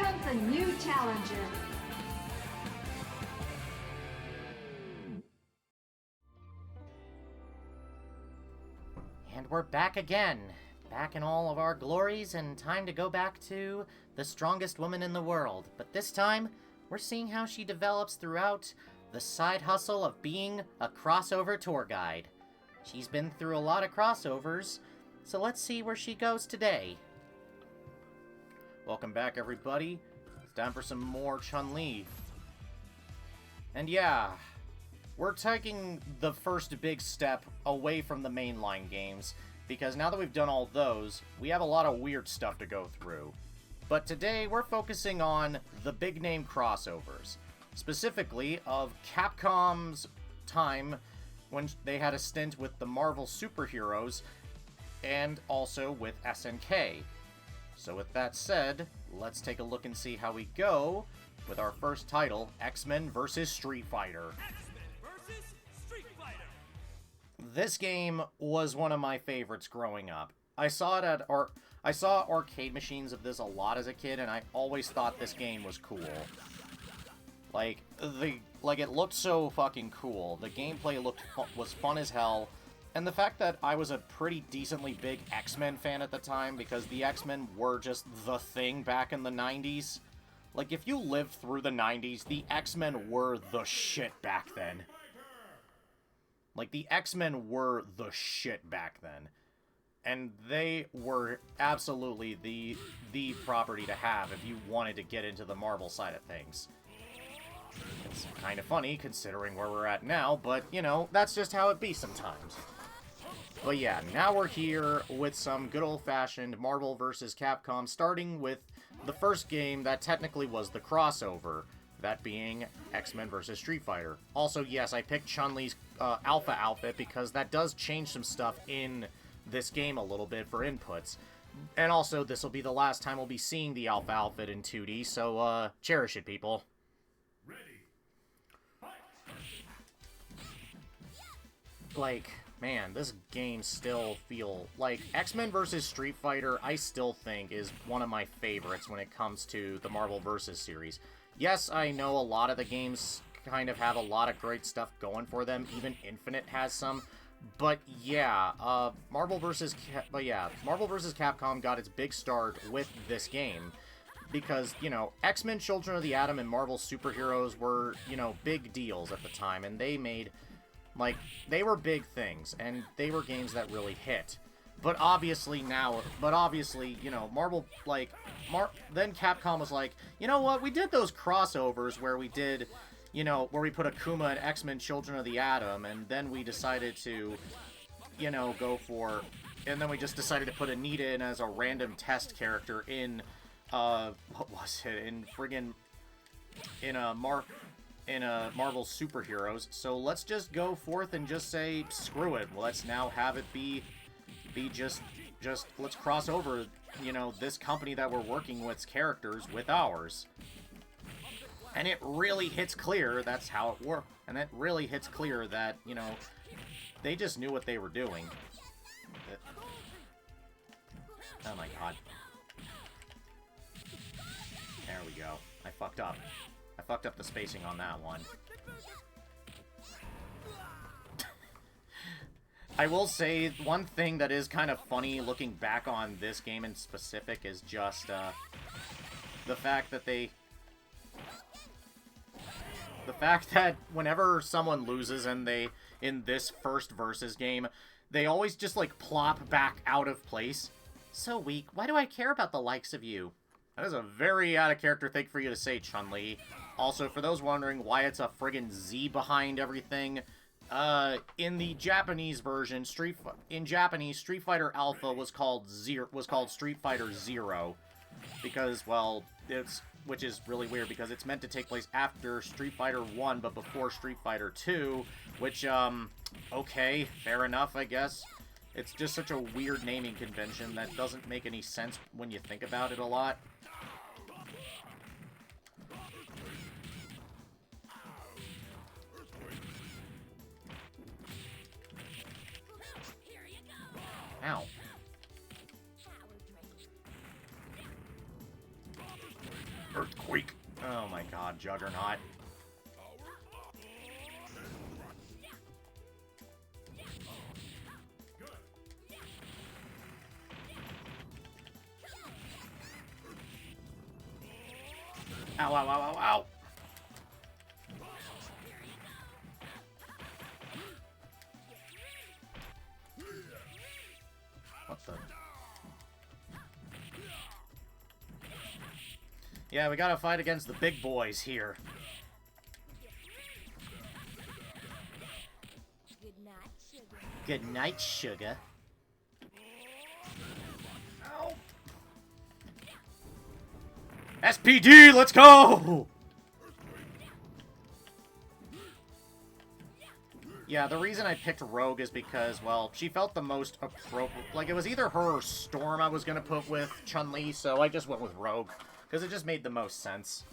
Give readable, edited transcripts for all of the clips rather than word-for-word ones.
comes a new challenger. And we're back again. Back in all of our glories, and time to go back to the strongest woman in the world. But this time, we're seeing how she develops throughout the side hustle of being a crossover tour guide. She's been through a lot of crossovers, so let's see where she goes today. Welcome back, everybody. It's time for some more Chun-Li. And yeah, we're taking the first big step away from the mainline games, because now that we've done all those, we have a lot of weird stuff to go through. But today, we're focusing on the big-name crossovers, specifically of Capcom's time when they had a stint with the Marvel superheroes, and also with SNK. So with that said, let's take a look and see how we go with our first title, X-Men vs. Street Fighter. X-Men vs. Street Fighter! This game was one of my favorites growing up. I saw arcade machines of this a lot as a kid, and I always thought this game was cool. Like it looked so fucking cool. The gameplay was fun as hell. And the fact that I was a pretty decently big X-Men fan at the time, because the X-Men were just the thing back in the 90s. Like, if you lived through the 90s, the X-Men were the shit back then. Like, the X-Men were the shit back then. And they were absolutely the property to have if you wanted to get into the Marvel side of things. It's kind of funny, considering where we're at now, but, you know, that's just how it be sometimes. But yeah, now we're here with some good old-fashioned Marvel vs. Capcom, starting with the first game that technically was the crossover, that being X-Men vs. Street Fighter. Also, yes, I picked Chun-Li's Alpha outfit because that does change some stuff in this game a little bit for inputs. And also, this will be the last time we'll be seeing the Alpha outfit in 2D, so cherish it, people. Ready. Like, man, this game still like, X-Men vs. Street Fighter, I still think is one of my favorites when it comes to the Marvel vs. series. Yes, I know a lot of the games kind of have a lot of great stuff going for them, even Infinite has some, but yeah, Marvel vs. Capcom got its big start with this game, because, you know, X-Men Children of the Atom and Marvel superheroes were, you know, big deals at the time, and they made... like, they were big things, and they were games that really hit. But obviously, you know, Marvel, like, then Capcom was like, you know what, we did those crossovers where we did, you know, where we put Akuma and X-Men Children of the Atom, and then we decided to, you know, and then we just decided to put Anita in as a random test character in, what was it, in Marvel superheroes, so let's just go forth and just say, screw it, let's now have it be just let's cross over, you know, this company that we're working with's characters with ours. And it really hits clear that's how it worked, and it really hits clear that, you know, they just knew what they were doing. Oh my god. There we go. I fucked up. I fucked up the spacing on that one. I will say, one thing that is kind of funny looking back on this game in specific is just, the fact that whenever someone loses and in this first Versus game, they always just, like, plop back out of place. So weak. Why do I care about the likes of you? That is a very out-of-character thing for you to say, Chun-Li. Also, for those wondering why it's a friggin' Z behind everything, in the Japanese version, Street Fighter Alpha was called Street Fighter Zero, because, well, which is really weird because it's meant to take place after Street Fighter 1 but before Street Fighter 2, which, okay, fair enough, I guess. It's just such a weird naming convention that doesn't make any sense when you think about it a lot. Ow. god, Juggernaut. Ow, ow, ow, ow, ow! What the? Yeah, we gotta fight against the big boys here. Good night, sugar. Good night, sugar. Ow. SPD, let's go! Yeah, the reason I picked Rogue is because, well, she felt the most appropriate. Like, it was either her or Storm I was gonna put with Chun-Li, so I just went with Rogue. Because it just made the most sense.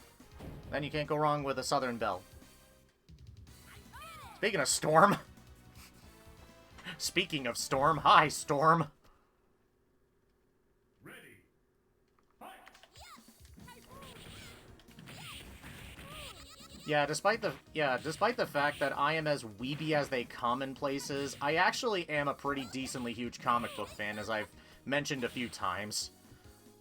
Then you can't go wrong with a Southern Belle. Speaking of Storm. Speaking of Storm, hi, Storm. Ready. Fight. Yeah, despite the fact that I am as weeby as they come in places, I actually am a pretty decently huge comic book fan, as I've mentioned a few times.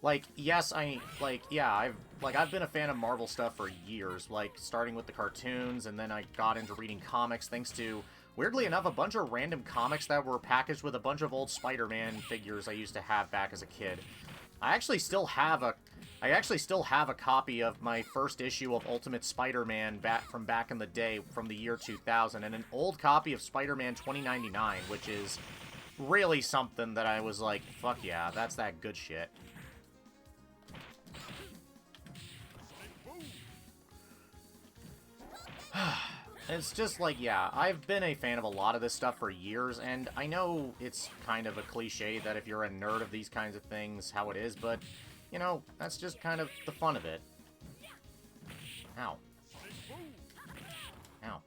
Like, yes, I've been a fan of Marvel stuff for years, like, starting with the cartoons, and then I got into reading comics thanks to, weirdly enough, a bunch of random comics that were packaged with a bunch of old Spider-Man figures I used to have back as a kid. I actually still have a copy of my first issue of Ultimate Spider-Man back in the day, from the year 2000, and an old copy of Spider-Man 2099, which is really something that I was like, fuck yeah, that's that good shit. It's just like, yeah, I've been a fan of a lot of this stuff for years, and I know it's kind of a cliche that if you're a nerd of these kinds of things, how it is, but, you know, that's just kind of the fun of it. Ow. Ow.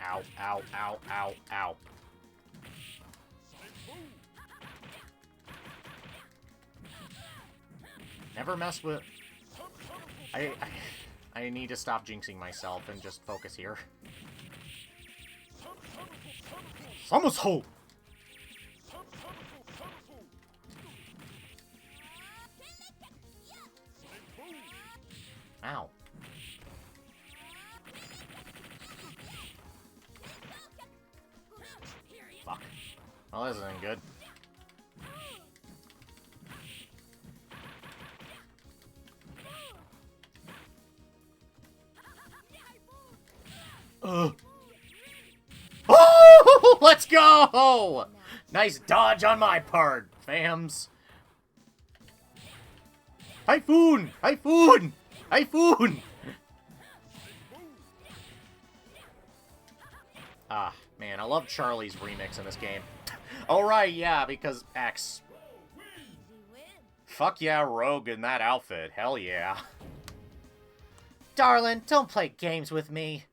Ow, ow, ow, ow, ow. Never mess with... I need to stop jinxing myself and just focus here. Samus Ho! Ow. Fuck. Well, this isn't good. Oh, let's go! Nice dodge on my part, fams. Typhoon! Typhoon! Typhoon! Ah, man, I love Charlie's remix in this game. Oh, right, yeah, because X. Fuck yeah, Rogue in that outfit. Hell yeah. Darling, don't play games with me.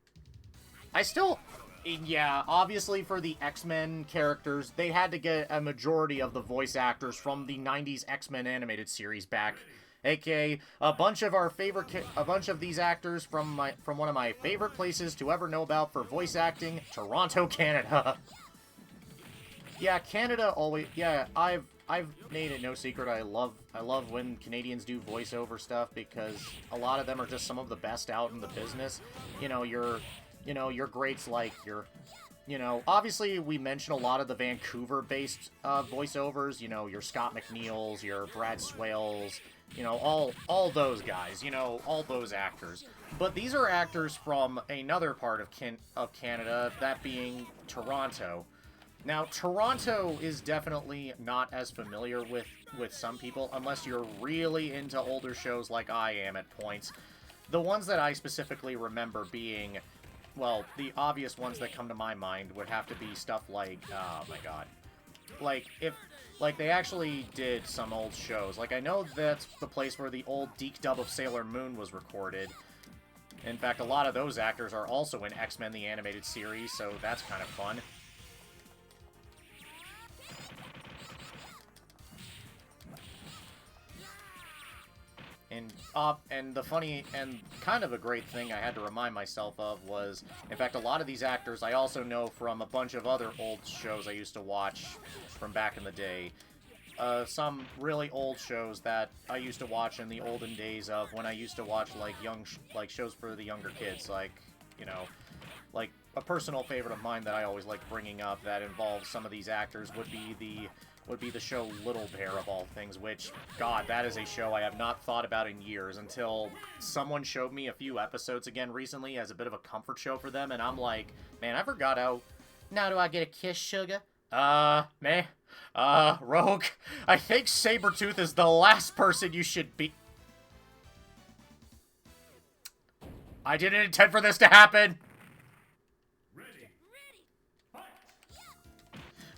Yeah, obviously for the X-Men characters, they had to get a majority of the voice actors from the 90s X-Men animated series back. AKA, a bunch of these actors from one of my favorite places to ever know about for voice acting, Toronto, Canada. Yeah, Canada always, yeah, I've made it no secret I love when Canadians do voiceover stuff, because a lot of them are just some of the best out in the business. You know, your greats like obviously we mention a lot of the Vancouver-based voiceovers, your Scott McNeils, your Brad Swales, all those guys, all those actors. But these are actors from another part of Canada, that being Toronto. Now, Toronto is definitely not as familiar with some people, unless you're really into older shows like I am at points. The ones that I specifically remember being, well, the obvious ones that come to my mind would have to be stuff like, oh my god. Like, they actually did some old shows. Like, I know that's the place where the old Deke dub of Sailor Moon was recorded. In fact, a lot of those actors are also in X-Men the Animated Series, so that's kind of fun. And the funny and kind of a great thing I had to remind myself of was, in fact, a lot of these actors I also know from a bunch of other old shows I used to watch from back in the day. Some really old shows that I used to watch in the olden days of when I used to watch, like, shows for the younger kids, like, you know, like, a personal favorite of mine that I always like bringing up that involves some of these actors would be the show Little Bear, of all things, which, God, that is a show I have not thought about in years until someone showed me a few episodes again recently as a bit of a comfort show for them, and I'm like, man, I forgot how... Now do I get a kiss, sugar? Rogue, I think Sabretooth is the last person you should be... I didn't intend for this to happen! Ready. Fight.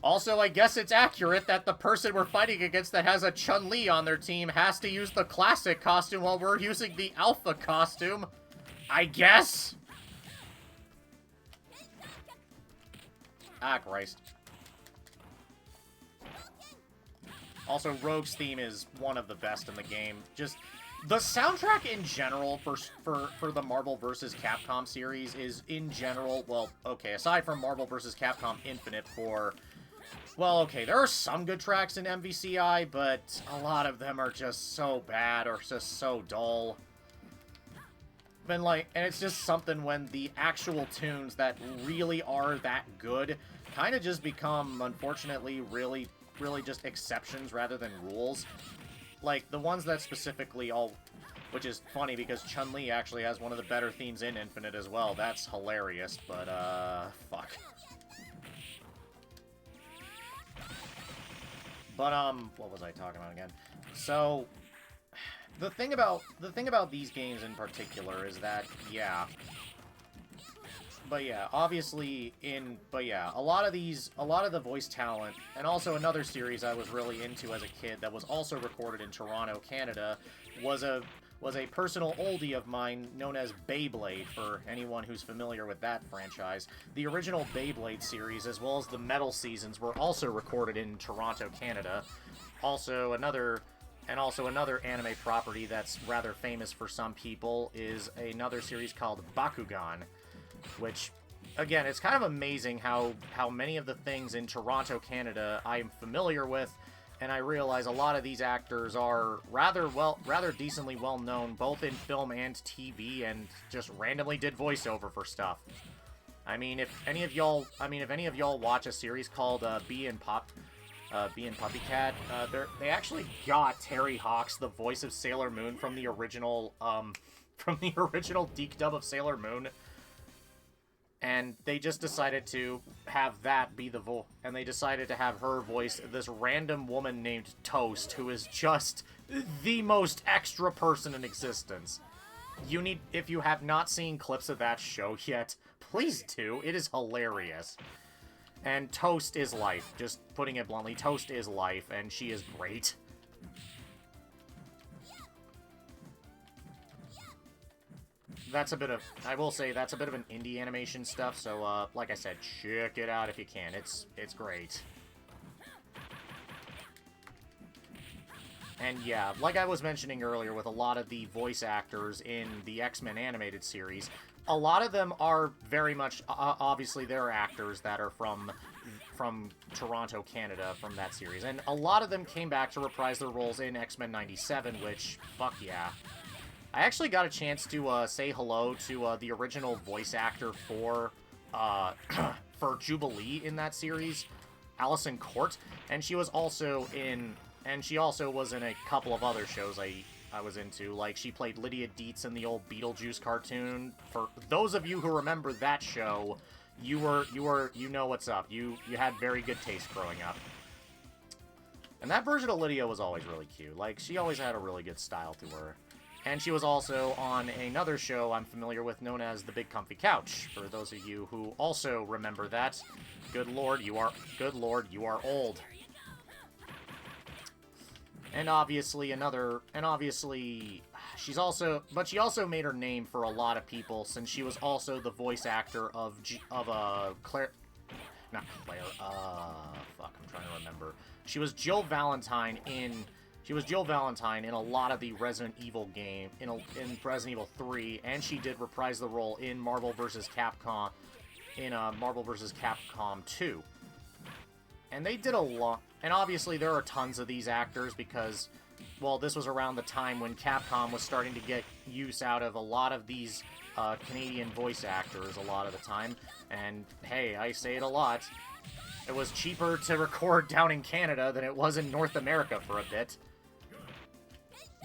Also, I guess it's accurate that the person we're fighting against that has a Chun-Li on their team has to use the classic costume while we're using the alpha costume. I guess? Ah, Christ. Also, Rogue's theme is one of the best in the game. Just, the soundtrack in general for the Marvel vs. Capcom series is, in general, well, okay, aside from Marvel vs. Capcom Infinite for... Well, okay, there are some good tracks in MVCI, but a lot of them are just so bad or just so dull. And it's just something when the actual tunes that really are that good kind of just become, unfortunately, really just exceptions rather than rules. Like, the ones that specifically all... Which is funny, because Chun-Li actually has one of the better themes in Infinite as well. That's hilarious, but, fuck. But, what was I talking about again? So, the thing about these games in particular is that, yeah... But yeah, obviously a lot of the voice talent, and also another series I was really into as a kid that was also recorded in Toronto, Canada, was a personal oldie of mine known as Beyblade, for anyone who's familiar with that franchise. The original Beyblade series, as well as the Metal seasons, were also recorded in Toronto, Canada. Also another anime property that's rather famous for some people is another series called Bakugan, which, again, it's kind of amazing how many of the things in Toronto, Canada I am familiar with, and I realize a lot of these actors are rather decently well known, both in film and TV, and just randomly did voiceover for stuff. I mean, if any of y'all watch a series called Bee and Puppycat, they actually got Terry Hawks, the voice of Sailor Moon, from the original Deke dub of Sailor Moon. And they just decided to have that be the voice, and they decided to have her voice this random woman named Toast, who is just the most extra person in existence. If you have not seen clips of that show yet, please do. It is hilarious. And Toast is life. Just putting it bluntly, Toast is life, and she is great. I will say, that's a bit of an indie animation stuff, so, like I said, check it out if you can. It's great. And yeah, like I was mentioning earlier with a lot of the voice actors in the X-Men animated series, a lot of them are very much, obviously, they're actors that are from Toronto, Canada, from that series. And a lot of them came back to reprise their roles in X-Men 97, which, fuck yeah. I actually got a chance to say hello to the original voice actor for Jubilee in that series, Allison Court, and she also was in a couple of other shows I was into. Like, she played Lydia Dietz in the old Beetlejuice cartoon. For those of you who remember that show, you know what's up. You had very good taste growing up. And that version of Lydia was always really cute. Like, she always had a really good style to her. And she was also on another show I'm familiar with known as The Big Comfy Couch. For those of you who also remember that, good lord, you are old. And obviously she also made her name for a lot of people since she was also the voice actor of Claire, not Claire, fuck, I'm trying to remember. She was Jill Valentine in She was Jill Valentine in a lot of the Resident Evil game, in Resident Evil 3, and she did reprise the role in Marvel vs. Capcom, Marvel vs. Capcom 2. And they did a lot, and obviously there are tons of these actors because, well, this was around the time when Capcom was starting to get use out of a lot of these Canadian voice actors a lot of the time, and hey, I say it a lot, it was cheaper to record down in Canada than it was in North America for a bit.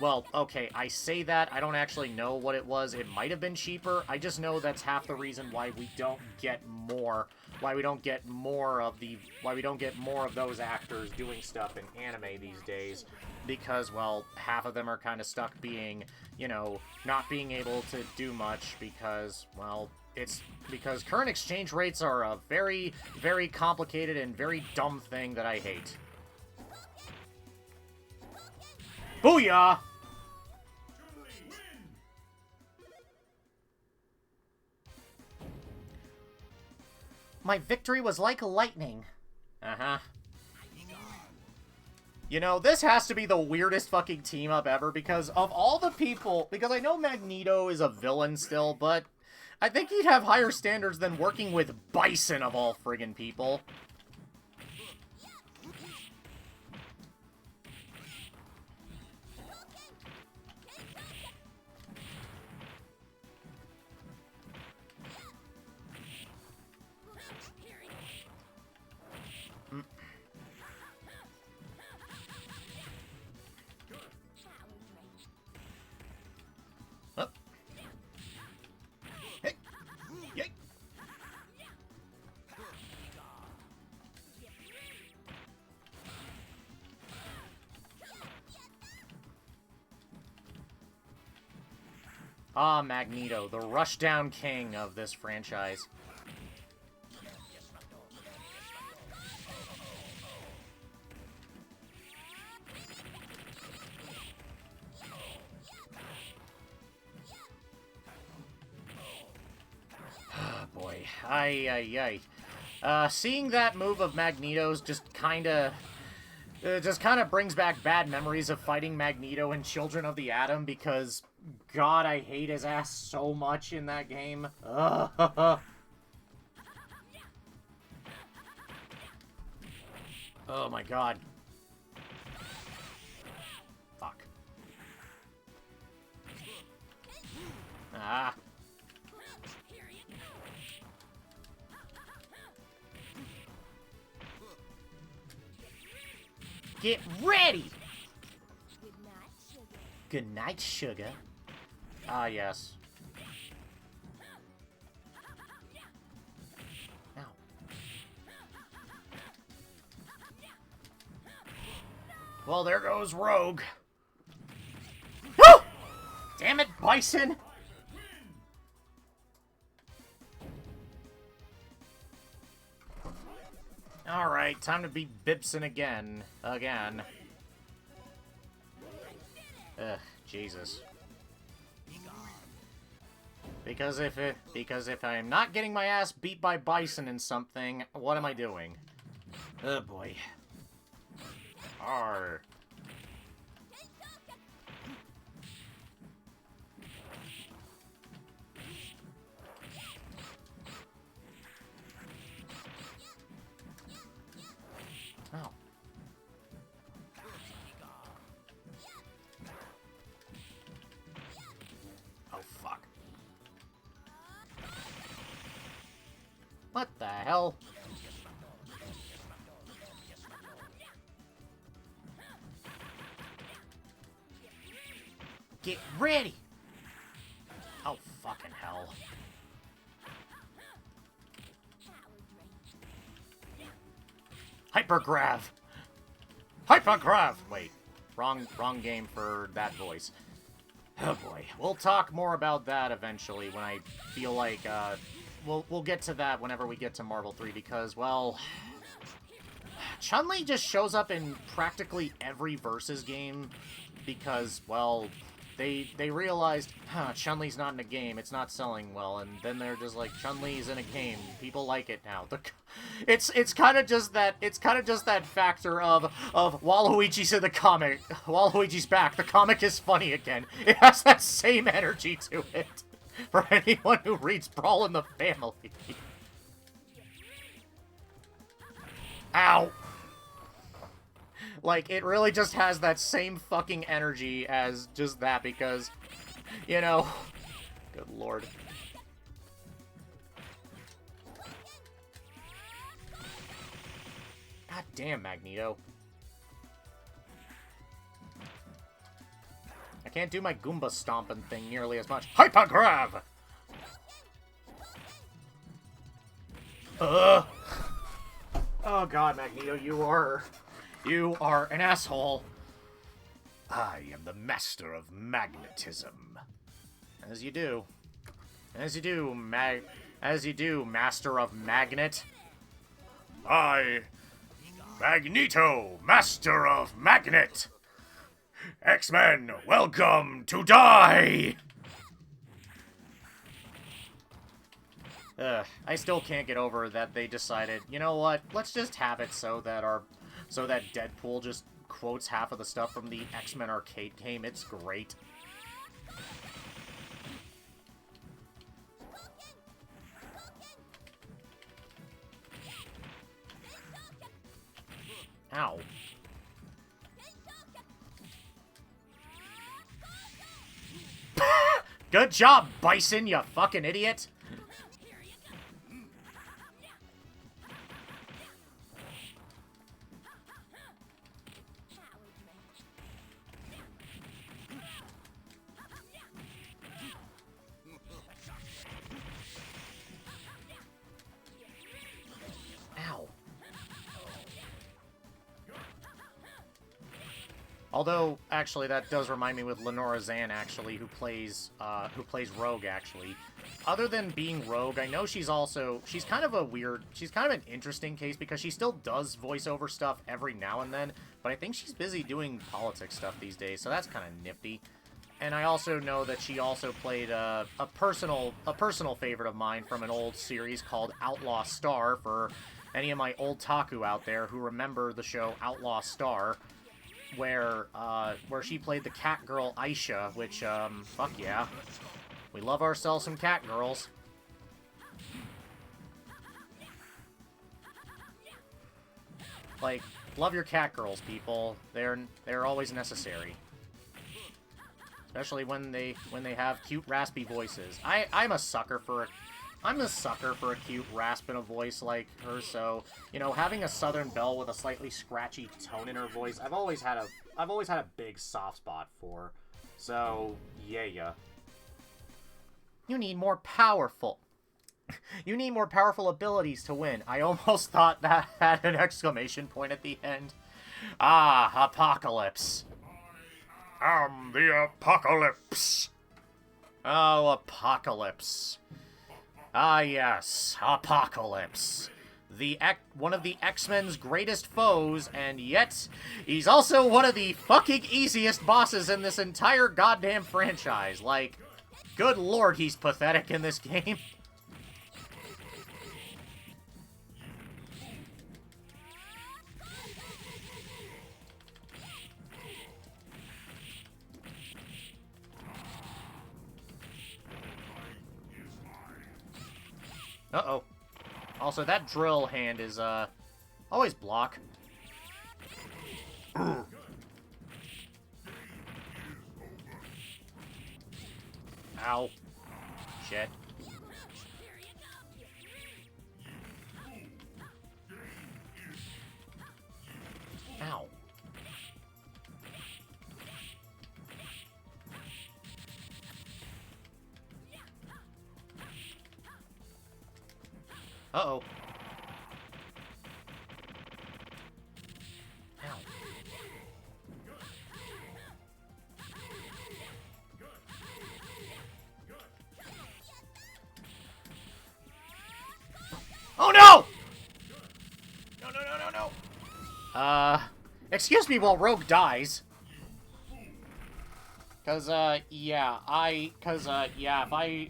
Well, okay, I say that, I don't actually know what it was. It might have been cheaper. I just know that's half the reason why we don't get more, why we don't get more of those actors doing stuff in anime these days. Because, well, half of them are kind of stuck being, you know, not being able to do much because, well, it's because current exchange rates are a very, very complicated and very dumb thing that I hate. Booyah! My victory was like lightning. Uh-huh. You know, this has to be the weirdest fucking team-up ever because of all the people... Because I know Magneto is a villain still, but I think he'd have higher standards than working with Bison of all friggin' people. Ah, Magneto, the rushdown king of this franchise. Boy, seeing that move of Magneto's just kind of brings back bad memories of fighting Magneto in Children of the Atom because, God, I hate his ass so much in that game. Ugh. Oh my God. Fuck. Ah. Get ready! Good night, sugar. Ah, yes. Ow. Well, there goes Rogue. Oh! Damn it, Bison! Alright, time to beat Bibson again. Ugh, Jesus. Because if I'm not getting my ass beat by Bison in something, what am I doing? Oh boy. Arr. Oh. Oh, fuck. What the hell? Get ready! Oh, fucking hell. Hypergrav! Hypergrav! Wait, wrong game for that voice. Oh boy, we'll talk more about that eventually when I feel like, we'll get to that whenever we get to Marvel 3 because, well, Chun-Li just shows up in practically every Versus game because, well, they realized, huh, Chun-Li's not in a game, it's not selling well, and then they're just like, Chun-Li's in a game, people like it now. It's kind of just that factor of Waluigi's in the comic, Waluigi's back, the comic is funny again. It has that same energy to it. For anyone who reads Brawl in the Family. Ow! Like, it really just has that same fucking energy as just that because, you know... Good lord. God damn, Magneto. I can't do my Goomba stomping thing nearly as much. Hypergrav! Ugh! Oh god, Magneto, you are an asshole. I am the master of magnetism. As you do. As you do, master of magnet. I, Magneto, master of magnet. X-Men, welcome to die! I still can't get over that they decided, you know what, let's just have it so that Deadpool just quotes half of the stuff from the X-Men arcade game. It's great. Ow. Good job, Bison, you fucking idiot! Ow. Although, actually, that does remind me with Lenora Zan, actually, who plays Rogue, actually. Other than being Rogue, I know she's kind of an interesting case because she still does voiceover stuff every now and then, but I think she's busy doing politics stuff these days, so that's kind of nifty. And I also know that she also played a personal favorite of mine from an old series called Outlaw Star, for any of my old Taku out there who remember the show Outlaw Star, where she played the cat girl Aisha, which, fuck yeah. We love ourselves some cat girls. Like, love your cat girls, people. They're always necessary. Especially when they have cute raspy voices. I'm a sucker for a cute rasp in a voice like her, so, you know, having a Southern Belle with a slightly scratchy tone in her voice, I've always had a big soft spot for. So, yeah. You need more powerful abilities to win. I almost thought that had an exclamation point at the end. Ah, Apocalypse. I'm the Apocalypse. Oh, Apocalypse. Ah, yes, Apocalypse. One of the X-Men's greatest foes, and yet, he's also one of the fucking easiest bosses in this entire goddamn franchise. Like, good lord, he's pathetic in this game. Uh-oh. Also, that drill hand is, always block. Ow. Shit. Ow. Uh-oh. Ow. Oh no! No. Excuse me while Rogue dies. yeah,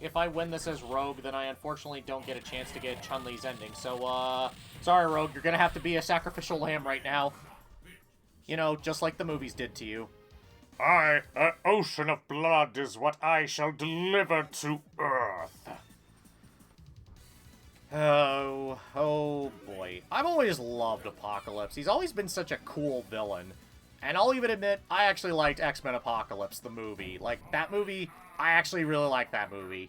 if I win this as Rogue, then I unfortunately don't get a chance to get Chun-Li's ending. So, sorry, Rogue, you're gonna have to be a sacrificial lamb right now. You know, just like the movies did to you. An ocean of blood is what I shall deliver to Earth. Oh boy. I've always loved Apocalypse. He's always been such a cool villain. And I'll even admit, I actually liked X-Men Apocalypse, the movie. Like, that movie, I actually really liked that movie.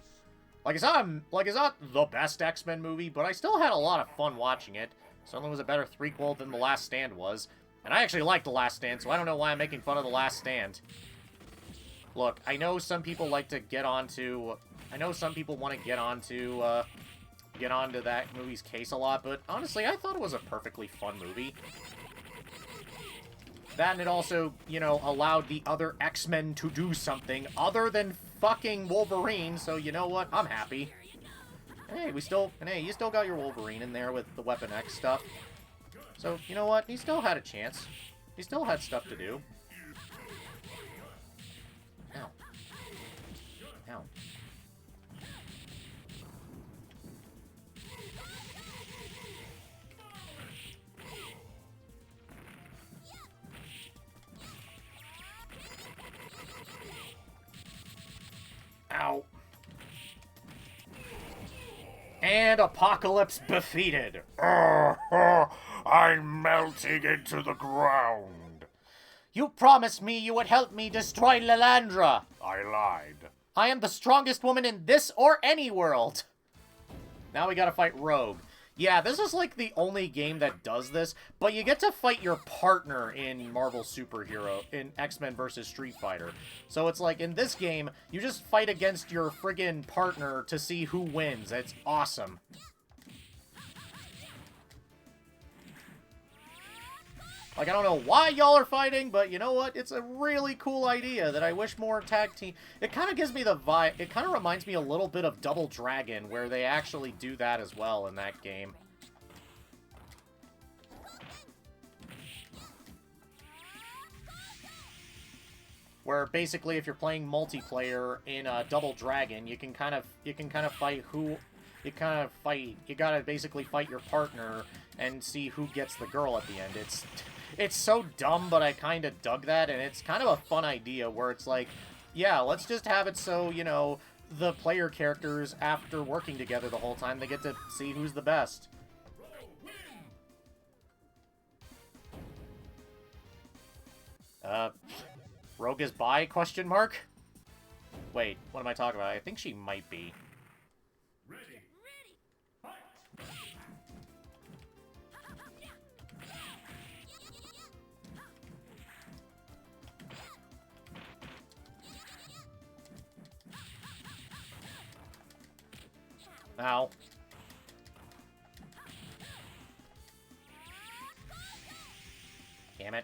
Like, it's not the best X-Men movie, but I still had a lot of fun watching it. Certainly was a better threequel than The Last Stand was. And I actually liked The Last Stand, so I don't know why I'm making fun of The Last Stand. Look, I know some people like to get onto... I know some people want to get onto that movie's case a lot, but honestly, I thought it was a perfectly fun movie. That, and it also, you know, allowed the other X-Men to do something other than fucking Wolverine, so you know what? I'm happy. And hey, you still got your Wolverine in there with the Weapon X stuff. So, you know what? He still had a chance. He still had stuff to do. Ow. Ow. Ow. And Apocalypse defeated. I'm melting into the ground. You promised me you would help me destroy Lilandra. I lied. I am the strongest woman in this or any world. Now we gotta fight Rogue. Yeah, this is like the only game that does this, but you get to fight your partner in Marvel Superhero, in X-Men vs. Street Fighter. So it's like, in this game, you just fight against your friggin' partner to see who wins. It's awesome. Like, I don't know why y'all are fighting, but you know what? It's a really cool idea that I wish more tag team... It kind of gives me the vibe... It kind of reminds me a little bit of Double Dragon, where they actually do that as well in that game. Where basically, if you're playing multiplayer in Double Dragon, you can kind of fight who... You gotta basically fight your partner and see who gets the girl at the end. It's so dumb, but I kind of dug that, and it's kind of a fun idea where it's like, yeah, let's just have it so, you know, the player characters, after working together the whole time, they get to see who's the best. Rogue is bi, question mark? Wait, what am I talking about? I think she might be. Ready. Fight. Ow. Damn it.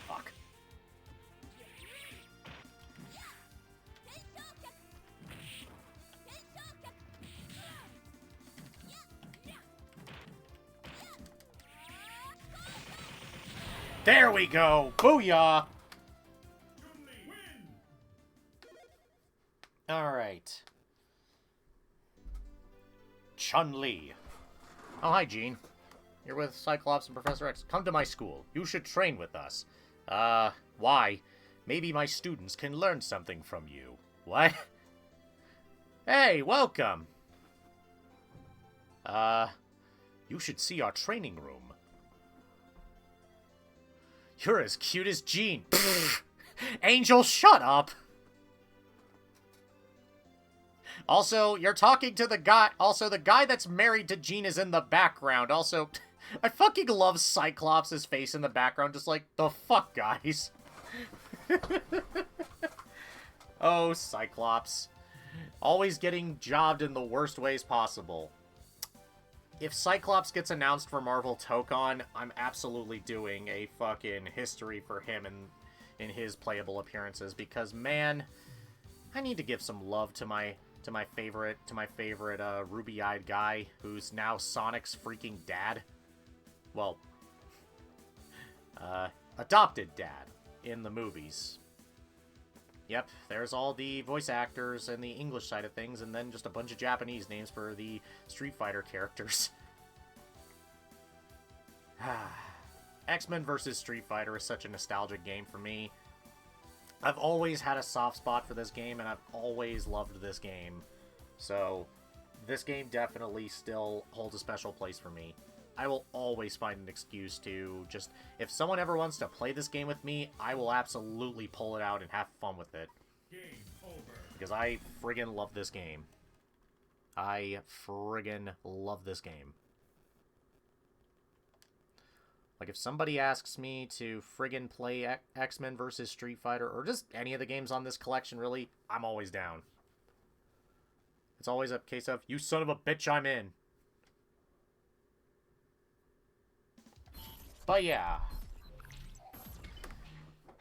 Fuck. There we go! Booyah! Chun-Li win. Alright. Chun-Li. Oh, hi, Jean. You're with Cyclops and Professor X. Come to my school. You should train with us. Why? Maybe my students can learn something from you. What? Hey, welcome! You should see our training room. You're as cute as Jean. Angel, shut up! Also, you're talking to the guy... Also, the guy that's married to Jean is in the background. Also, I fucking love Cyclops' face in the background. Just like, the fuck, guys? Oh, Cyclops. Always getting jobbed in the worst ways possible. If Cyclops gets announced for Marvel Tokon, I'm absolutely doing a fucking history for him in his playable appearances, because, man, I need to give some love to my favorite ruby-eyed guy who's now Sonic's freaking dad. Well, adopted dad in the movies. Yep, there's all the voice actors and the English side of things, and then just a bunch of Japanese names for the Street Fighter characters. X-Men vs. Street Fighter is such a nostalgic game for me. I've always had a soft spot for this game, and I've always loved this game. So, this game definitely still holds a special place for me. I will always find an excuse to just... If someone ever wants to play this game with me, I will absolutely pull it out and have fun with it. Game over. Because I friggin' love this game. I friggin' love this game. Like, if somebody asks me to friggin' play X-Men vs. Street Fighter, or just any of the games on this collection, really, I'm always down. It's always a case of, you son of a bitch, I'm in. But yeah.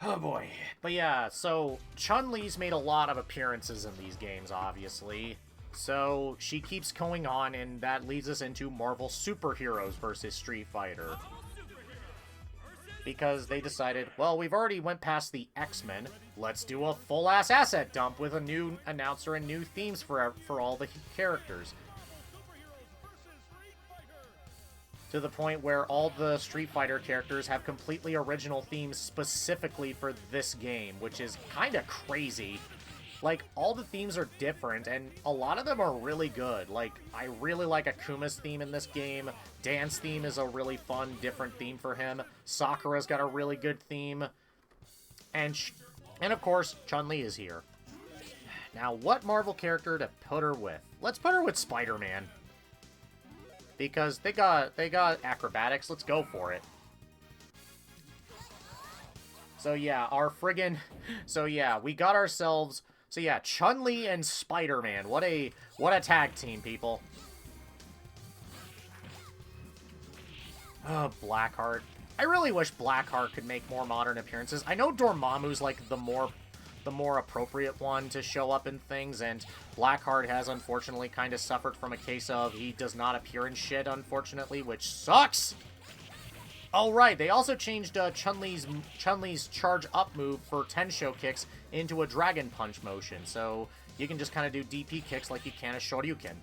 Oh boy. But yeah, so Chun-Li's made a lot of appearances in these games, obviously. So she keeps going on, and that leads us into Marvel Superheroes vs. Street Fighter. Because they decided, well, we've already went past the X-Men. Let's do a full-ass asset dump with a new announcer and new themes for all the characters. To the point where all the Street Fighter characters have completely original themes specifically for this game, which is kind of crazy. Like, all the themes are different, and a lot of them are really good. Like, I really like Akuma's theme in this game. Dan's theme is a really fun, different theme for him. Sakura's got a really good theme. And of course, Chun-Li is here. Now, what Marvel character to put her with? Let's put her with Spider-Man. Because they got acrobatics. Let's go for it. So yeah, we got ourselves... So yeah, Chun-Li and Spider-Man. What a tag team, people. Oh, Blackheart. I really wish Blackheart could make more modern appearances. I know Dormammu's like the more appropriate one to show up in things, and Blackheart has unfortunately kind of suffered from a case of he does not appear in shit, unfortunately, which sucks! Oh, right, they also changed Chun-Li's charge up move for Tensho kicks into a Dragon Punch motion, so you can just kind of do DP kicks like you can a Shoryuken.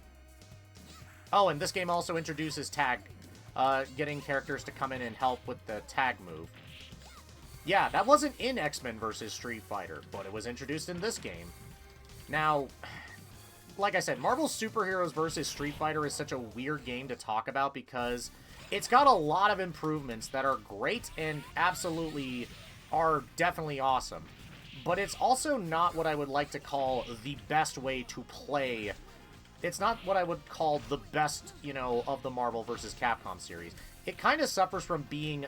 Oh, and this game also introduces tag, getting characters to come in and help with the tag move. Yeah, that wasn't in X-Men vs. Street Fighter, but it was introduced in this game. Now, like I said, Marvel Superheroes vs. Street Fighter is such a weird game to talk about because it's got a lot of improvements that are great and absolutely are definitely awesome. But it's also not what I would like to call the best way to play. It's not what I would call the best, you know, of the Marvel vs. Capcom series. It kind of suffers from being...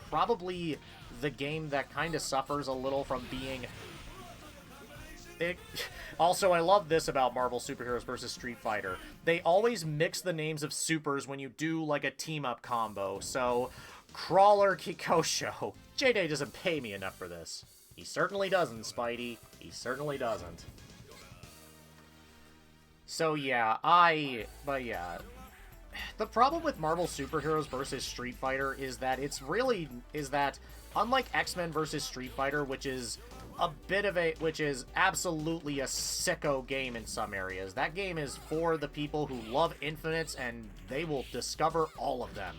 probably the game that kind of suffers a little from being... Also, I love this about Marvel Superheroes vs. Street Fighter. They always mix the names of supers when you do, like, a team-up combo. So, Crawler Kikosho. J-Day doesn't pay me enough for this. He certainly doesn't, Spidey. He certainly doesn't. So, yeah, But, yeah... The problem with Marvel Superheroes vs. Street Fighter is that unlike X-Men vs. Street Fighter, which is absolutely a sicko game in some areas, that game is for the people who love Infinites and they will discover all of them.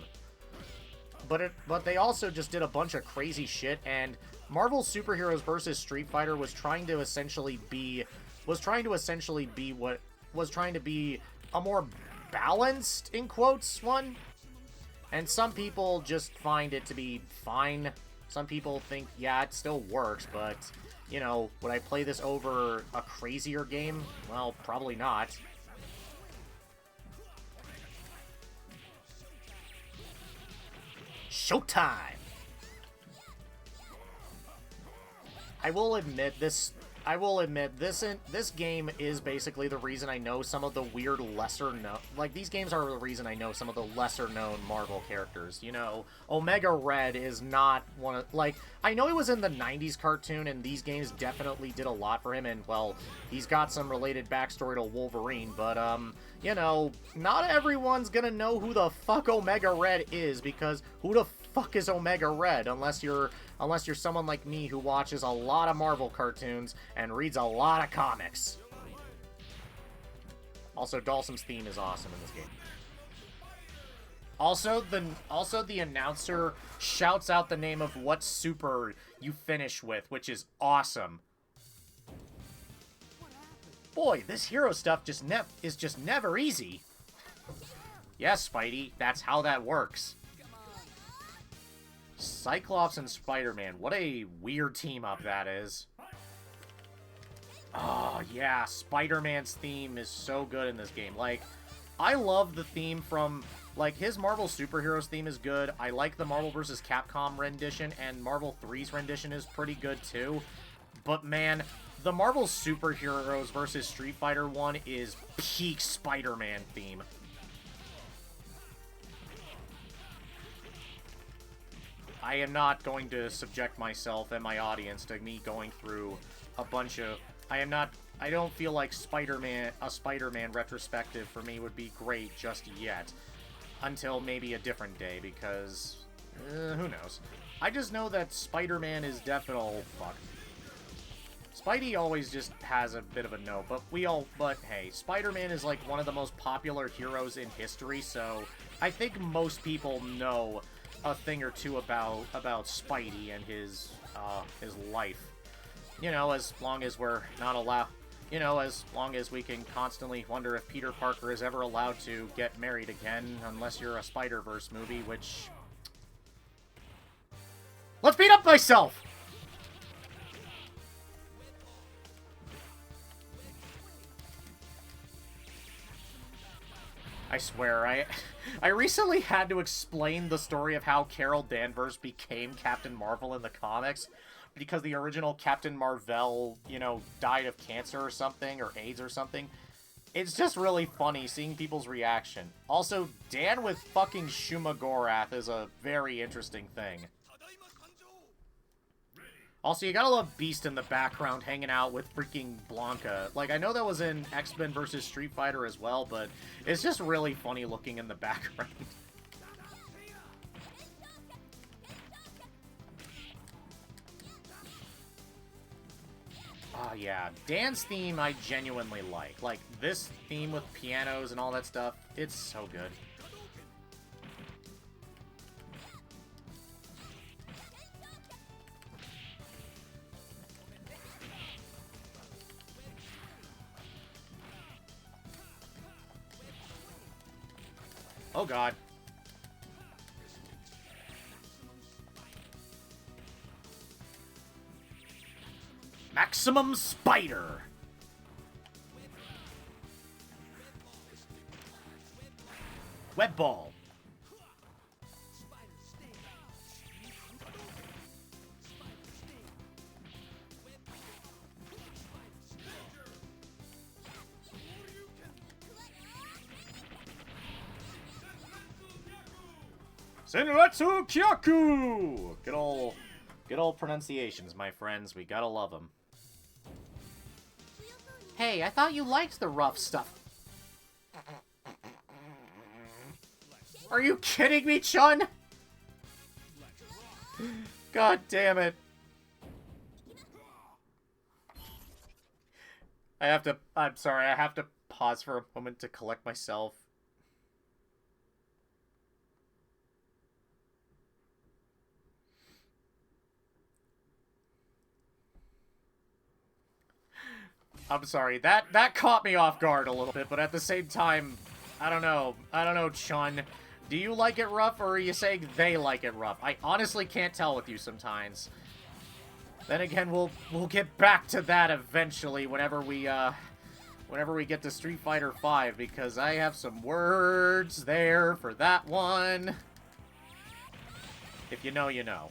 But they also just did a bunch of crazy shit, and Marvel Superheroes vs. Street Fighter was trying to be a more balanced, in quotes, one. And some people just find it to be fine. Some people think, yeah, it still works, but, you know, would I play this over a crazier game? Well, probably not. Showtime! I will admit, I will admit, this game is basically the reason I know some of the weird lesser-known... Like, these games are the reason I know some of the lesser-known Marvel characters. You know, Omega Red is not one of... Like, I know he was in the 90s cartoon, and these games definitely did a lot for him, and, well, he's got some related backstory to Wolverine, but, you know, not everyone's gonna know who the fuck Omega Red is, because who the fuck is Omega Red, unless you're someone like me who watches a lot of Marvel cartoons and reads a lot of comics. Also, Dhalsim's theme is awesome in this game. Also, the announcer shouts out the name of what super you finish with, which is awesome. Boy, this hero stuff is just never easy. Yes, Spidey, that's how that works. Cyclops and Spider-Man. What a weird team-up that is. Oh, yeah. Spider-Man's theme is so good in this game. Like, I love the theme from... Like, his Marvel Superheroes theme is good. I like the Marvel vs. Capcom rendition, and Marvel 3's rendition is pretty good, too. But, man, the Marvel Superheroes vs. Street Fighter 1 is peak Spider-Man theme. I am not going to subject myself and my audience to me going through a bunch of... I don't feel like a Spider-Man retrospective for me would be great just yet. Until maybe a different day, because... who knows? I just know that Spider-Man is definitely... Oh, fuck. Spidey always just has a bit of a no, but hey, Spider-Man is like one of the most popular heroes in history, so I think most people know a thing or two about Spidey and his life. You know, as long as we're not allowed... You know, as long as we can constantly wonder if Peter Parker is ever allowed to get married again, unless you're a Spider-Verse movie, which... Let's beat up myself! I swear, I recently had to explain the story of how Carol Danvers became Captain Marvel in the comics, because the original Captain Marvel, you know, died of cancer or something, or AIDS or something. It's just really funny seeing people's reaction. Also, Dan with fucking Shumagorath is a very interesting thing. Also, you gotta love Beast in the background hanging out with freaking Blanca. Like, I know that was in X-Men vs. Street Fighter as well, but it's just really funny looking in the background. Ah, yeah. Dan's theme I genuinely like. Like, this theme with pianos and all that stuff, it's so good. Oh, God. Maximum Spider! Web Ball. Senretsu Kyaku! Good old pronunciations, my friends. We gotta love them. Hey, I thought you liked the rough stuff. Are you kidding me, Chun? God damn it. I'm sorry, I have to pause for a moment to collect myself. I'm sorry, that caught me off guard a little bit, but at the same time, I don't know, Chun. Do you like it rough, or are you saying they like it rough? I honestly can't tell with you sometimes. Then again, we'll get back to that eventually whenever we get to Street Fighter V, because I have some words there for that one. If you know, you know.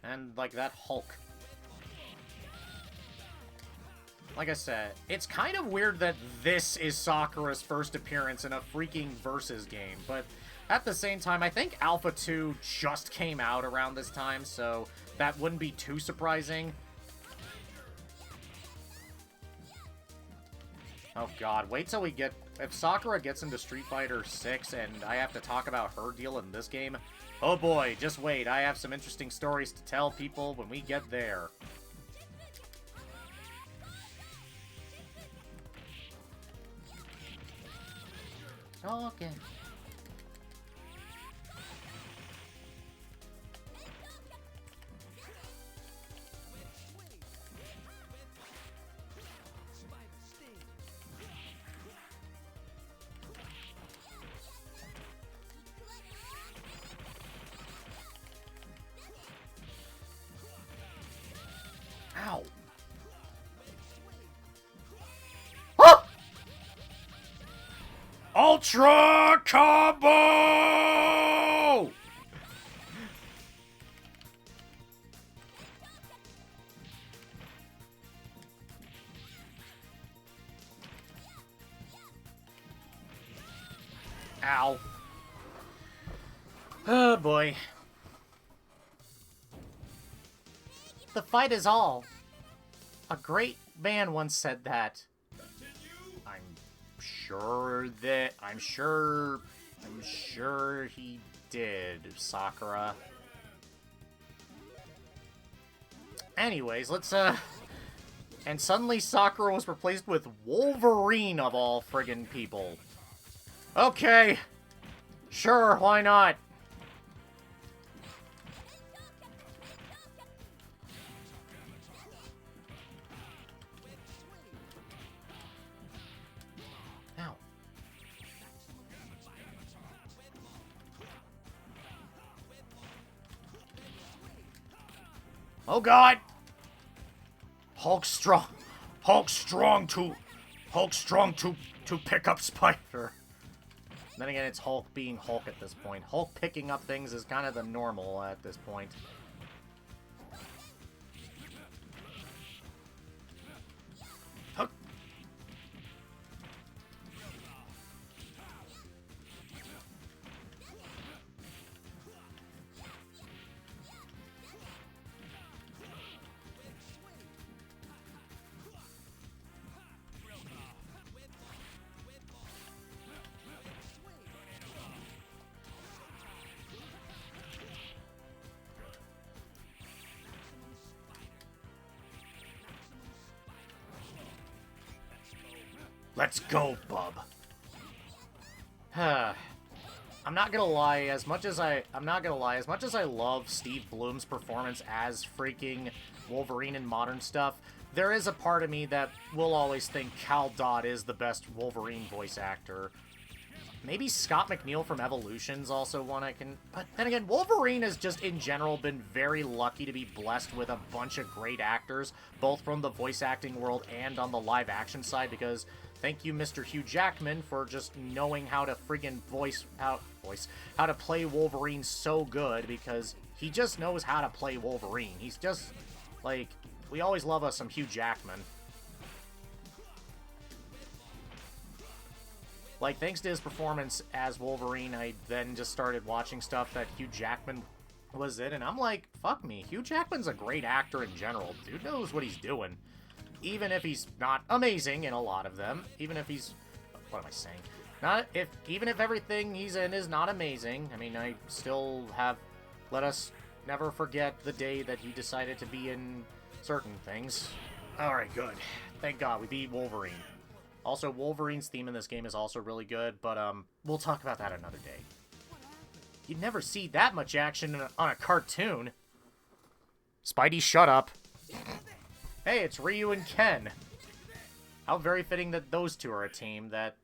And, like, that Hulk. Like I said, it's kind of weird that this is Sakura's first appearance in a freaking Versus game, but at the same time, I think Alpha 2 just came out around this time, so that wouldn't be too surprising. Oh god, wait till we get... If Sakura gets into Street Fighter 6 and I have to talk about her deal in this game, oh boy, just wait, I have some interesting stories to tell people when we get there. Okay. Ow. Ah! Ultra Combo! Ow. Oh boy. The fight is all. A great man once said that. I'm sure he did, Sakura. Anyways, let's, and suddenly Sakura was replaced with Wolverine of all friggin' people. Okay. Sure, why not? Ow. Oh god! Hulk strong to pick up Spider. Then again, it's Hulk being Hulk at this point. Hulk picking up things is kind of the normal at this point. Huck. Let's go, bub. I'm not gonna lie, as much as I love Steve Bloom's performance as freaking Wolverine in modern stuff, there is a part of me that will always think Cal Dodd is the best Wolverine voice actor. Maybe Scott McNeil from Evolution's also one I can... But then again, Wolverine has just, in general, been very lucky to be blessed with a bunch of great actors, both from the voice acting world and on the live-action side, because thank you, Mr. Hugh Jackman, for just knowing how to friggin' how to play Wolverine so good, because he just knows how to play Wolverine. He's just, like, we always love us some Hugh Jackman. Like, thanks to his performance as Wolverine, I then just started watching stuff that Hugh Jackman was in, and I'm like, fuck me, Hugh Jackman's a great actor in general. Dude knows what he's doing. Even if he's not amazing in a lot of them, even if he's... What am I saying? Even if everything he's in is not amazing, I mean, I still have... Let us never forget the day that he decided to be in certain things. Alright, good. Thank God, we beat Wolverine. Also, Wolverine's theme in this game is also really good, but, we'll talk about that another day. You'd never see that much action on a cartoon. Spidey, shut up. Hey, it's Ryu and Ken. How very fitting that those two are a team that...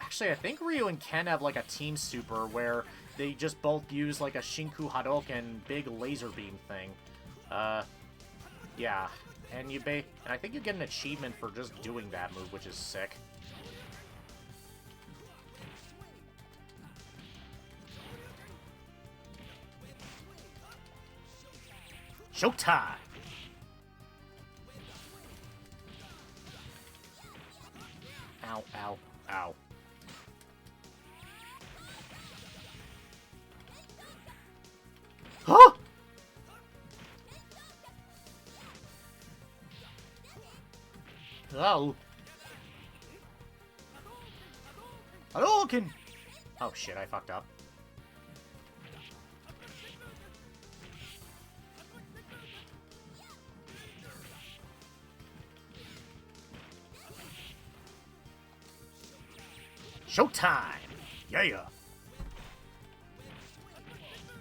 Actually, I think Ryu and Ken have, like, a team super where they just both use, like, a Shinku Hadouken big laser beam thing. Yeah. And I think you get an achievement for just doing that move, which is sick. Showtime! Ow, ow, ow. Huh? Oh. Hadouken! Oh shit, I fucked up. Showtime! Yeah!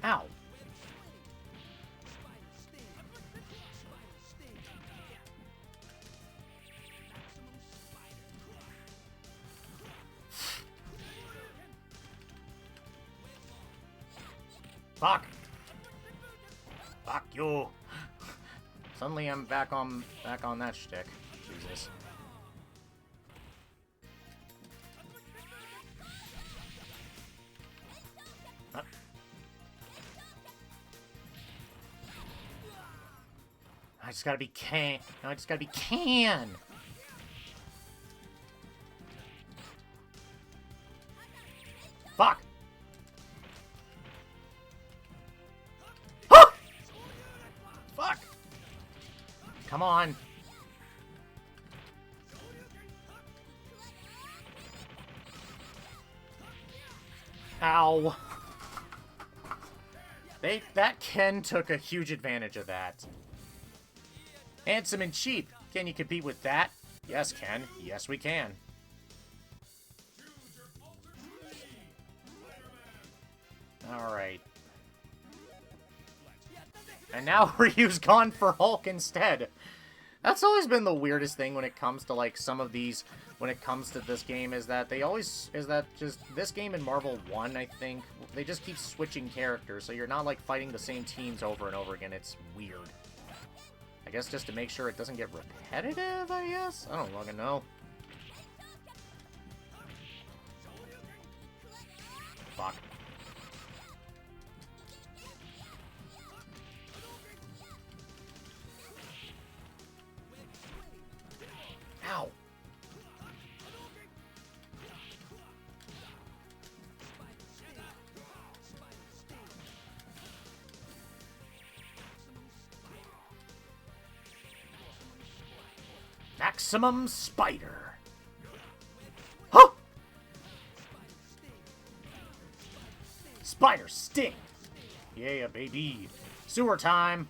Ow. Fuck! Fuck you! Suddenly I'm back on that shtick. Jesus. Huh? I just gotta be can. No, I just gotta be can. Fuck! Fuck! Come on. Ow. That Ken took a huge advantage of that. Handsome and cheap. Can you compete with that? Yes, Ken. Yes, we can. Alright. And now Ryu's gone for Hulk instead. That's always been the weirdest thing when it comes to, like, some of these, when it comes to this game, is that just, this game and Marvel 1, I think, they just keep switching characters, so you're not, like, fighting the same teams over and over again. It's weird. I guess just to make sure it doesn't get repetitive, I guess? I don't fucking know. Fuck. Ow. Maximum Spider. Huh! Spider Sting. Yeah, baby. Sewer time.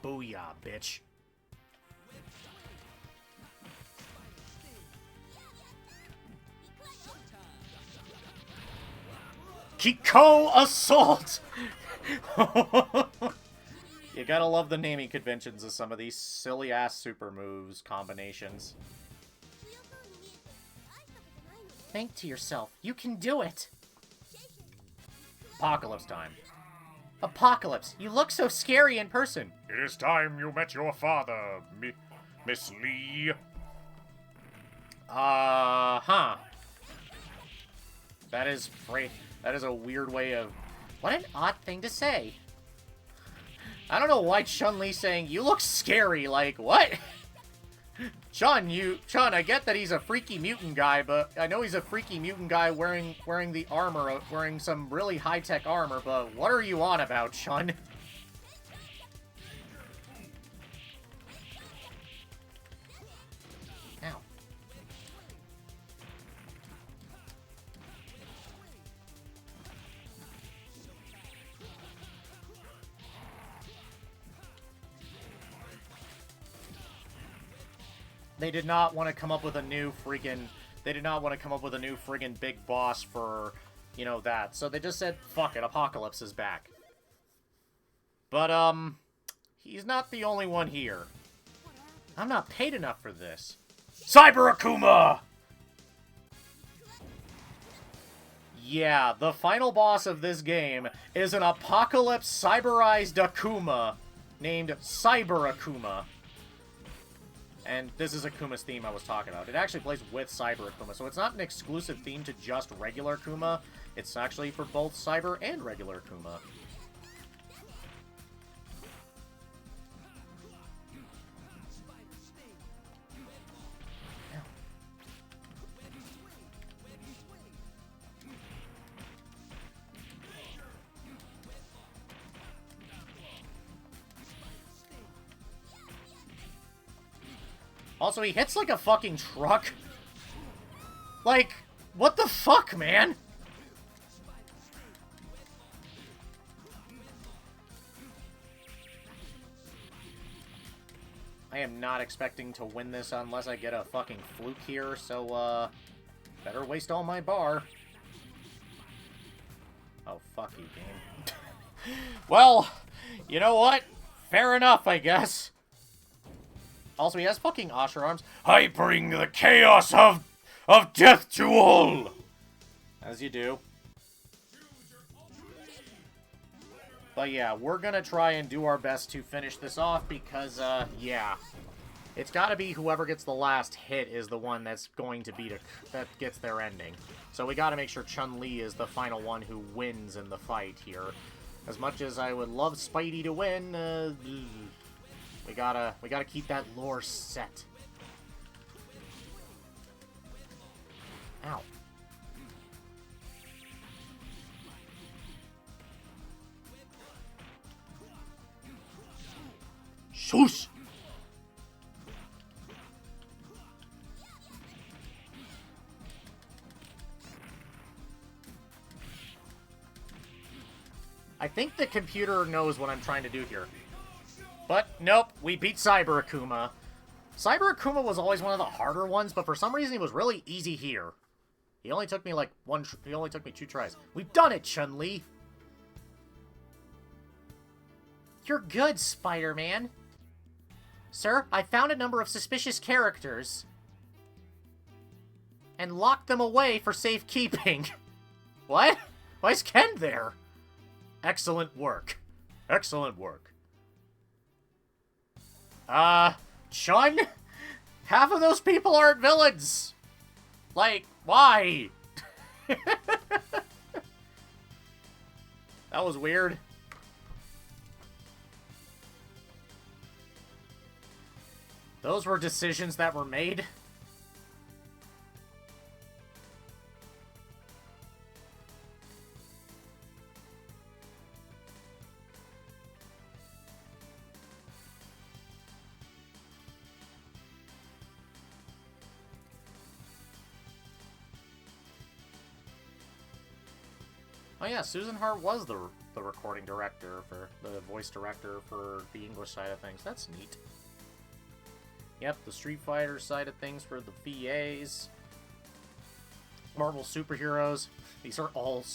Booyah, bitch. Kiko Assault! You gotta love the naming conventions of some of these silly-ass super moves combinations. Think to yourself, you can do it! Apocalypse time. Apocalypse, you look so scary in person. It is time you met your father, Miss Lee. Huh. That is a weird way of... What an odd thing to say. I don't know why Chun-Li saying, you look scary, like, what? Chun, I get that he's a freaky mutant guy, but I know he's a freaky mutant guy wearing the armor, wearing some really high-tech armor, but what are you on about, Chun? Ow. They did not want to come up with a new friggin' big boss for, you know, that. So they just said, fuck it, Apocalypse is back. But, he's not the only one here. I'm not paid enough for this. Cyber Akuma! Yeah, the final boss of this game is an Apocalypse cyberized Akuma named Cyber Akuma. And this is Akuma's theme I was talking about. It actually plays with Cyber Akuma, so it's not an exclusive theme to just regular Akuma. It's actually for both Cyber and regular Akuma. Also, he hits like a fucking truck. Like, what the fuck, man? I am not expecting to win this unless I get a fucking fluke here, so, better waste all my bar. Oh, fuck you, game. Well, you know what? Fair enough, I guess. Also, he has fucking Asher arms. I bring the chaos of death to all! As you do. But yeah, we're gonna try and do our best to finish this off because, yeah. It's gotta be whoever gets the last hit is the one that's going to beat that gets their ending. So we gotta make sure Chun-Li is the final one who wins in the fight here. As much as I would love Spidey to win, we gotta keep that lore set. Ow. Shush! I think the computer knows what I'm trying to do here. But, nope, we beat Cyber Akuma. Cyber Akuma was always one of the harder ones, but for some reason he was really easy here. He only took me like he only took me 2 tries. We've done it, Chun-Li! You're good, Spider-Man. Sir, I found a number of suspicious characters and locked them away for safekeeping. What? Why is Ken there? Excellent work. Excellent work. Chun? Half of those people aren't villains! Like, why? That was weird. Those were decisions that were made. Oh yeah, Susan Hart was the recording director, for the voice director for the English side of things. That's neat. Yep, the Street Fighter side of things for the VAs. Marvel Superheroes. These are all,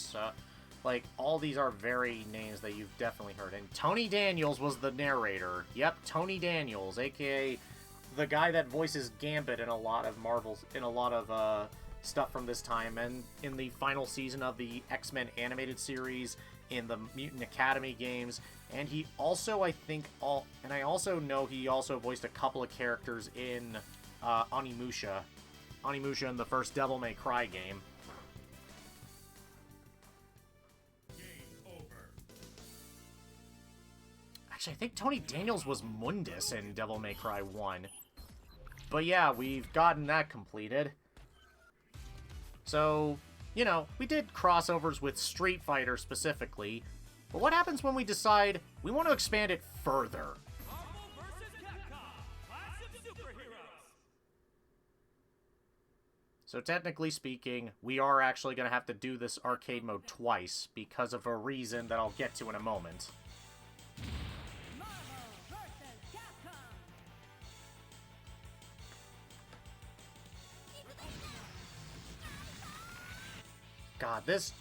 like, all these are very names that you've definitely heard. And Tony Daniels was the narrator. Yep, Tony Daniels, aka the guy that voices Gambit in a lot of stuff from this time, and in the final season of the X-Men animated series, in the Mutant Academy games, and he also, I also know he also voiced a couple of characters in Onimusha. Onimusha in the first Devil May Cry game. Actually, I think Tony Daniels was Mundus in Devil May Cry 1. But yeah, we've gotten that completed. So, you know, we did crossovers with Street Fighter specifically, but what happens when we decide we want to expand it further? So technically speaking, we are actually going to have to do this arcade mode twice because of a reason that I'll get to in a moment. God, this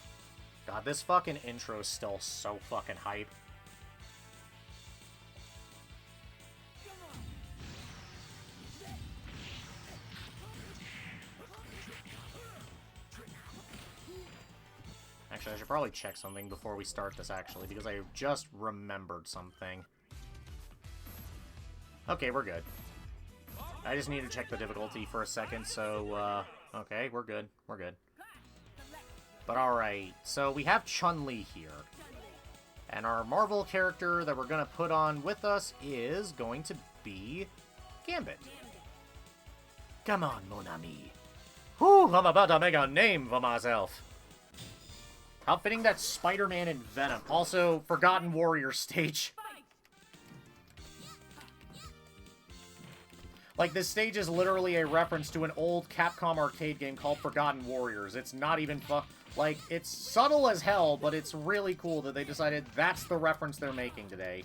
fucking intro is still so fucking hype. Actually, I should probably check something before we start this, actually, because I just remembered something. Okay, we're good. I just need to check the difficulty for a second, so, okay, we're good. We're good. But alright, so we have Chun-Li here. And our Marvel character that we're gonna put on with us is going to be Gambit. Come on, mon ami. Whew, I'm about to make a name for myself. How fitting that Spider-Man and Venom. Also, Forgotten Warrior stage. Like, this stage is literally a reference to an old Capcom arcade game called Forgotten Warriors. It's not even like, it's subtle as hell, but it's really cool that they decided that's the reference they're making today.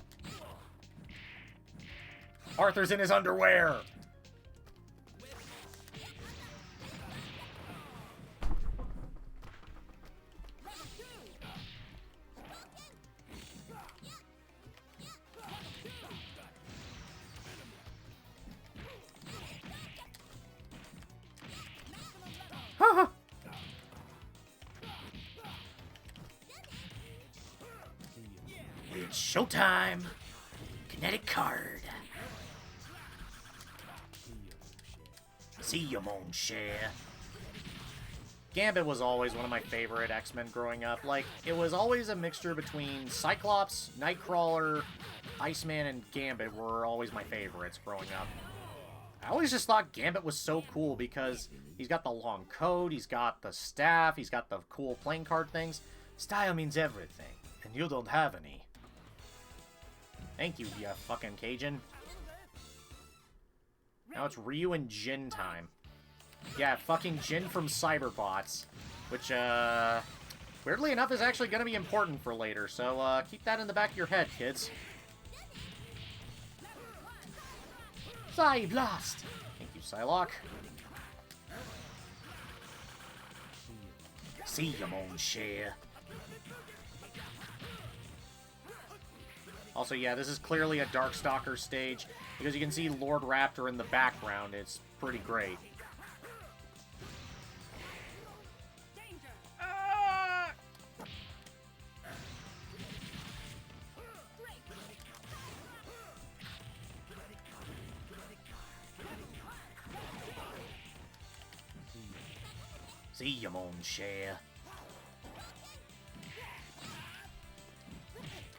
Arthur's in his underwear! It's showtime! Kinetic card. See you, mon cher. Gambit was always one of my favorite X-Men growing up. Like, it was always a mixture between Cyclops, Nightcrawler, Iceman, and Gambit were always my favorites growing up. I always just thought Gambit was so cool because he's got the long coat, he's got the staff, he's got the cool playing card things. Style means everything, and you don't have any. Thank you, you fucking Cajun. Now it's Ryu and Jin time. Yeah, fucking Jin from Cyberbots. Which, weirdly enough, is actually going to be important for later. So, keep that in the back of your head, kids. Psyblast! Thank you, Psylocke. See you, mon cher. Also, yeah, this is clearly a Darkstalker stage, because you can see Lord Raptor in the background. It's pretty great. See you, mon cher.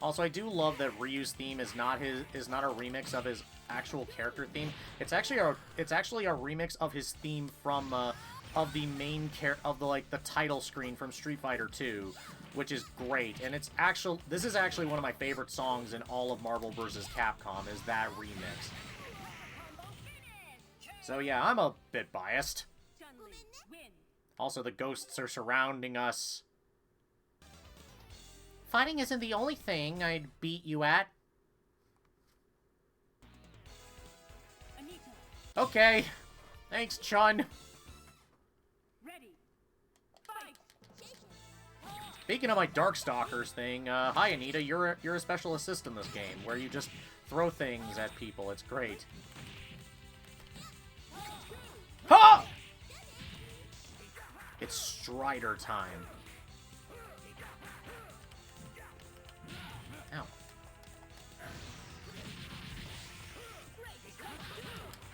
Also, I do love that Ryu's theme is not a remix of his actual character theme. It's actually a remix of his theme from of the main the title screen from Street Fighter 2, which is great. And this is actually one of my favorite songs in all of Marvel vs. Capcom is that remix. So yeah, I'm a bit biased. Also, the ghosts are surrounding us. Fighting isn't the only thing I'd beat you at. Okay. Thanks, Chun. Speaking of my Darkstalkers thing, hi Anita, you're a special assist in this game, where you just throw things at people. It's great. Ha! It's Strider time. Ow.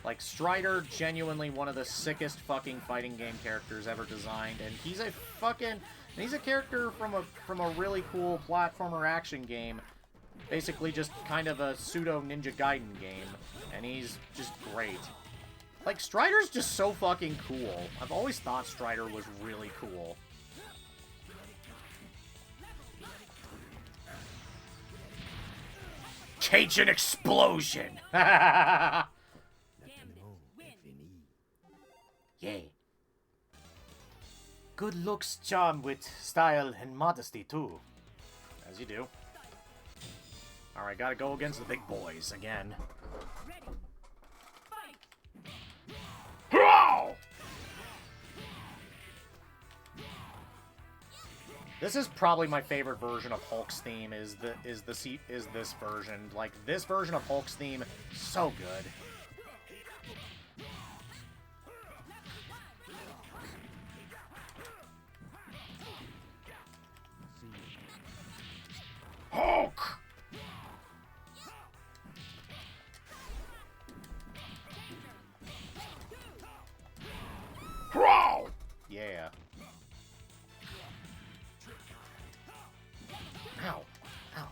Like, Strider, genuinely one of the sickest fucking fighting game characters ever designed, and he's a character from a really cool platformer action game, basically just kind of a pseudo Ninja Gaiden game, and he's just great. Like, Strider's just so fucking cool. I've always thought Strider was really cool. Cajun explosion! Yay. Good looks charm with style and modesty, too. As you do. Alright, gotta go against the big boys again. This is probably my favorite version of Hulk's theme. Is this version? Like, this version of Hulk's theme, so good. Hulk. yeah. Ow. Ow.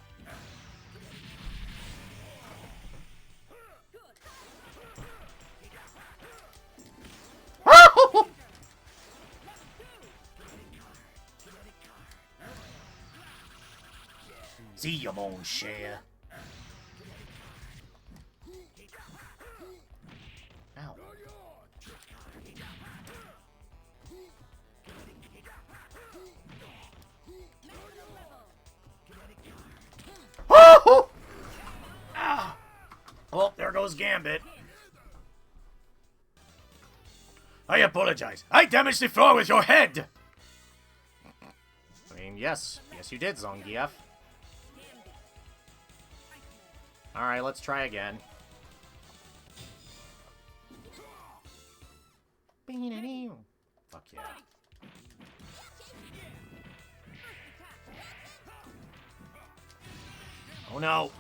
See you, mon cher. Ow. Oh! Ah! Well, there goes Gambit. I apologize. I damaged the floor with your head! I mean, yes. Yes, you did, Zangief. Alright, let's try again. Fuck yeah. Oh no!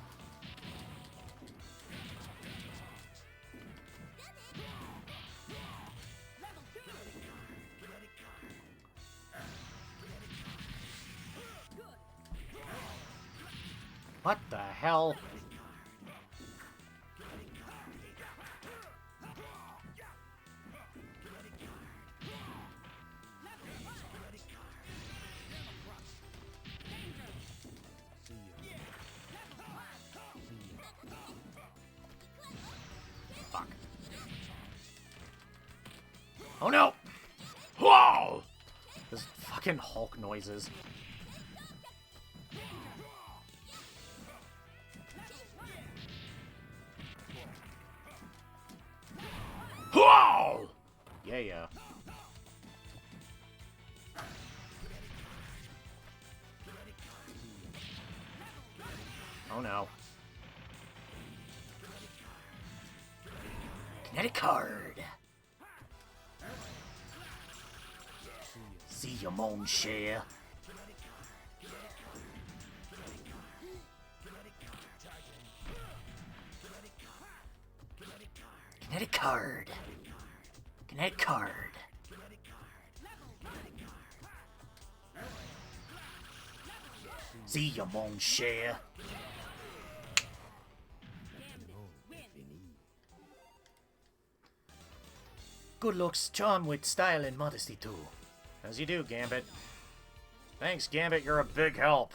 What the hell? Fuck. Oh no! Whoa! Those fucking Hulk noises. Whoa! Yeah, yeah. Oh no. Kinetic card. See you, mon cher. Kinetic card. Kinetic card. See you, mon cher. Good looks charm with style and modesty too. As you do, Gambit. Thanks, Gambit, you're a big help.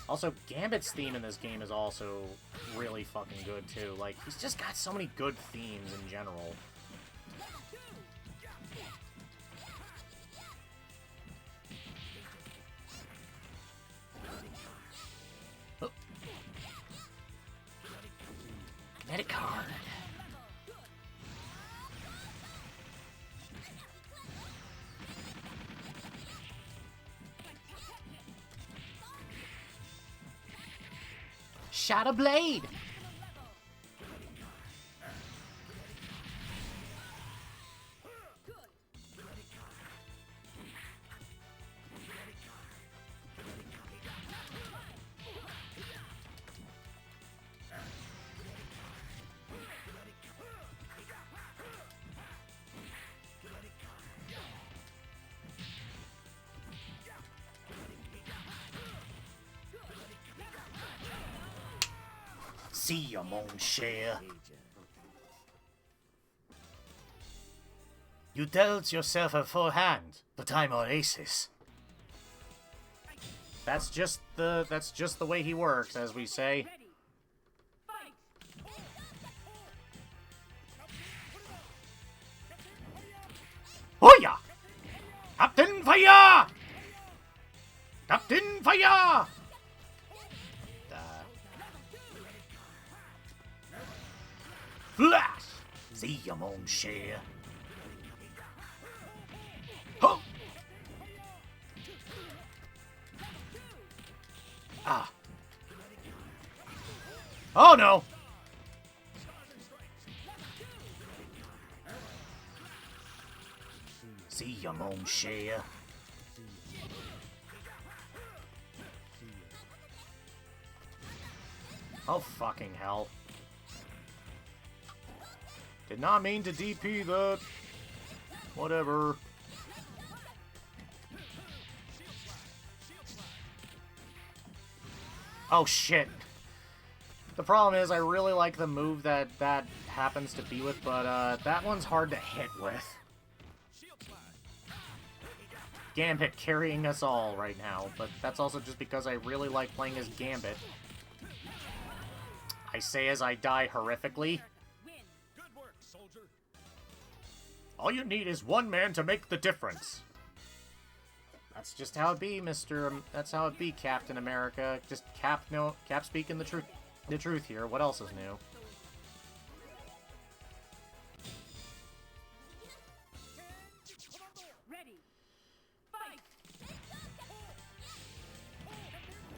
Also, Gambit's theme in this game is also really fucking good too. Like, he's just got so many good themes in general. Kinetic card. Shadow Blade. See you, mon cher. You dealt yourself a full hand, but I'm all aces. That's just the way he works, as we say. Oh yeah! Captain Fire! Captain Fire! Flash! See you, mon cher. Huh! Ah. Oh no! See you, mon cher. Oh fucking hell. Did not mean to DP the... Whatever. Oh, shit. The problem is I really like the move that happens to be with, but that one's hard to hit with. Gambit carrying us all right now, but that's also just because I really like playing as Gambit. I say as I die horrifically. All you need is one man to make the difference. That's just how it be, that's how it be, Captain America. Just Cap speaking the truth here. What else is new?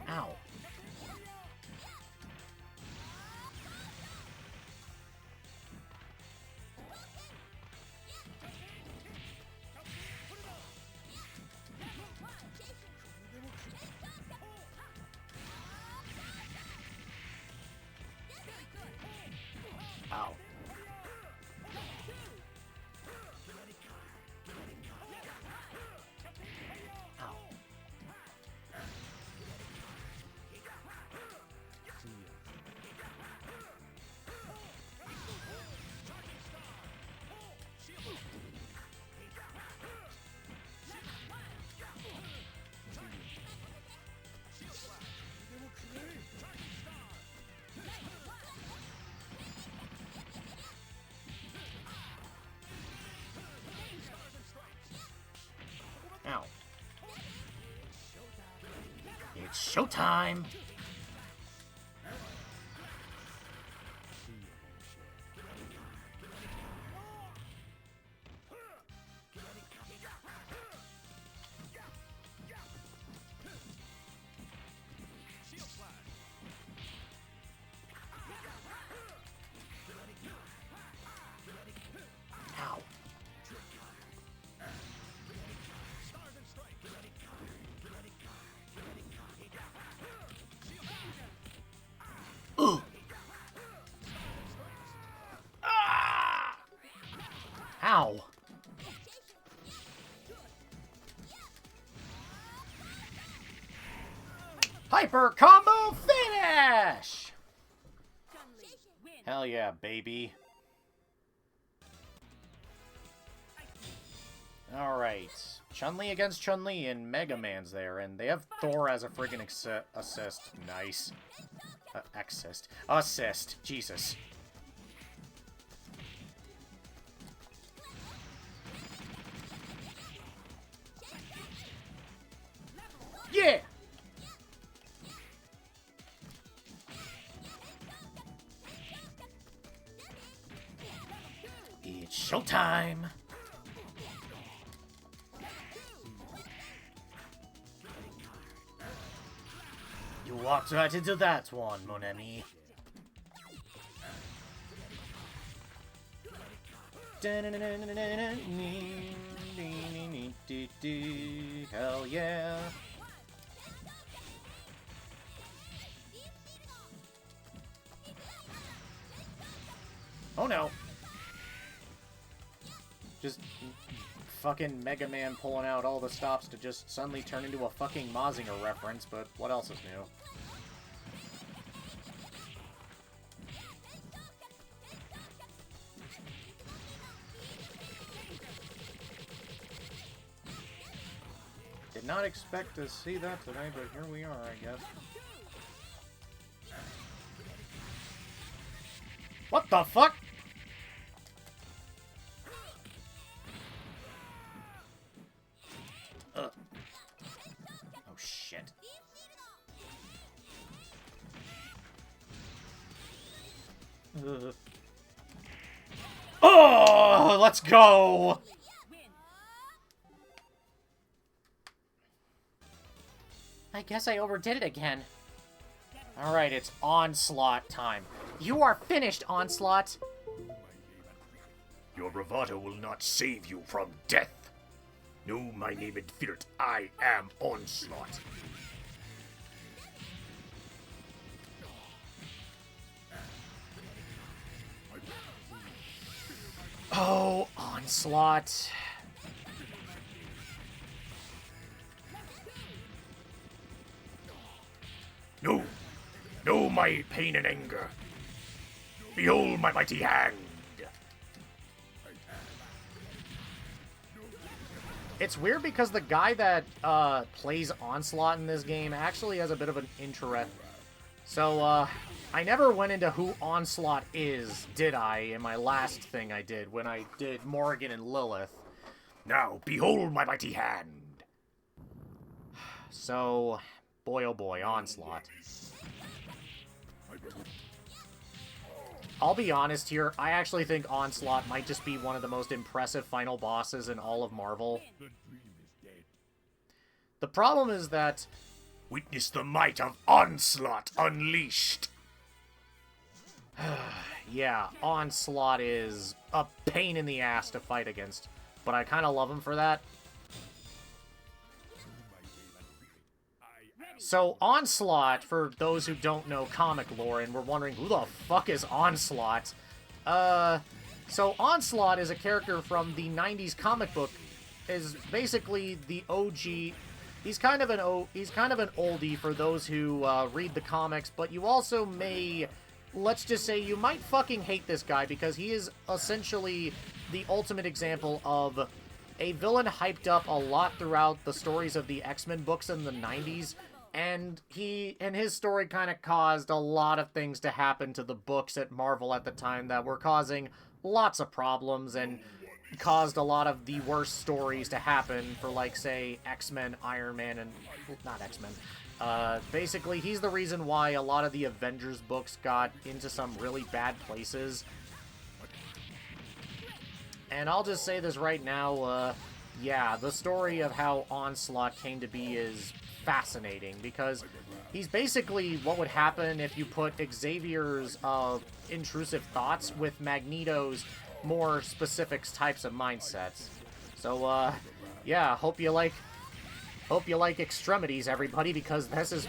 Ow. Ow. Ow. Ow. It's showtime! Ow. Ugh. Ah! Ow. Hyper combo finish! Hell yeah, baby. Alright. Chun-Li against Chun-Li, and Mega Man's there, and they have Thor as a friggin' assist. Nice. Assist. Jesus. Yeah! It's showtime! You walked right into that one, mon ami. Hell yeah. Oh no. Just fucking Mega Man pulling out all the stops to just suddenly turn into a fucking Mazinger reference, but what else is new? Did not expect to see that today, but here we are, I guess. What the fuck? Oh shit. Oh, let's go! I guess I overdid it again. Alright, it's Onslaught time. You are finished, Onslaught! Your bravado will not save you from death. No, my name is Firt. I am Onslaught. Onslaught. Know, know my pain and anger. Behold my mighty hand. It's weird because the guy that plays Onslaught in this game actually has a bit of an interest. So, I never went into who Onslaught is, did I, in my last thing I did, when I did Morrigan and Lilith. Now, behold my mighty hand. So, boy oh boy, Onslaught. I'll be honest here, I actually think Onslaught might just be one of the most impressive final bosses in all of Marvel. The problem is that... Witness the might of Onslaught unleashed. Yeah, Onslaught is a pain in the ass to fight against, but I kind of love him for that. So, Onslaught, for those who don't know comic lore and were wondering, who the fuck is Onslaught? So Onslaught is a character from the 90s comic book, is basically the OG. He's kind of an oldie for those who read the comics, but you also may, let's just say, you might fucking hate this guy because he is essentially the ultimate example of a villain hyped up a lot throughout the stories of the X-Men books in the 90s. And his story kind of caused a lot of things to happen to the books at Marvel at the time that were causing lots of problems and caused a lot of the worst stories to happen for, like, say, X-Men, Iron Man, and... not X-Men. Basically, he's the reason why a lot of the Avengers books got into some really bad places. And I'll just say this right now, yeah, the story of how Onslaught came to be is fascinating, because he's basically what would happen if you put Xavier's intrusive thoughts with Magneto's more specific types of mindsets. So, yeah, hope you like extremities, everybody, because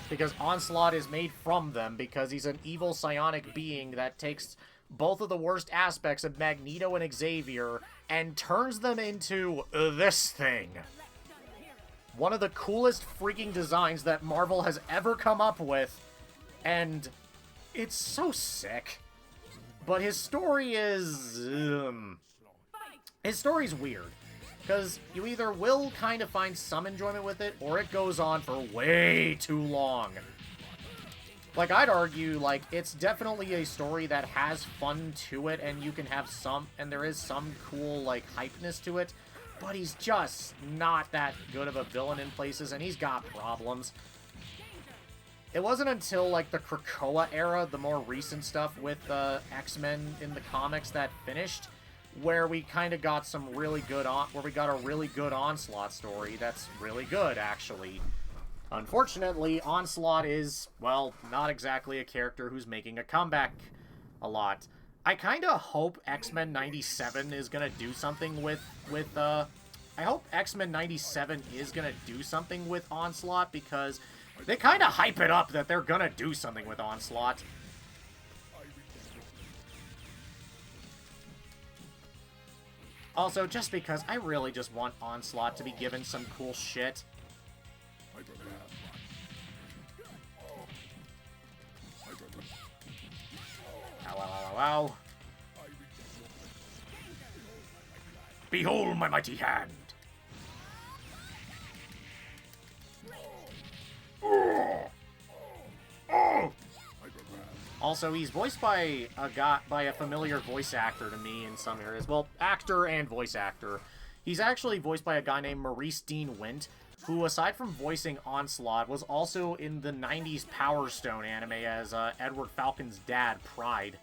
because Onslaught is made from them, because he's an evil psionic being that takes both of the worst aspects of Magneto and Xavier and turns them into this thing. One of the coolest freaking designs that Marvel has ever come up with, and it's so sick. But his story is... his story's weird, because you either will kind of find some enjoyment with it, or it goes on for way too long. Like, I'd argue, like, it's definitely a story that has fun to it, and you can have some, and there is some cool, like, hypeness to it, but he's just not that good of a villain in places, and he's got problems. It wasn't until, like, the Krakoa era, the more recent stuff with X-Men in the comics that finished, where we kind of got some really good, where we got a really good Onslaught story that's really good, actually. Unfortunately, Onslaught is, well, not exactly a character who's making a comeback a lot. I kind of hope X-Men 97 is going to do something with I hope X-Men 97 is going to do something with Onslaught, because they kind of hype it up that they're going to do something with Onslaught. Also, just because I really just want Onslaught to be given some cool shit. Ow, ow, ow, ow. Behold my mighty hand. Also, he's voiced by a familiar voice actor to me in some areas. Well, actor and voice actor. He's actually voiced by a guy named Maurice Dean Wint, who, aside from voicing Onslaught, was also in the 90s Power Stone anime as Edward Falcon's dad, Pride.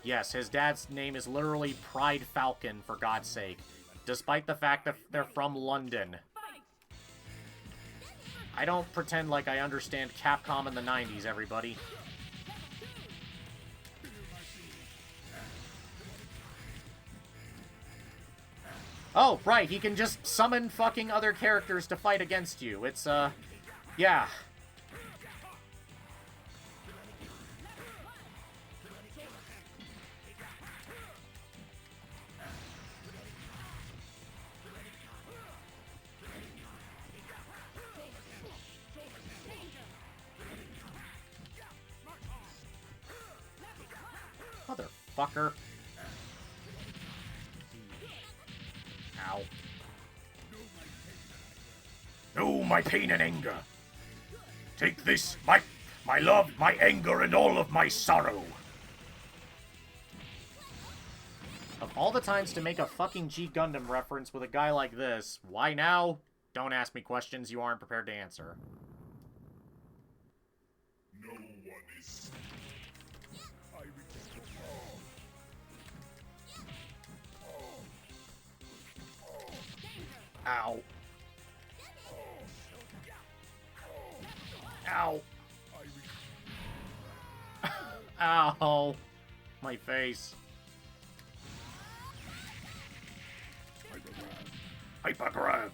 Yes, his dad's name is literally Pride Falcon, for God's sake, despite the fact that they're from London. I don't pretend like I understand Capcom in the 90s, everybody. Oh, right, he can just summon fucking other characters to fight against you. It's, yeah. motherfucker. Ow. Know my pain and anger. Take this, my love, my anger, and all of my sorrow. Of all the times to make a fucking G Gundam reference with a guy like this, why now? Don't ask me questions you aren't prepared to answer. No one is. Ow. Ow. Ow. My face. Hypergrab.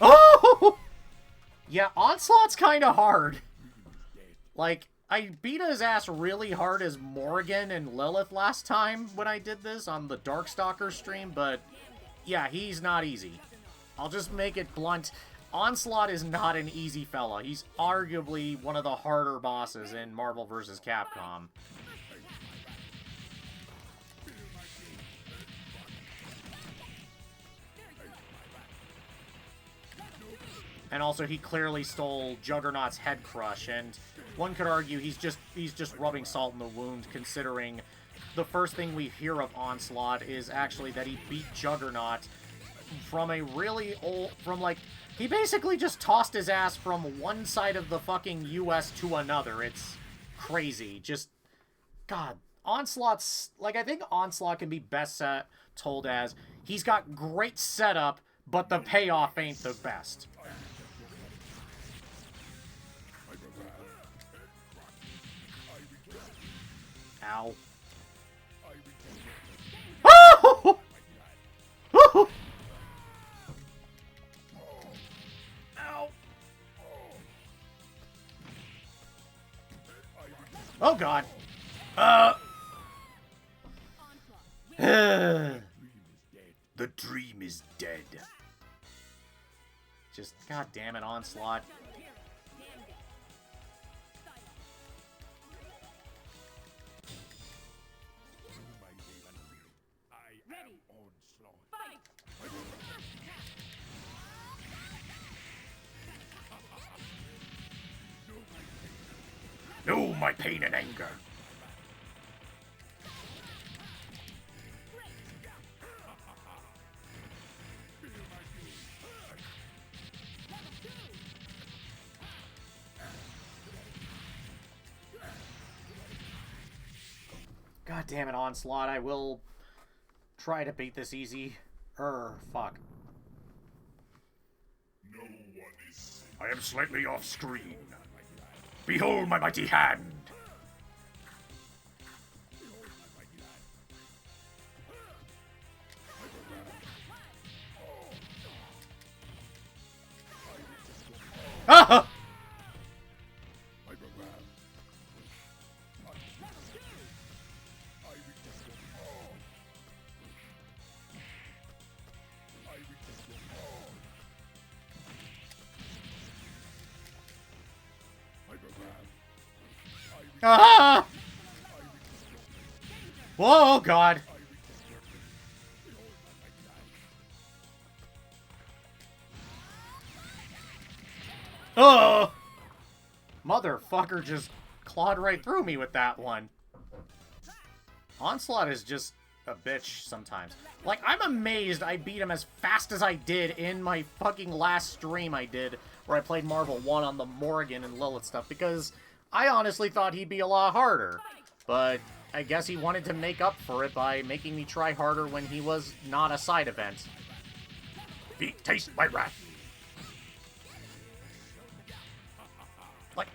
Oh! Yeah, Onslaught's kind of hard. Like, I beat his ass really hard as Morrigan and Lilith last time when I did this on the Darkstalker stream, but yeah, he's not easy. I'll just make it blunt. Onslaught is not an easy fella. He's arguably one of the harder bosses in Marvel vs. Capcom. And also, he clearly stole Juggernaut's head crush, and one could argue he's just rubbing salt in the wound, considering the first thing we hear of Onslaught is actually that he beat Juggernaut from a really old, he basically just tossed his ass from one side of the fucking US to another. It's crazy. Just, God, Onslaught's, I think Onslaught can be best told as, he's got great setup, but the payoff ain't the best. Ow. Oh! Oh! Ow. Oh, God. The dream is dead. Just, God damn it, Onslaught. Know my pain and anger. God damn it, Onslaught. I will try to beat this easy. Fuck. No one is. I am slightly off screen. Behold my mighty hand. Ah! Ah! Whoa, God. Oh! Motherfucker just clawed right through me with that one. Onslaught is just a bitch sometimes. I'm amazed I beat him as fast as I did in my fucking last stream I did, where I played Marvel 1 on the Morrigan and Lilith stuff, because I honestly thought he'd be a lot harder. But I guess he wanted to make up for it by making me try harder when he was not a side event. Taste my wrath.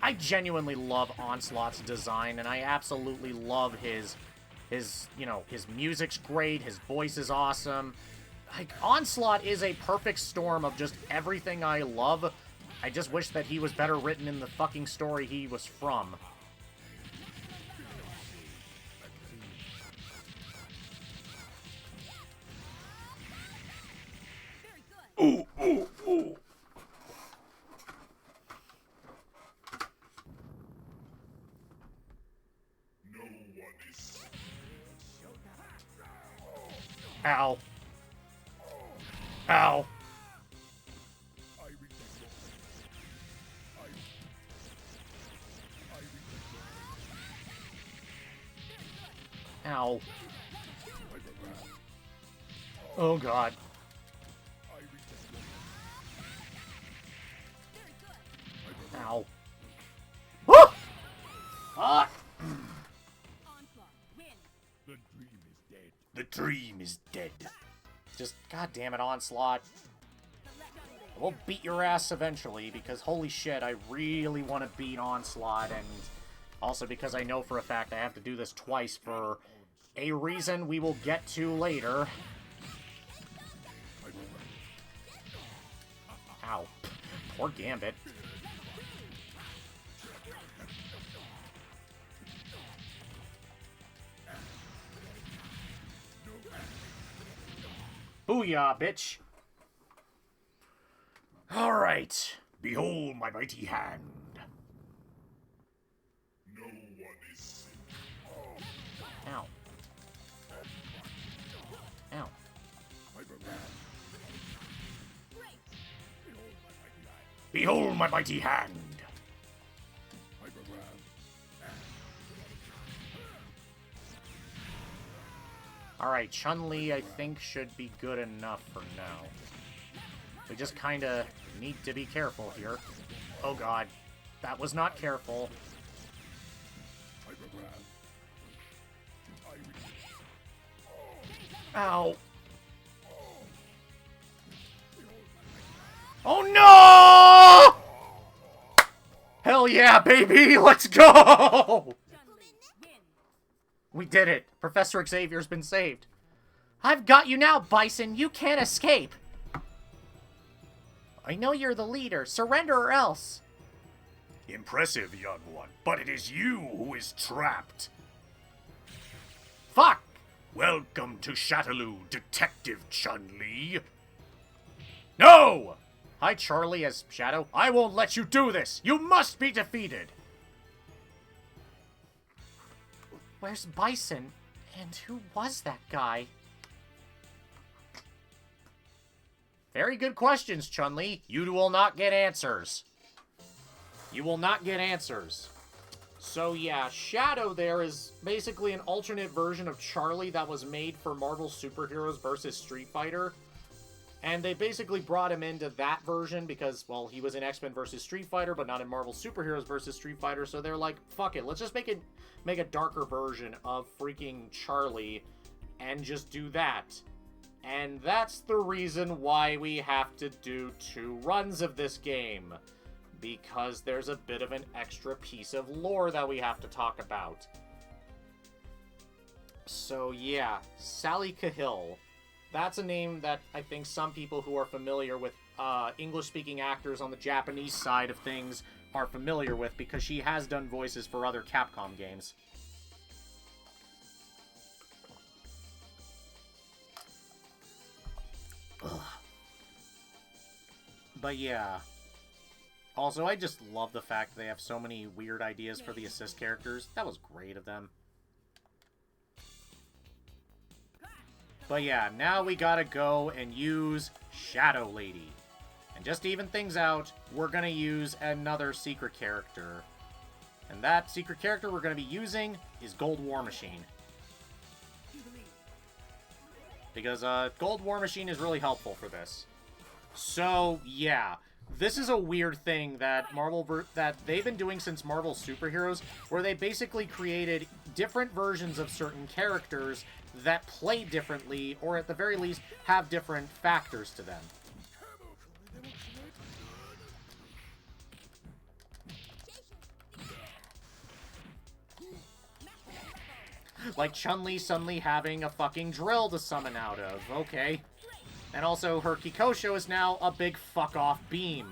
I genuinely love Onslaught's design, and I absolutely love his music's great, his voice is awesome. Onslaught is a perfect storm of just everything I love. I just wish that he was better written in the fucking story he was from. Ooh, ooh, ooh. No one is. Ow. Ow. Ow. Oh god. Ow. Woo! Fuck! The dream is dead. Just, god damn it, Onslaught. We'll beat your ass eventually, because holy shit, I really want to beat Onslaught, and also because I know for a fact I have to do this twice for a reason we will get to later. Ow. Poor Gambit. Booyah, bitch. Alright. Behold my mighty hand. Ow. Ow. Behold my mighty hand. Alright, Chun-Li I think should be good enough for now. We just kinda need to be careful here. Oh god. That was not careful. Ow. Oh no! Hell yeah, baby! Let's go! We did it. Professor Xavier's been saved. I've got you now, Bison. You can't escape. I know you're the leader. Surrender or else. Impressive, young one, but it is you who is trapped. Fuck! Welcome to Shadaloo, Detective Chun-Li. No! Hi, Charlie as Shadow. I won't let you do this. You must be defeated. Where's Bison? And who was that guy? Very good questions, Chun-Li. You will not get answers. You will not get answers. So yeah, Shadow there is basically an alternate version of Charlie that was made for Marvel Superheroes versus Street Fighter. And they basically brought him into that version because, well, he was in X-Men versus Street Fighter, but not in Marvel Superheroes versus Street Fighter. So they're like, fuck it, let's just make a darker version of freaking Charlie and just do that. And that's the reason why we have to do 2 runs of this game. Because there's a bit of an extra piece of lore that we have to talk about. So yeah, Sally Cahill. That's a name that I think some people who are familiar with English-speaking actors on the Japanese side of things are familiar with because she has done voices for other Capcom games. Ugh. But yeah. Also, I just love the fact they have so many weird ideas for the assist characters. That was great of them. But yeah, now we gotta go and use Shadow Lady. And just to even things out, we're gonna use another secret character. And that secret character we're gonna be using is Gold War Machine. Because Gold War Machine is really helpful for this. So, yeah. This is a weird thing that that they've been doing since Marvel Superheroes, where they basically created different versions of certain characters that play differently, or at the very least, have different factors to them. Like Chun-Li suddenly having a fucking drill to summon out of. Okay. And also, her Kikosho is now a big fuck-off beam.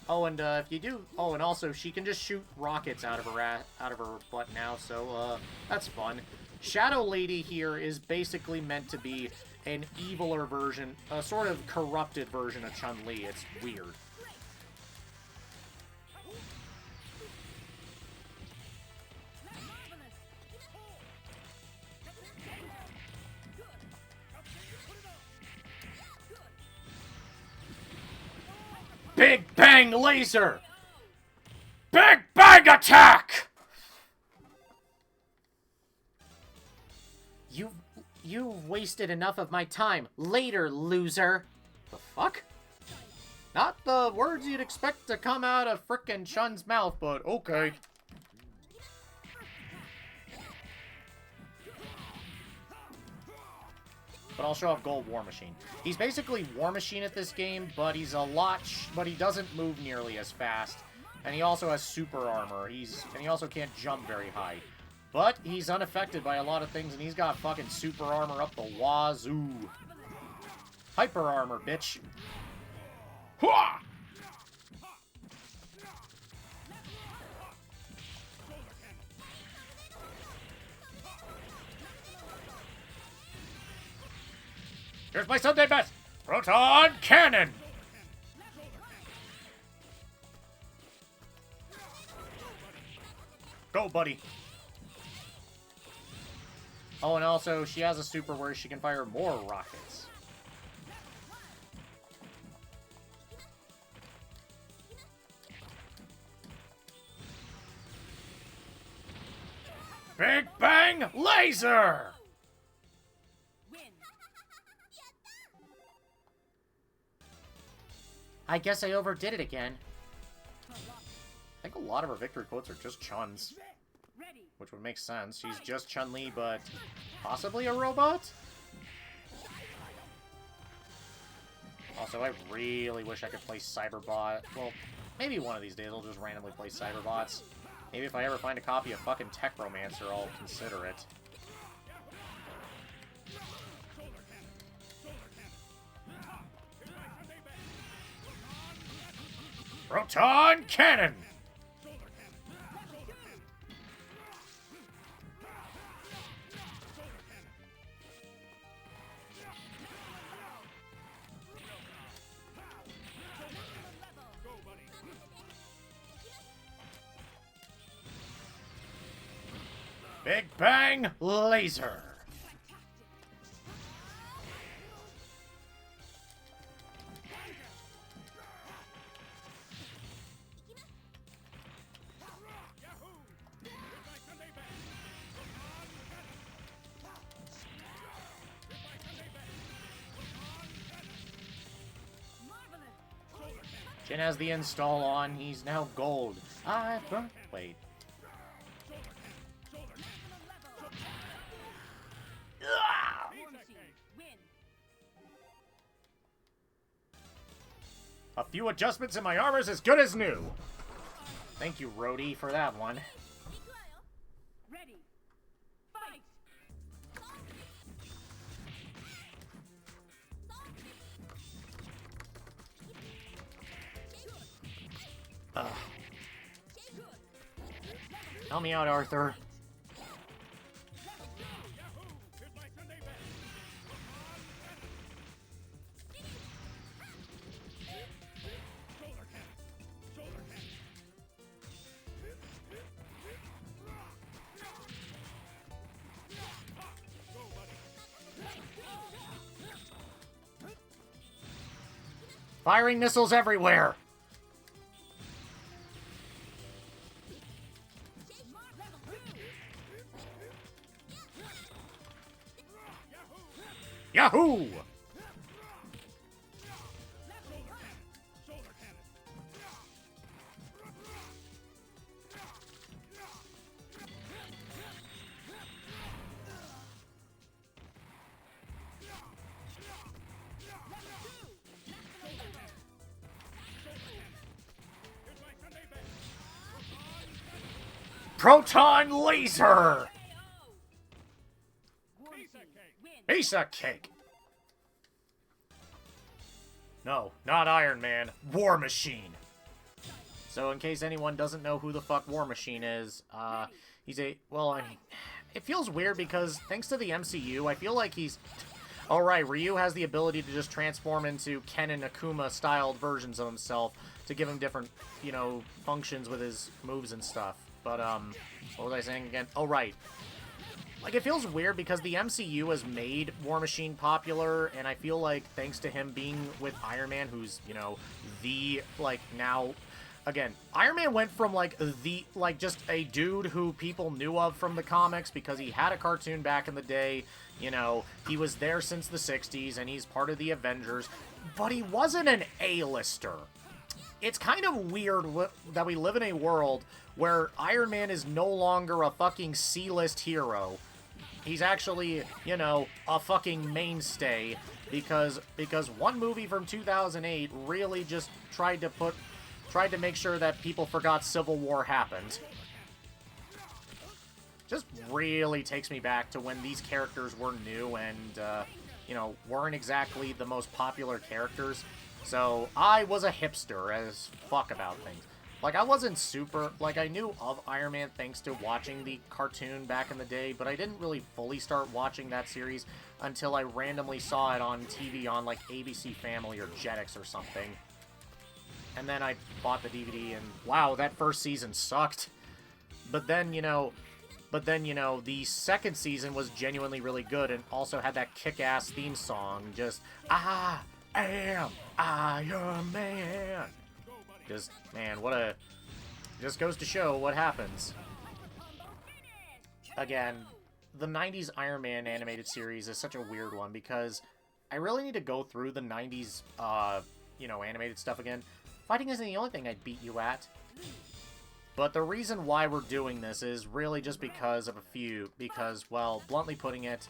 Oh, and if you do... Oh, and also, she can just shoot rockets out of her butt now, so, that's fun. Shadow Lady here is basically meant to be an eviler version, a sort of corrupted version of Chun-Li. It's weird. Big Bang Laser! Big Bang Attack! You've wasted enough of my time. Later, loser. The fuck? Not the words you'd expect to come out of frickin' Chun's mouth, but okay. But I'll show off Gold War Machine. He's basically War Machine at this game, but he's a lot, but he doesn't move nearly as fast. And he also has super armor. And he also can't jump very high. But he's unaffected by a lot of things, and he's got fucking super armor up the wazoo. Hyper armor, bitch. Hua! Here's my Sunday best! Proton Cannon! Go, buddy. Oh, and also, she has a super where she can fire more rockets. Big Bang Laser! I guess I overdid it again. I think a lot of her victory quotes are just Chun's. Which would make sense. She's just Chun-Li, but possibly a robot? Also, I really wish I could play Cyberbot. Well, maybe one of these days I'll just randomly play Cyberbots. Maybe if I ever find a copy of fucking Techromancer, I'll consider it. Proton Cannon! Big Bang Laser! Jin has the install on. He's now gold. Wait. A few adjustments in my armor's as good as new. Thank you, Rhodey, for that one. Help me out, Arthur. Firing missiles everywhere! Yahoo! Proton Laser! Piece of cake! No, not Iron Man. War Machine! So in case anyone doesn't know who the fuck War Machine is, he's a... Well, I mean... It feels weird because, thanks to the MCU, I feel like he's... Alright, Ryu has the ability to just transform into Ken and Akuma-styled versions of himself to give him different, you know, functions with his moves and stuff. But, what was I saying again? Oh, right. Like, it feels weird because the MCU has made War Machine popular, and I feel like thanks to him being with Iron Man, who's, you know, the, like, now... Again, Iron Man went from, like, just a dude who people knew of from the comics because he had a cartoon back in the day, you know, he was there since the 60s, and he's part of the Avengers, but he wasn't an A-lister. It's kind of weird that we live in a world where Iron Man is no longer a fucking C-list hero. He's actually, you know, a fucking mainstay because one movie from 2008 really just tried to make sure that people forgot Civil War happened. Just really takes me back to when these characters were new and, you know, weren't exactly the most popular characters. So, I was a hipster as fuck about things. Like, I wasn't super... Like, I knew of Iron Man thanks to watching the cartoon back in the day, but I didn't really fully start watching that series until I randomly saw it on TV on, like, ABC Family or Jetix or something. And then I bought the DVD, and wow, that first season sucked. But then, you know, the second season was genuinely really good, and also had that kick-ass theme song, just, I am Iron Man. Just, man, what a... Just goes to show what happens. Again, the 90s Iron Man animated series is such a weird one, because I really need to go through the 90s, you know, animated stuff again. Fighting isn't the only thing I'd beat you at. But the reason why we're doing this is really just because of a few. Because, well, bluntly putting it,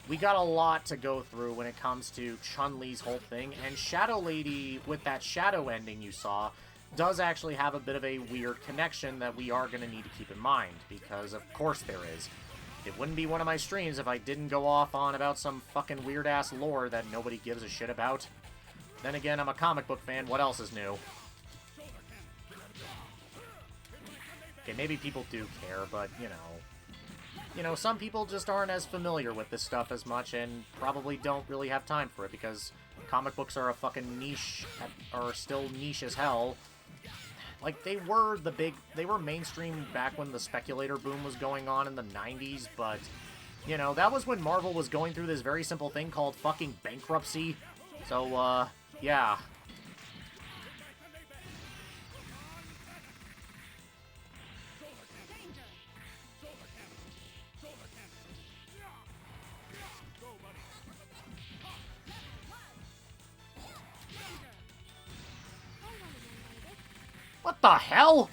we got a lot to go through when it comes to Chun-Li's whole thing. And Shadow Lady, with that Shadow ending you saw, does actually have a bit of a weird connection that we are going to need to keep in mind. Because, of course, there is. It wouldn't be one of my streams if I didn't go off on about some fucking weird-ass lore that nobody gives a shit about. Then again, I'm a comic book fan. What else is new? Okay, maybe people do care, but, you know, some people just aren't as familiar with this stuff as much and probably don't really have time for it because comic books are a fucking niche, are still niche as hell. Like, they were mainstream back when the speculator boom was going on in the 90s, but, you know, that was when Marvel was going through this very simple thing called fucking bankruptcy. So, yeah. What the hell?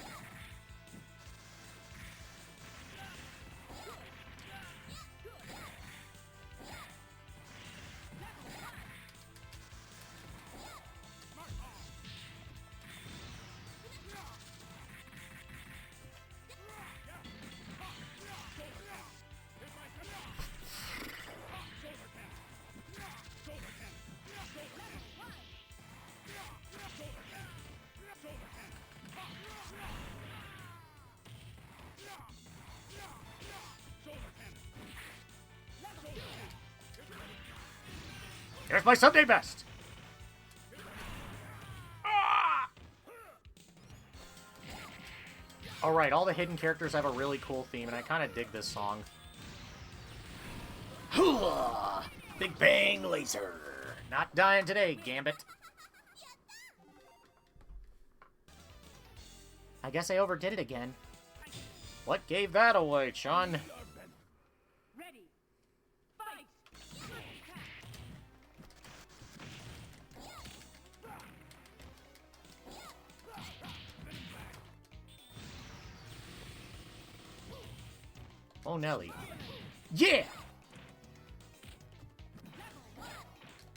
Here's my Sunday best! Ah! Alright, all the hidden characters have a really cool theme, and I kind of dig this song. Big Bang Laser! Not dying today, Gambit. I guess I overdid it again. What gave that away, Chun? Oh, Nelly. Yeah!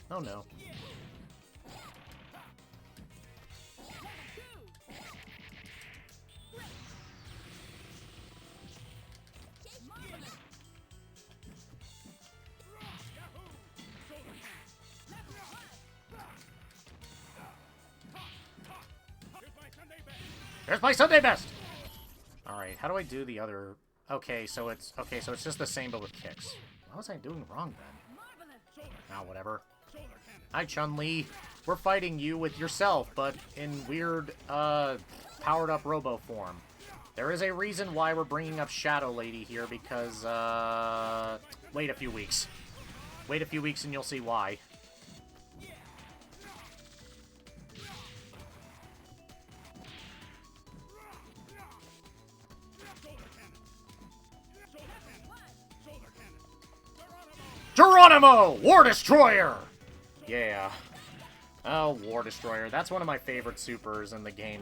Oh, no. There's my Sunday best! Alright, how do I do the other... Okay, so it's just the same but with kicks. What was I doing wrong then? Ah, whatever. Hi, Chun-Li. We're fighting you with yourself, but in weird, powered-up Robo form. There is a reason why we're bringing up Shadow Lady here, because, wait a few weeks. Wait a few weeks and you'll see why. Geronimo! War Destroyer! Yeah. Oh, War Destroyer. That's one of my favorite supers in the game.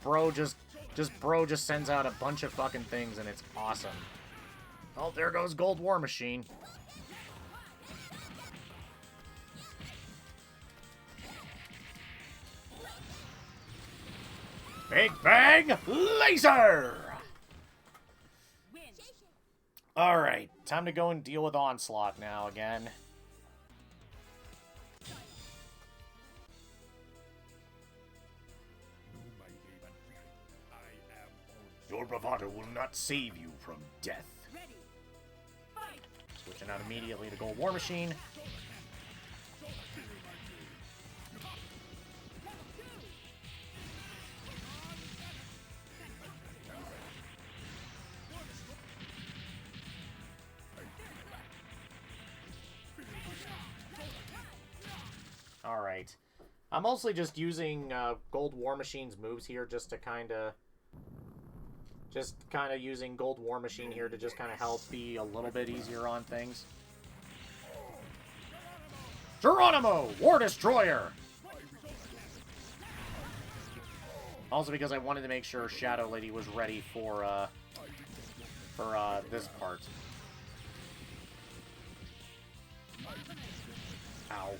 Bro just sends out a bunch of fucking things and it's awesome. Oh, there goes Gold War Machine. Big Bang Laser! Alright, time to go and deal with Onslaught now again. Your bravado will not save you from death. Switching out immediately to Gold War Machine. Alright. I'm mostly just using Gold War Machine's moves here just to kind of using Gold War Machine here to just kind of help be a little bit easier on things. Geronimo! War Destroyer! Also because I wanted to make sure Shadow Lady was ready for this part. Ow.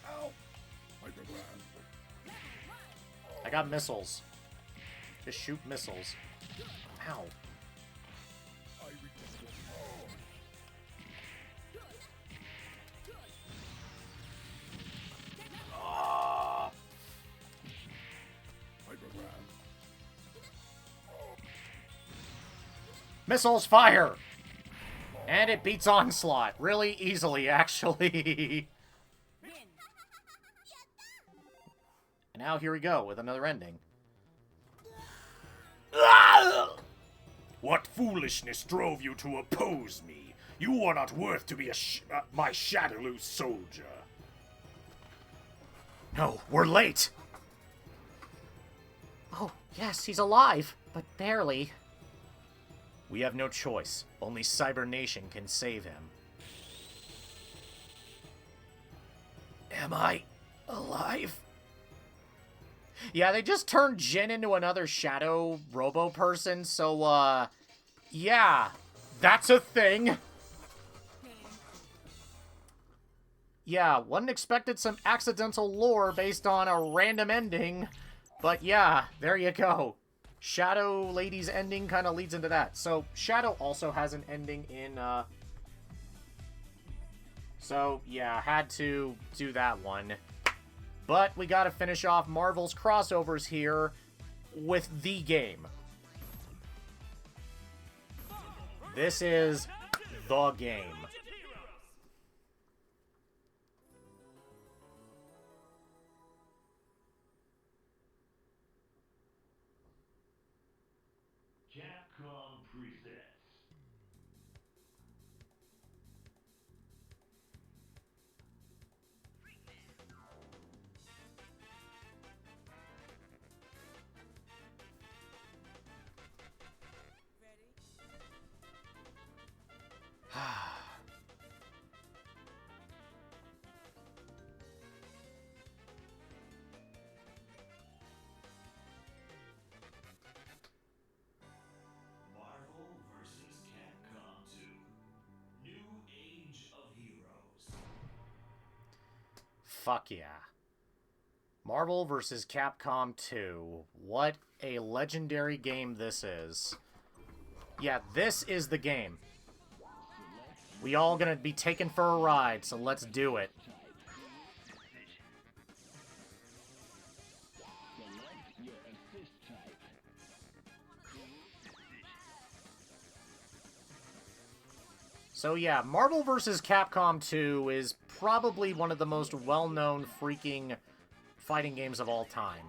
Ow. I got missiles. Just shoot missiles. Ow. Missiles fire! And it beats Onslaught really easily, actually. And now here we go with another ending. What foolishness drove you to oppose me? You are not worth to be my Shadaloo soldier. No, we're late! Oh, yes, he's alive, but barely. We have no choice. Only Cyber Nation can save him. Am I alive? Yeah, they just turned Jin into another Shadow Robo person, so, yeah, that's a thing. Yeah, wasn't expected some accidental lore based on a random ending, but yeah, there you go. Shadow Lady's ending kind of leads into that. So, Shadow also has an ending in, so, yeah, had to do that one. But we gotta finish off Marvel's crossovers here with the game. This is the game. Capcom presents Marvel vs. Capcom 2 New Age of Heroes. Fuck yeah. Marvel vs. Capcom 2. What a legendary game this is. Yeah, this is the game. We all gonna be taken for a ride, so let's do it. So yeah, Marvel vs. Capcom 2 is probably one of the most well-known freaking fighting games of all time.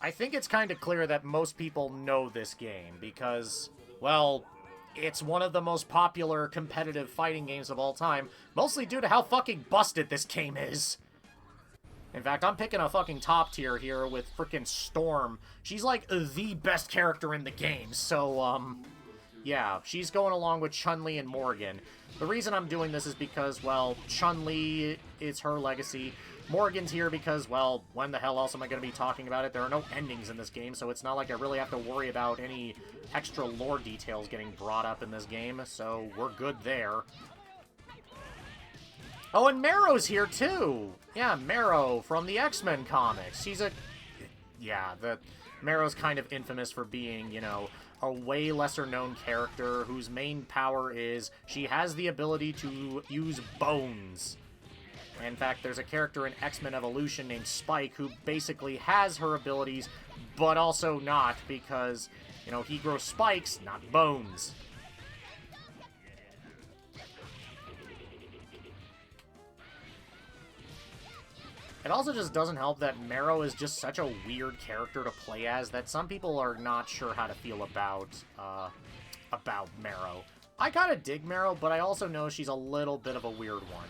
I think it's kind of clear that most people know this game because, well, it's one of the most popular competitive fighting games of all time, mostly due to how fucking busted this game is. In fact, I'm picking a fucking top tier here with frickin' Storm. She's like the best character in the game, so, yeah, she's going along with Chun-Li and Morrigan. The reason I'm doing this is because, well, Chun-Li is her legacy. Morrigan's here because, well, when the hell else am I going to be talking about it? There are no endings in this game, so it's not like I really have to worry about any extra lore details getting brought up in this game, so we're good there. Oh, and Marrow's here, too! Yeah, Marrow from the X-Men comics. She's a... Yeah, Marrow's kind of infamous for being, you know, a way lesser-known character whose main power is she has the ability to use bones. In fact, there's a character in X-Men Evolution named Spike who basically has her abilities, but also not, because, you know, he grows spikes, not bones. It also just doesn't help that Marrow is just such a weird character to play as that some people are not sure how to feel about Marrow. I kind of dig Marrow, but I also know she's a little bit of a weird one.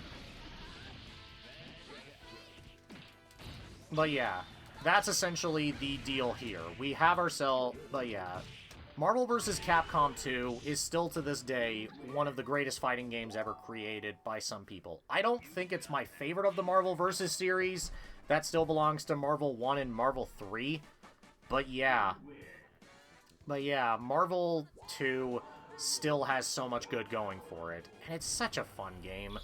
But yeah, that's essentially the deal here. We have ourselves, but yeah, Marvel vs. Capcom 2 is still to this day one of the greatest fighting games ever created by some people. I don't think it's my favorite of the Marvel vs. series. That still belongs to Marvel 1 and Marvel 3. But yeah. Marvel 2 still has so much good going for it. And it's such a fun game.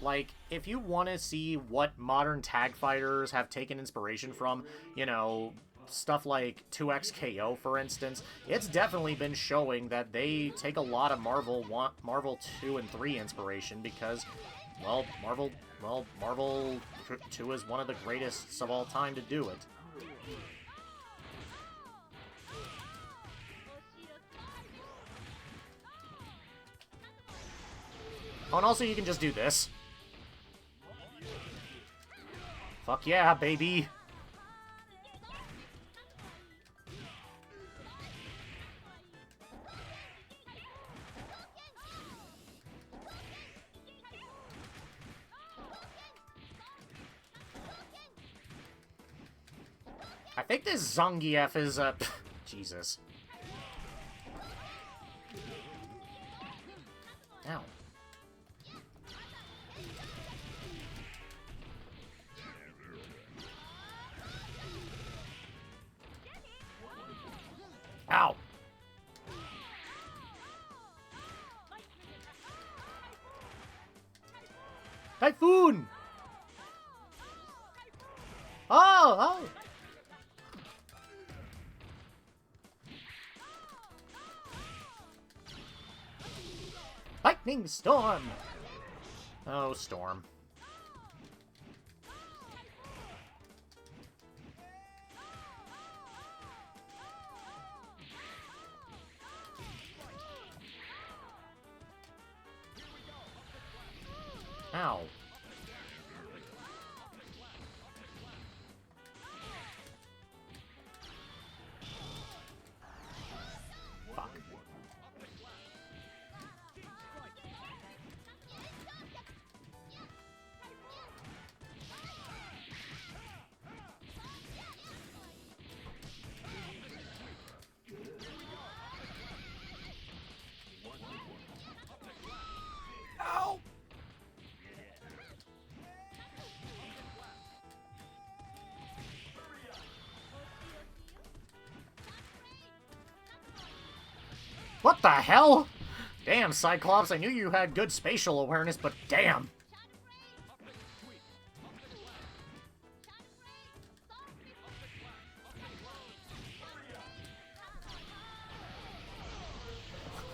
Like, if you want to see what modern tag fighters have taken inspiration from, you know, stuff like 2XKO, for instance, it's definitely been showing that they take a lot of Marvel 2 and 3 inspiration because, well, Marvel 2 is one of the greatest of all time to do it. Oh, and also you can just do this. Fuck yeah, baby! I think this Zangief is, Jesus. Ow. Ow! Typhoon! Oh! Lightning Storm! Oh, Storm. Ow. Fuck. Ow! What the hell? Damn, Cyclops, I knew you had good spatial awareness, but damn.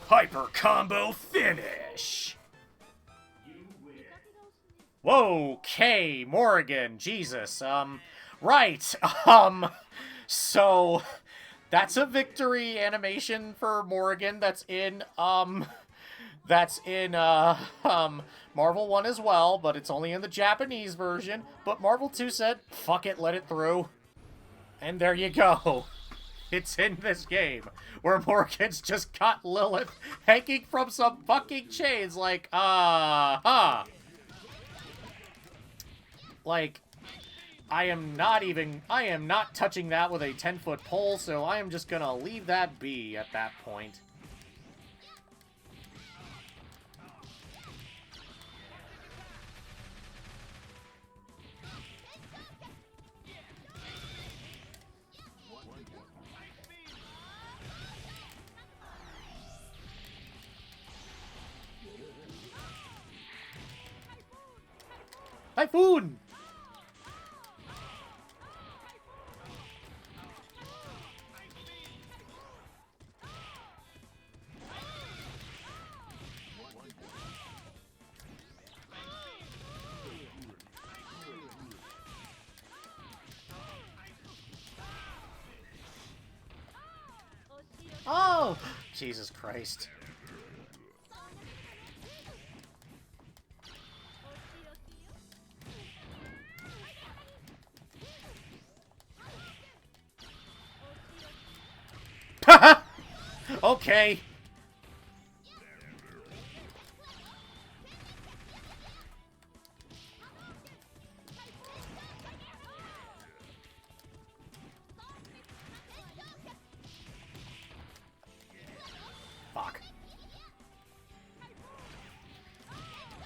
Hyper combo finish! Whoa, K, Morrigan, Jesus, right, so, that's a victory animation for Morrigan that's in Marvel 1 as well, but it's only in the Japanese version, but Marvel 2 said, fuck it, let it through. And there you go. It's in this game, where Morgan's just got Lilith hanging from some fucking chains, like, Like, I am not touching that with a 10-foot pole, so I am just gonna leave that be at that point. Typhoon! Oh! Jesus Christ. Okay. Fuck.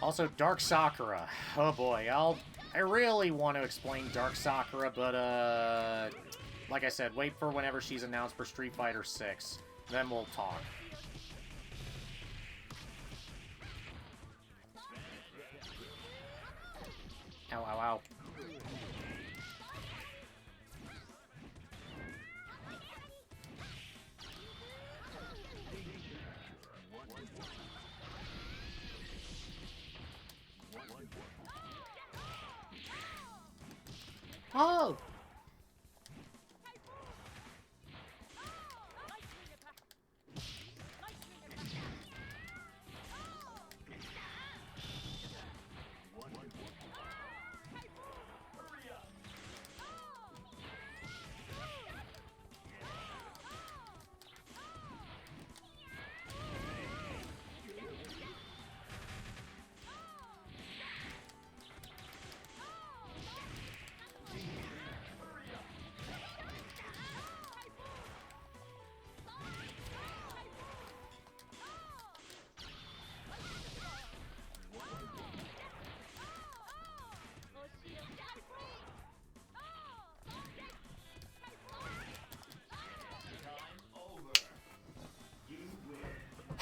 Also, Dark Sakura. Oh boy, I really want to explain Dark Sakura, but like I said, wait for whenever she's announced for Street Fighter 6. Then we'll talk. Ow, ow, ow. Oh!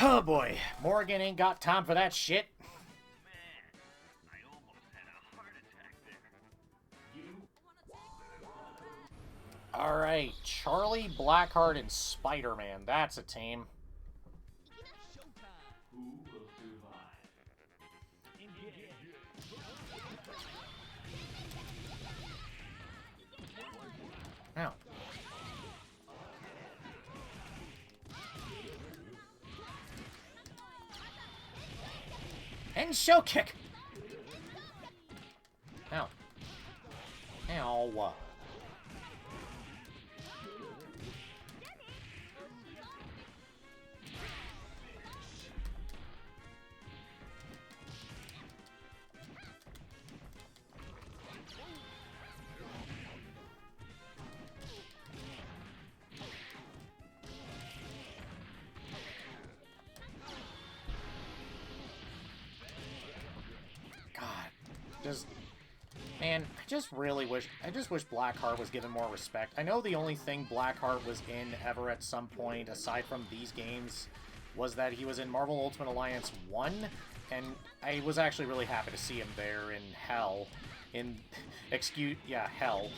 Oh boy, Morgan ain't got time for that shit. Alright, Charlie, Blackheart, and Spider-Man. That's a team. Now. And show kick. Ow. Ow. Man, I just wish Blackheart was given more respect. I know the only thing Blackheart was in ever at some point, aside from these games, was that he was in Marvel Ultimate Alliance 1, and I was actually really happy to see him there in Hell. Hell.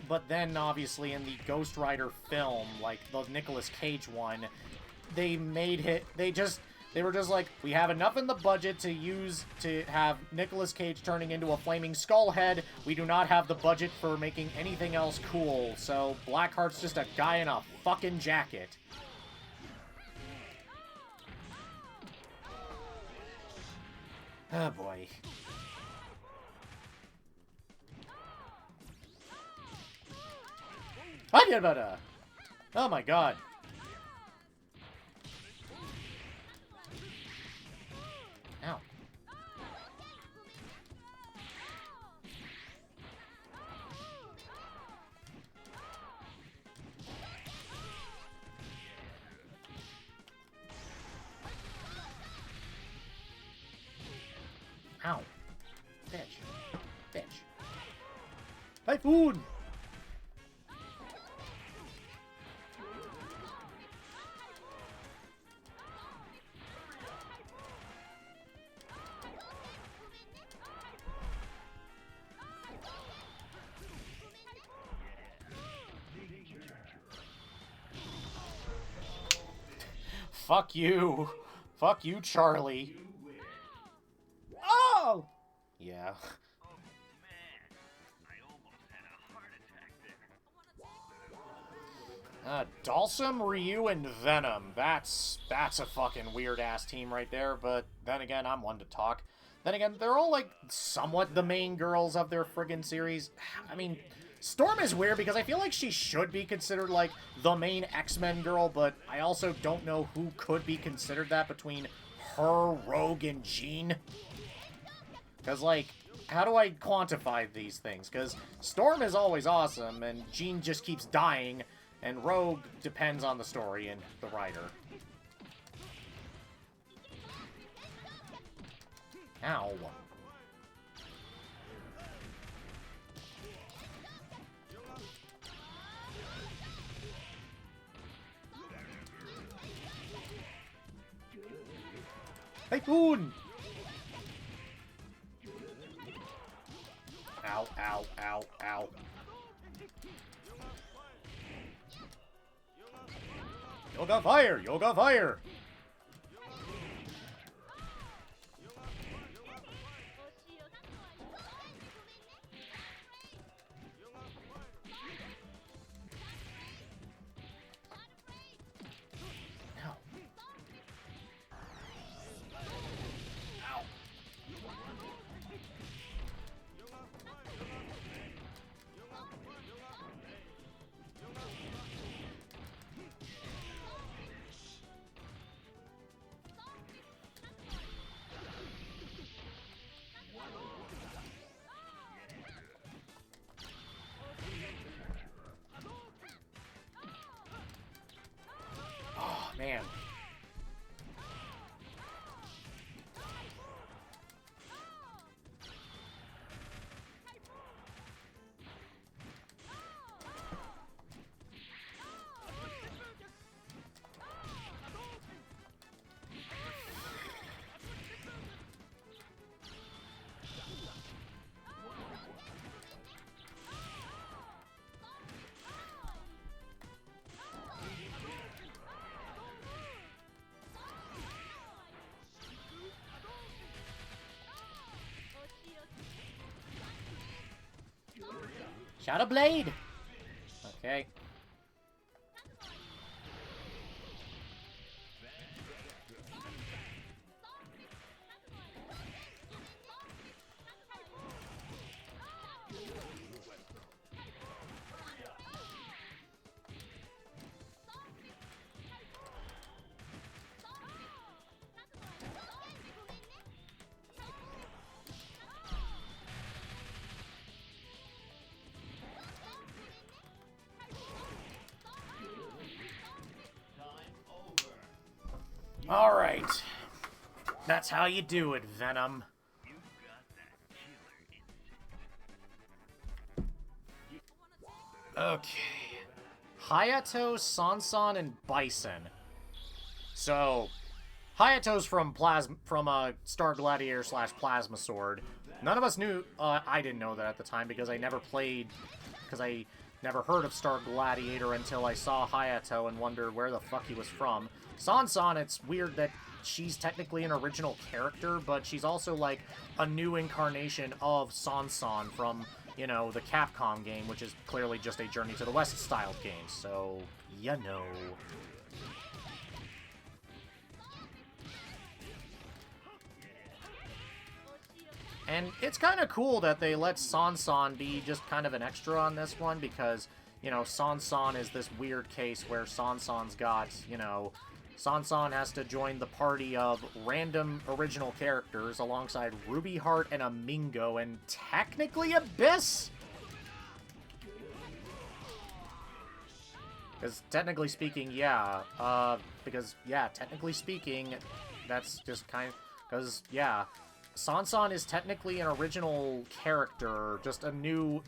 But then, obviously, in the Ghost Rider film, like the Nicolas Cage one, they were just like, we have enough in the budget to have Nicolas Cage turning into a flaming skull head. We do not have the budget for making anything else cool, so Blackheart's just a guy in a fucking jacket. Oh boy. I get better. Oh my god. Ow. Ow. Bitch. Bitch. Typhoon! Fuck you. Fuck you, Charlie. Oh! Yeah. Dalsum, Ryu, and Venom. That's a fucking weird-ass team right there, but then again, I'm one to talk. Then again, they're all, like, somewhat the main girls of their friggin' series. I mean, Storm is weird because I feel like she should be considered, like, the main X-Men girl, but I also don't know who could be considered that between her, Rogue, and Jean. Because, like, how do I quantify these things? Because Storm is always awesome, and Jean just keeps dying, and Rogue depends on the story and the writer. Ow. Typhoon! Ow, ow, ow, ow. Yoga fire! Yoga fire! Man. Shadow Blade! Okay. Alright. That's how you do it, Venom. Okay. Hayato, Sansan, and Bison. So, Hayato's from Star Gladiator / Plasma Sword. None of us knew, I didn't know that at the time because I never played, because I never heard of Star Gladiator until I saw Hayato and wondered where the fuck he was from. Sansan, it's weird that she's technically an original character, but she's also, like, a new incarnation of Sansan from, you know, the Capcom game, which is clearly just a Journey to the West style game, so, you know. And it's kind of cool that they let Sansan be just kind of an extra on this one, because, you know, Sansan is this weird case where Sansan's got, you know, Sansan has to join the party of random original characters alongside Ruby Heart and Amingo and technically Abyss? Because technically speaking, yeah. Technically speaking, that's just kind of... Because, yeah, Sansan is technically an original character, just a new,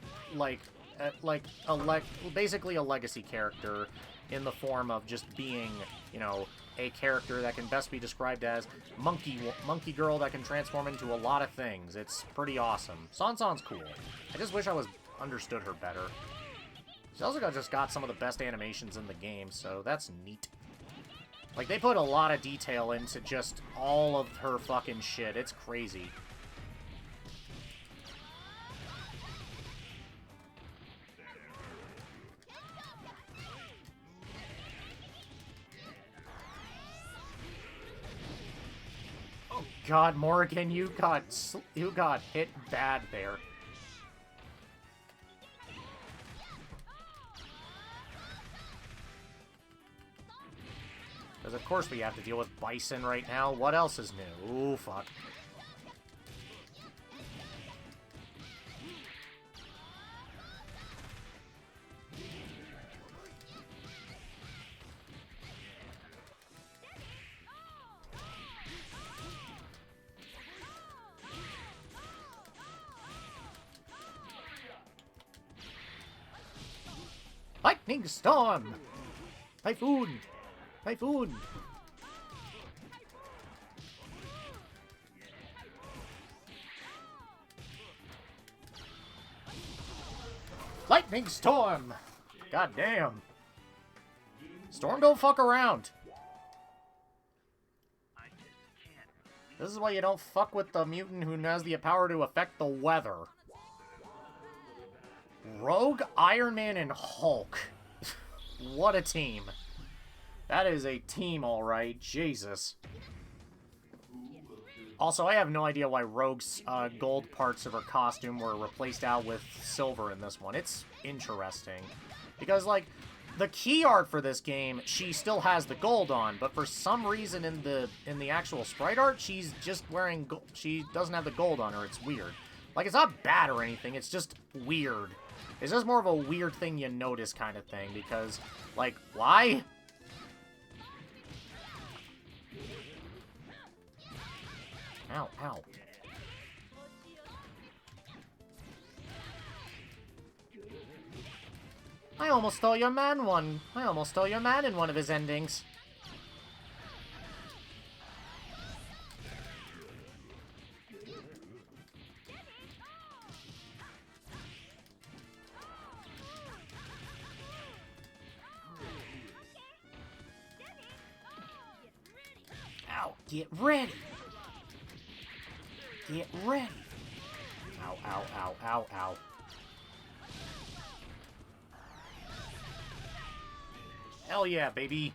basically a legacy character in the form of just being, you know, a character that can best be described as monkey girl that can transform into a lot of things. It's pretty awesome. Sansan's cool. I just wish I understood her better. She's also just got some of the best animations in the game, so that's neat. Like, they put a lot of detail into just all of her fucking shit. It's crazy. Oh God, Morrigan, you got hit bad there. Because of course we have to deal with Bison right now. What else is new? Ooh, fuck. Lightning Storm! Typhoon! Typhoon! Lightning Storm! God damn. Storm don't fuck around. This is why you don't fuck with the mutant who has the power to affect the weather. Rogue, Iron Man, and Hulk. What a team. That is a team, alright. Jesus. Also, I have no idea why Rogue's gold parts of her costume were replaced out with silver in this one. It's interesting. Because, like, the key art for this game, she still has the gold on, but for some reason in the actual sprite art, she's just wearing gold. She doesn't have the gold on her. It's weird. Like, it's not bad or anything. It's just weird. It's just more of a weird thing you notice kind of thing, because, like, why? Ow, ow. I almost stole your man in one of his endings. Ow, get ready. Get ready. Ow, ow, ow, ow, ow. Hell yeah, baby.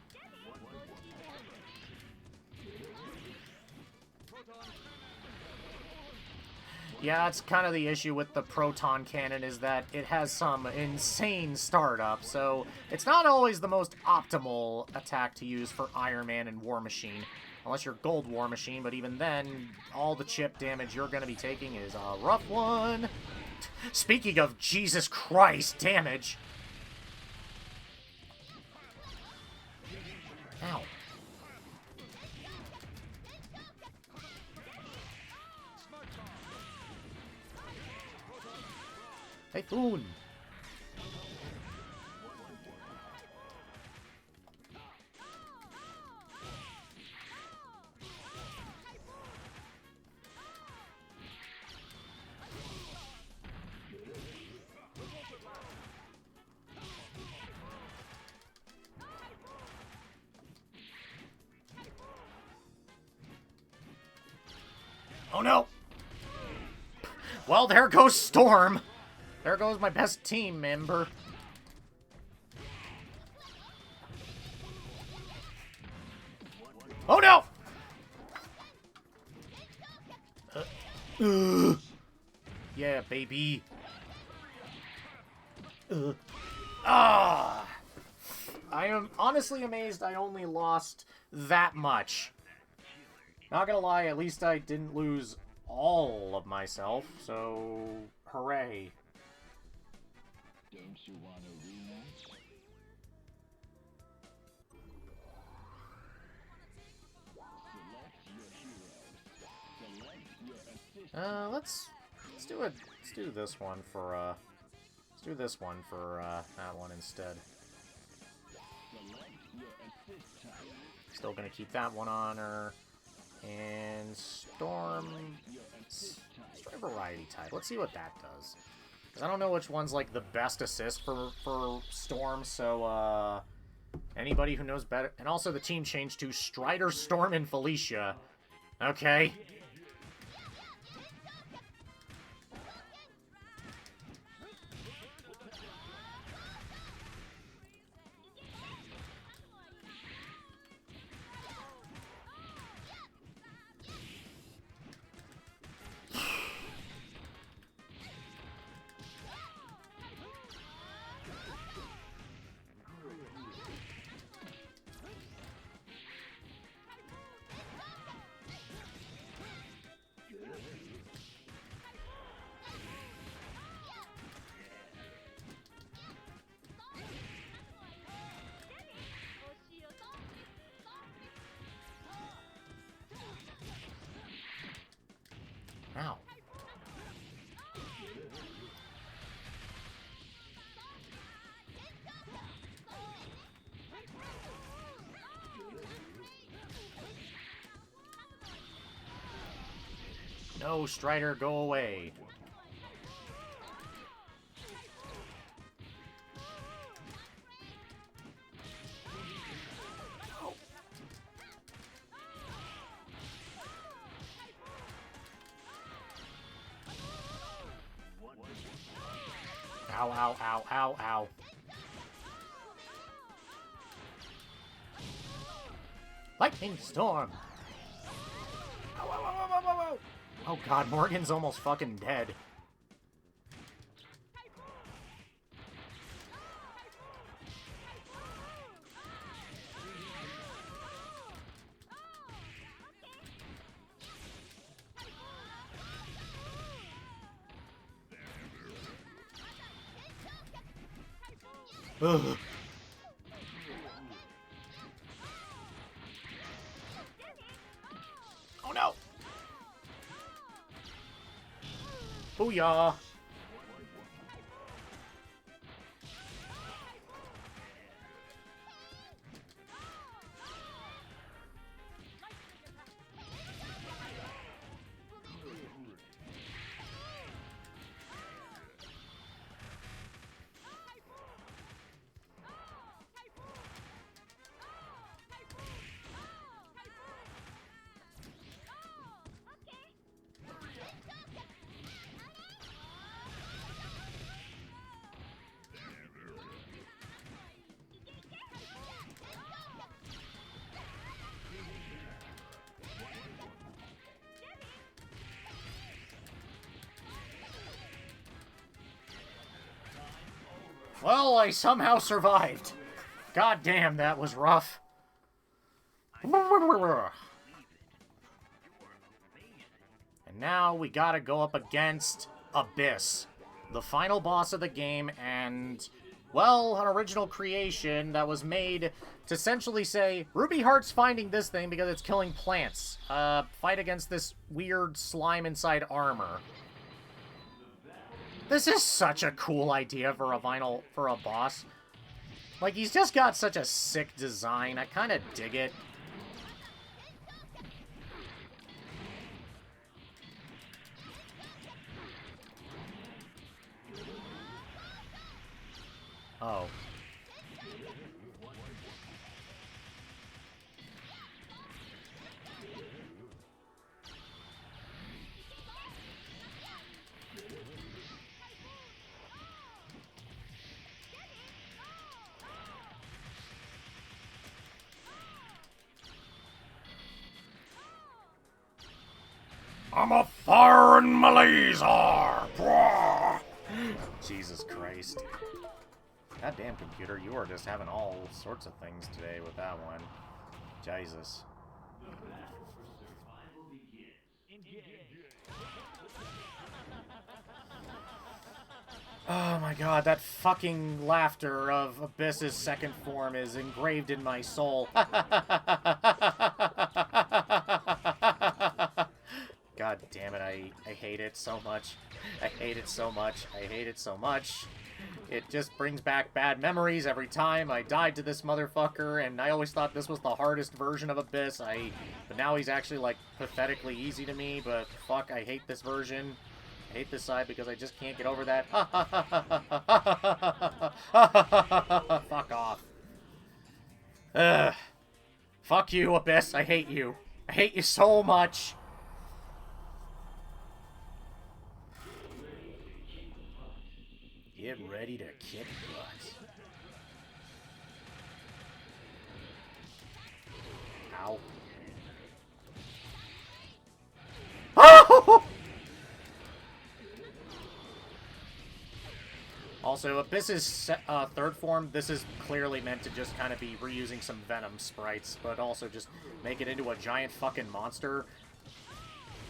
Yeah, that's kind of the issue with the Proton Cannon, is that it has some insane startup, so it's not always the most optimal attack to use for Iron Man and War Machine. Unless you're Gold War Machine, but even then, all the chip damage you're going to be taking is a rough one. Speaking of Jesus Christ damage. Ow. Typhoon. Oh no! Well, there goes Storm. There goes my best team member. Oh no! Yeah, baby. Ah! I am honestly amazed I only lost that much. Not gonna lie, at least I didn't lose all of myself, so hooray. Don't you want a rematch? Let's do this one for that one instead. Still gonna keep that one on her. And Storm Variety type. Let's see what that does. Because I don't know which one's like the best assist for Storm, so anybody who knows better. And also the team changed to Strider, Storm, and Felicia. Okay. Ow. No, Strider, go away. Ow, ow, ow, ow, ow. Lightning Storm! Ow, ow, ow, ow, ow, ow. Oh god, Morgan's almost fucking dead. Ugh. Oh no! Booyah! Well, I somehow survived. God damn, that was rough. And now we gotta go up against Abyss, the final boss of the game, and, well, an original creation that was made to essentially say, Ruby Heart's finding this thing because it's killing plants. Fight against this weird slime inside armor. This is such a cool idea for a boss. Like, he's just got such a sick design. I kind of dig it. Oh. I'm a foreign Malaysian. Jesus Christ. Goddamn computer, you are just having all sorts of things today with that one. Jesus. Oh my god, that fucking laughter of Abyss's second form is engraved in my soul. God damn it, I hate it so much. I hate it so much. I hate it so much. It just brings back bad memories every time. I died to this motherfucker, and I always thought this was the hardest version of Abyss. But now he's actually, like, pathetically easy to me, but fuck, I hate this version. I hate this side because I just can't get over that. Fuck off. Ugh. Fuck you, Abyss. I hate you. I hate you so much. Get ready to kick butt. Ow. Oh! Also, Abyss's third form, this is clearly meant to just kind of be reusing some Venom sprites, but also just make it into a giant fucking monster.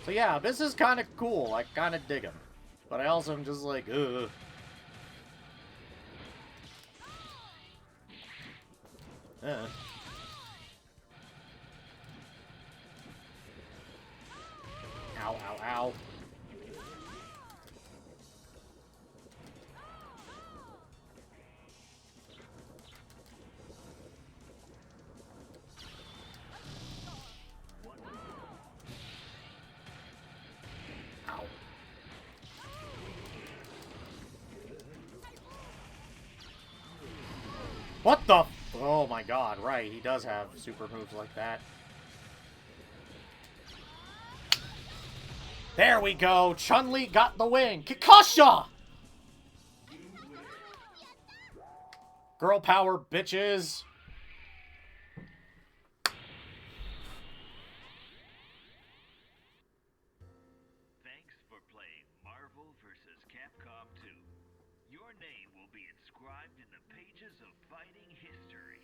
So yeah, Abyss is kind of cool. I kind of dig him. But I also am just like, ugh. Ow, ow, ow. Ow. What the? Oh my god, right, he does have super moves like that. There we go, Chun-Li got the win. Kikasha! Girl power, bitches. Thanks for playing Marvel vs. Capcom 2. Your name will be inscribed in the pages of fighting history.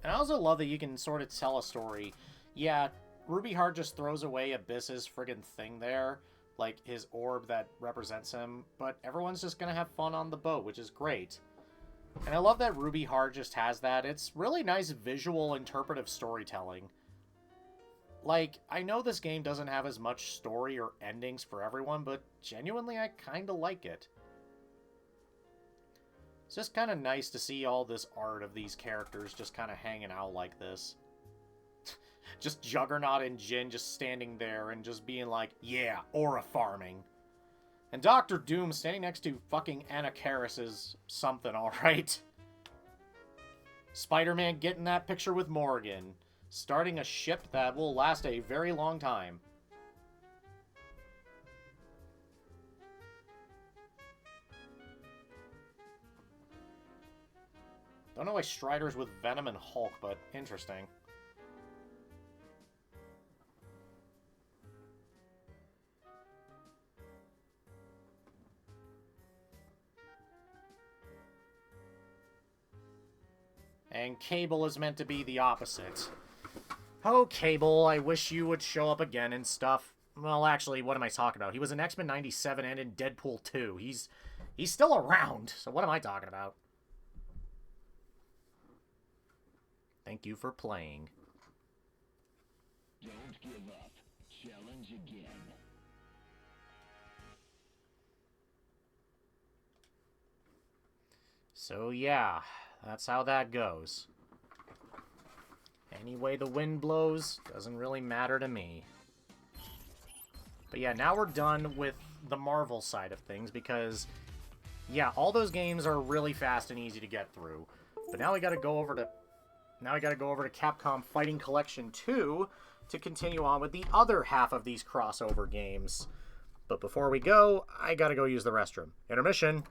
And I also love that you can sort of tell a story. Yeah, Ruby Heart just throws away Abyss's friggin' thing there, like his orb that represents him, but everyone's just gonna have fun on the boat, which is great. And I love that Ruby Heart just has that. It's really nice visual interpretive storytelling. Like, I know this game doesn't have as much story or endings for everyone, but genuinely I kinda like it. It's just kind of nice to see all this art of these characters just kind of hanging out like this. Just Juggernaut and Jin just standing there and just being like, yeah, aura farming. And Doctor Doom standing next to fucking Anna Karis something, alright? Spider-Man getting that picture with Morgan. Starting a ship that will last a very long time. Don't know why Strider's with Venom and Hulk, but interesting. And Cable is meant to be the opposite. Oh, Cable, I wish you would show up again and stuff. Well, actually, what am I talking about? He was in X-Men 97 and in Deadpool 2. He's still around, so what am I talking about? Thank you for playing. Don't give up. Challenge again. So yeah, that's how that goes. Any way the wind blows, doesn't really matter to me. But yeah, now we're done with the Marvel side of things because, yeah, all those games are really fast and easy to get through. But now we gotta go over to Capcom Fighting Collection 2 to continue on with the other half of these crossover games. But before we go, I gotta go use the restroom. Intermission!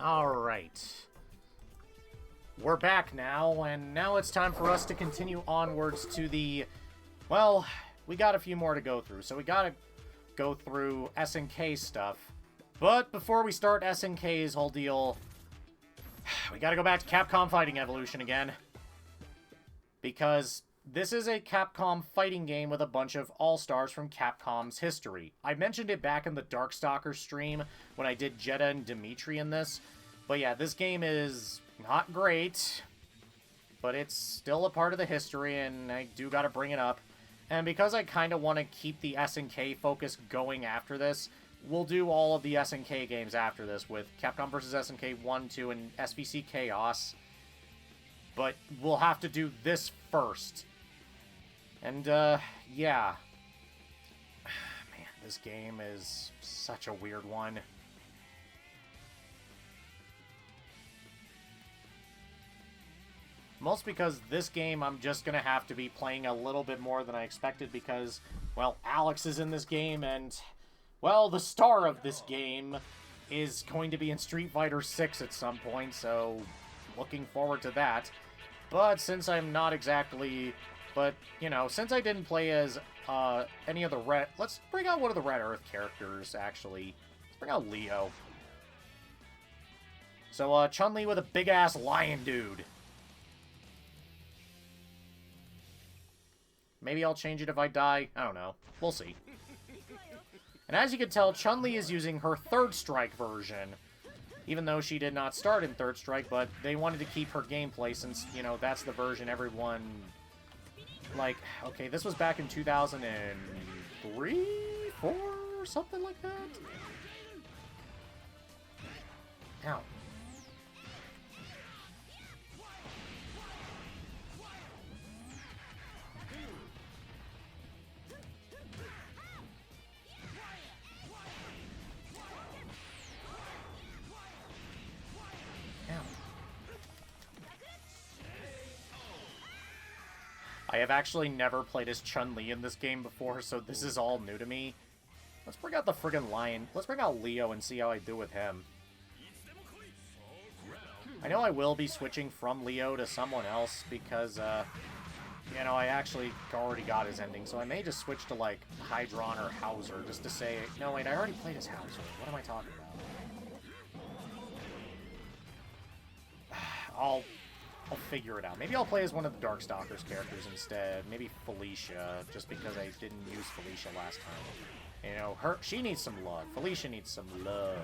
Alright. We're back now, and now it's time for us to continue onwards to the... Well, we got a few more to go through, so we gotta go through SNK stuff. But before we start SNK's whole deal, we gotta go back to Capcom Fighting Evolution again. Because this is a Capcom fighting game with a bunch of all-stars from Capcom's history. I mentioned it back in the Darkstalker stream when I did Jetta and Dimitri in this. But yeah, this game is not great, but it's still a part of the history, and I do gotta bring it up. And because I kind of want to keep the SNK focus going after this, we'll do all of the SNK games after this with Capcom vs. SNK 1, 2, and SVC Chaos. But we'll have to do this first. And, yeah. Man, this game is such a weird one. Most because this game I'm just going to have to be playing a little bit more than I expected because, well, Alex is in this game and, well, the star of this game is going to be in Street Fighter 6 at some point, so looking forward to that. But since I'm not exactly... But, you know, since I didn't play as any of the Red... Let's bring out one of the Red Earth characters, actually. Let's bring out Leo. So, Chun-Li with a big-ass lion dude. Maybe I'll change it if I die. I don't know. We'll see. And as you can tell, Chun-Li is using her Third Strike version. Even though she did not start in Third Strike, but they wanted to keep her gameplay since, you know, that's the version everyone... Like, okay, this was back in 2003? 4? Something like that? Ow. I have actually never played as Chun-Li in this game before, so this is all new to me. Let's bring out the friggin' lion. Let's bring out Leo and see how I do with him. I know I will be switching from Leo to someone else because, you know, I actually already got his ending, so I may just switch to, like, Hydron or Hauser just to say... No, wait, I already played as Hauser. What am I talking about? I'll figure it out. Maybe I'll play as one of the Darkstalkers characters instead. Maybe Felicia, just because I didn't use Felicia last time. You know, she needs some love. Felicia needs some love.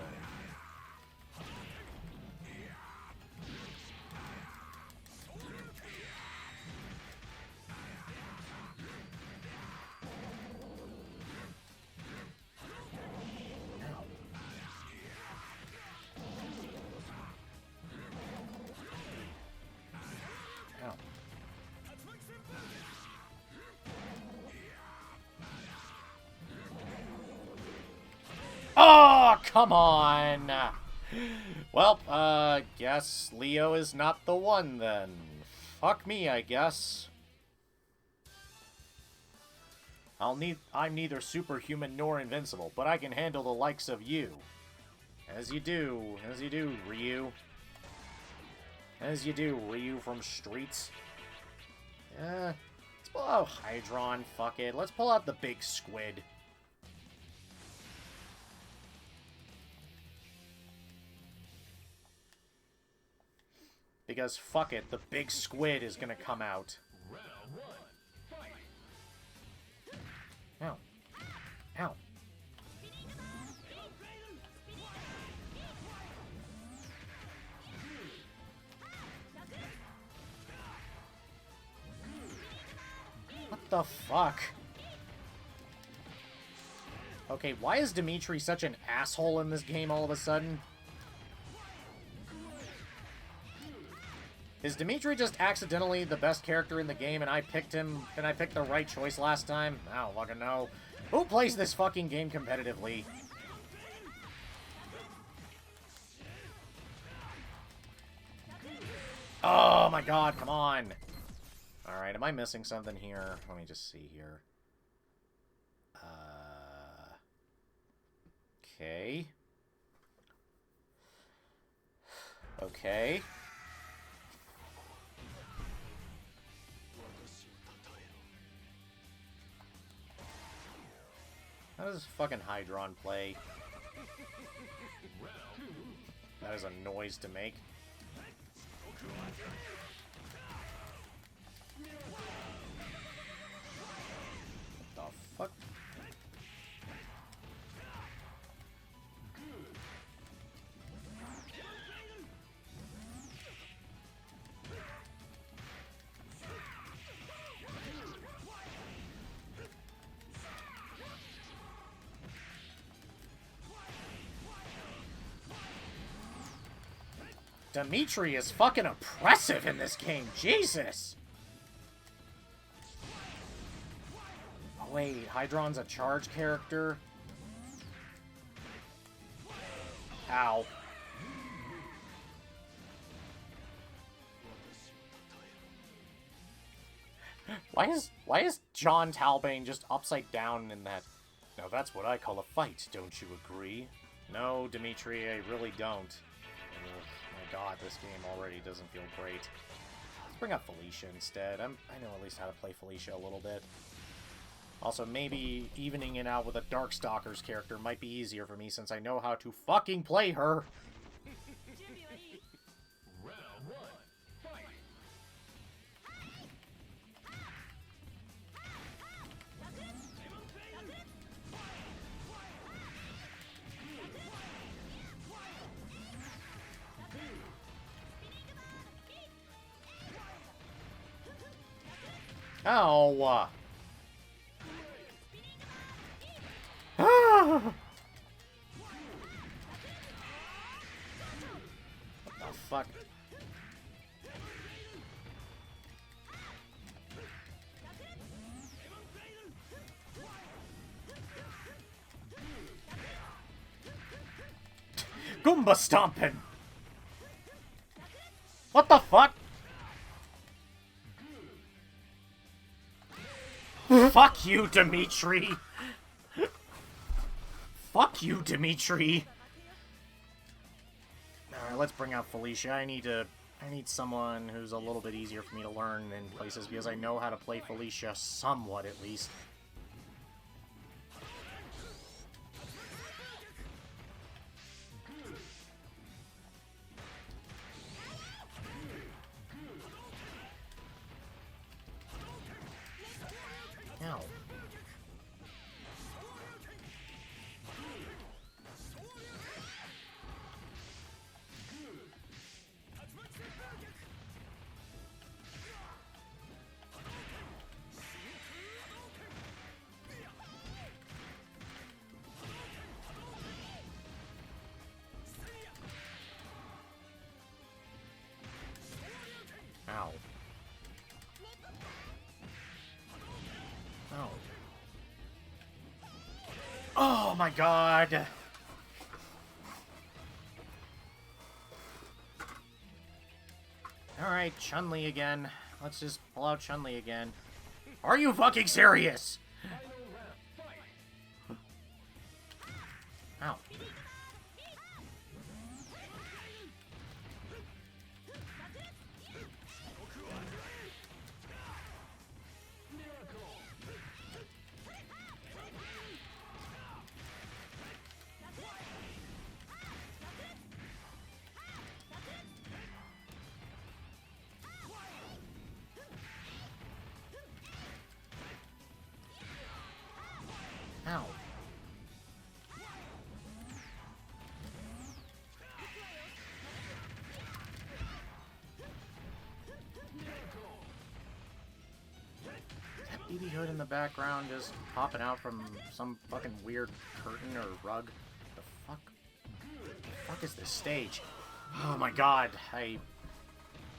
Oh, come on! Well, guess Leo is not the one, then. Fuck me, I guess. I'm neither superhuman nor invincible, but I can handle the likes of you. As you do, Ryu. As you do, Ryu from Streets. Let's pull out Hydron, fuck it. Let's pull out the big squid. Because, fuck it, the big squid is gonna come out. Ow. Ow. What the fuck? Okay, why is Dimitri such an asshole in this game all of a sudden? Is Dimitri just accidentally the best character in the game and I picked him, and I picked the right choice last time? I don't fucking know. Who plays this fucking game competitively? Oh my god, come on! Alright, am I missing something here? Let me just see here. Okay. Okay. How does fucking Hydron play? That is a noise to make. What the fuck? Dimitri is fucking oppressive in this game. Jesus! Oh, wait, Hydron's a charge character? Ow. Why is John Talbane just upside down in that? Now that's what I call a fight, don't you agree? No, Dimitri, I really don't. Ugh, my god, this game already doesn't feel great. Let's bring up Felicia instead. I know at least how to play Felicia a little bit. Also, maybe evening it out with a Darkstalkers character might be easier for me since I know how to fucking play her. Oh. Ah. What the fuck? Goomba stomping! What the fuck? Fuck you, Dimitri! Fuck you, Dimitri! Alright, let's bring out Felicia. I need someone who's a little bit easier for me to learn in places because I know how to play Felicia somewhat, at least. Ow. Ow. Oh. Oh my god! Alright, Chun-Li again. Let's just pull out Chun-Li again. Are you fucking serious? Ow. Ow. That BB hood in the background just popping out from some fucking weird curtain or rug. The fuck? The fuck is this stage? Oh my god,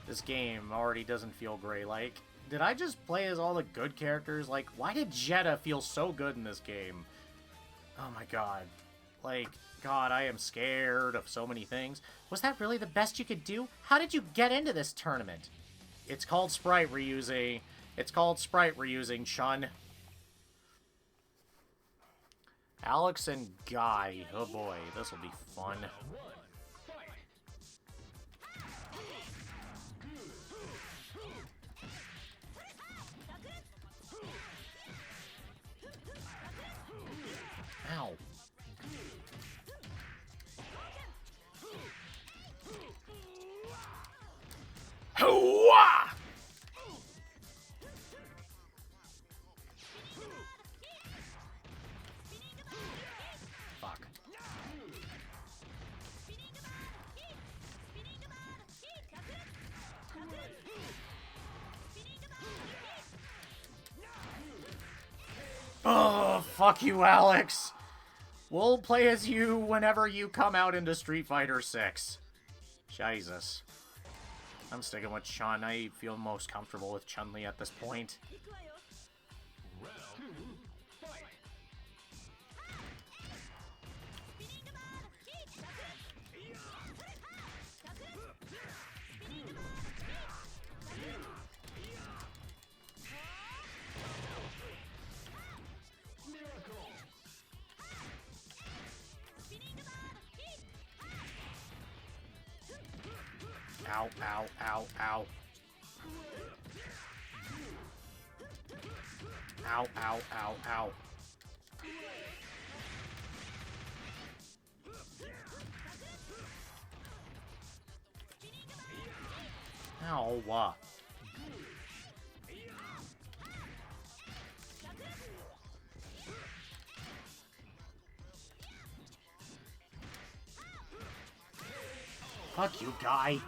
this game already doesn't feel great. Like, did I just play as all the good characters? Like, why did Jetta feel so good in this game? Oh my god. Like, god, I am scared of so many things. Was that really the best you could do? How did you get into this tournament? It's called sprite reusing. It's called sprite reusing, Chun. Alex and Guy. Oh boy, this will be fun. Fuck you, Alex. We'll play as you whenever you come out into Street Fighter 6. Jesus. I'm sticking with Chun. I feel most comfortable with Chun-Li at this point. Ow, ow, ow, ow. Ow, ow, ow, ow. Ow. Fuck you, guy.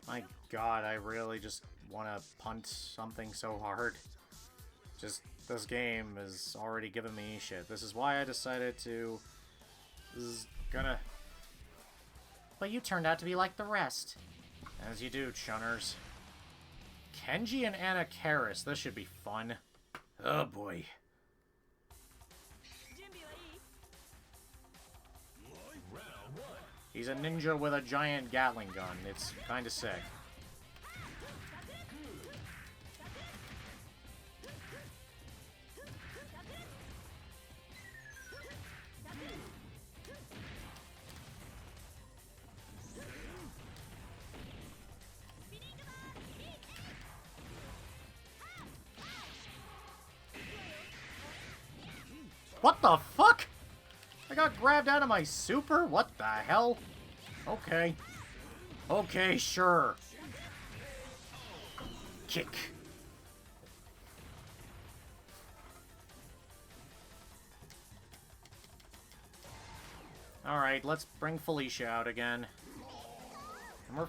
My god, I really just want to punt something so hard. Just, this game is already giving me shit. This is why I decided to... This is gonna... But you turned out to be like the rest. As you do, Chunners. Kenji and Anna Karis. This should be fun. Oh boy. He's a ninja with a giant Gatling gun. It's kinda sick. What the fuck? I got grabbed out of my super? What the hell? Okay. Okay, sure. Kick. Alright, let's bring Felicia out again. And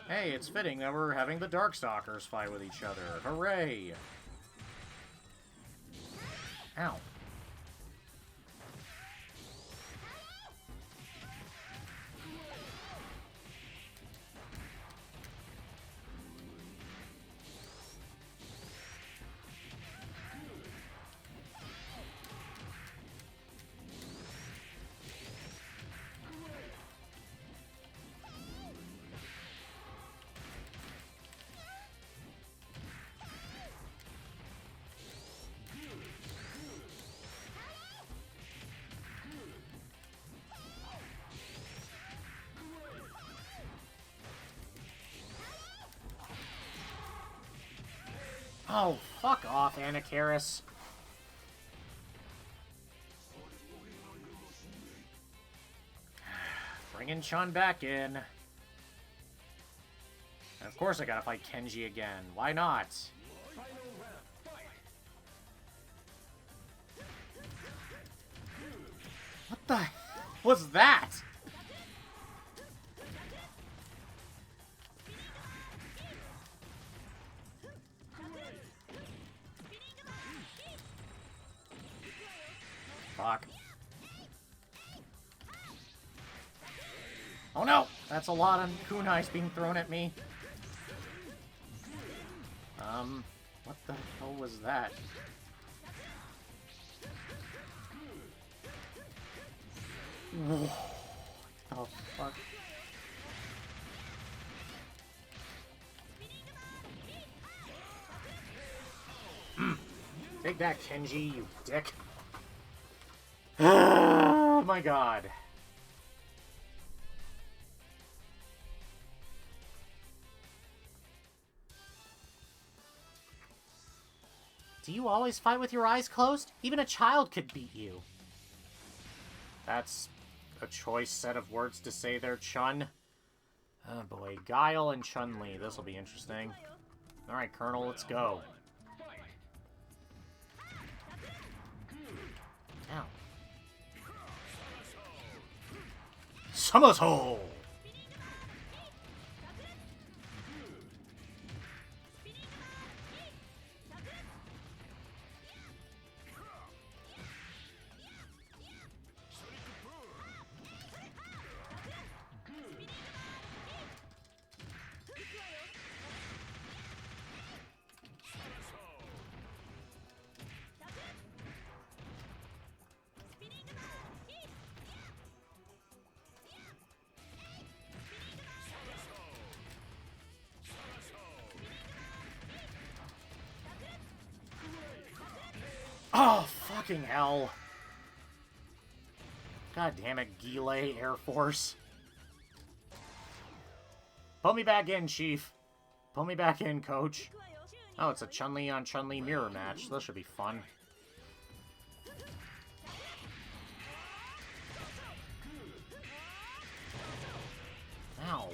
hey, it's fitting that we're having the Darkstalkers fight with each other. Hooray! Ow. Oh, fuck off, Anna Karis. Bringing Chun back in. And of course I gotta fight Kenji again. Why not? What the was that? Fuck. Oh no! That's a lot of kunais being thrown at me. What the hell was that? What the fuck? Take that, Kenji, you dick. Oh my god. Do you always fight with your eyes closed? Even a child could beat you. That's a choice set of words to say there, Chun. Oh boy, Guile and Chun-Li. This'll be interesting. Alright, Colonel, let's go. Ow. Summer's Hole! Oh, fucking hell. God damn it, Gile Air Force. Put me back in, Chief. Put me back in, Coach. Oh, it's a Chun-Li on Chun-Li mirror match. This should be fun. Ow.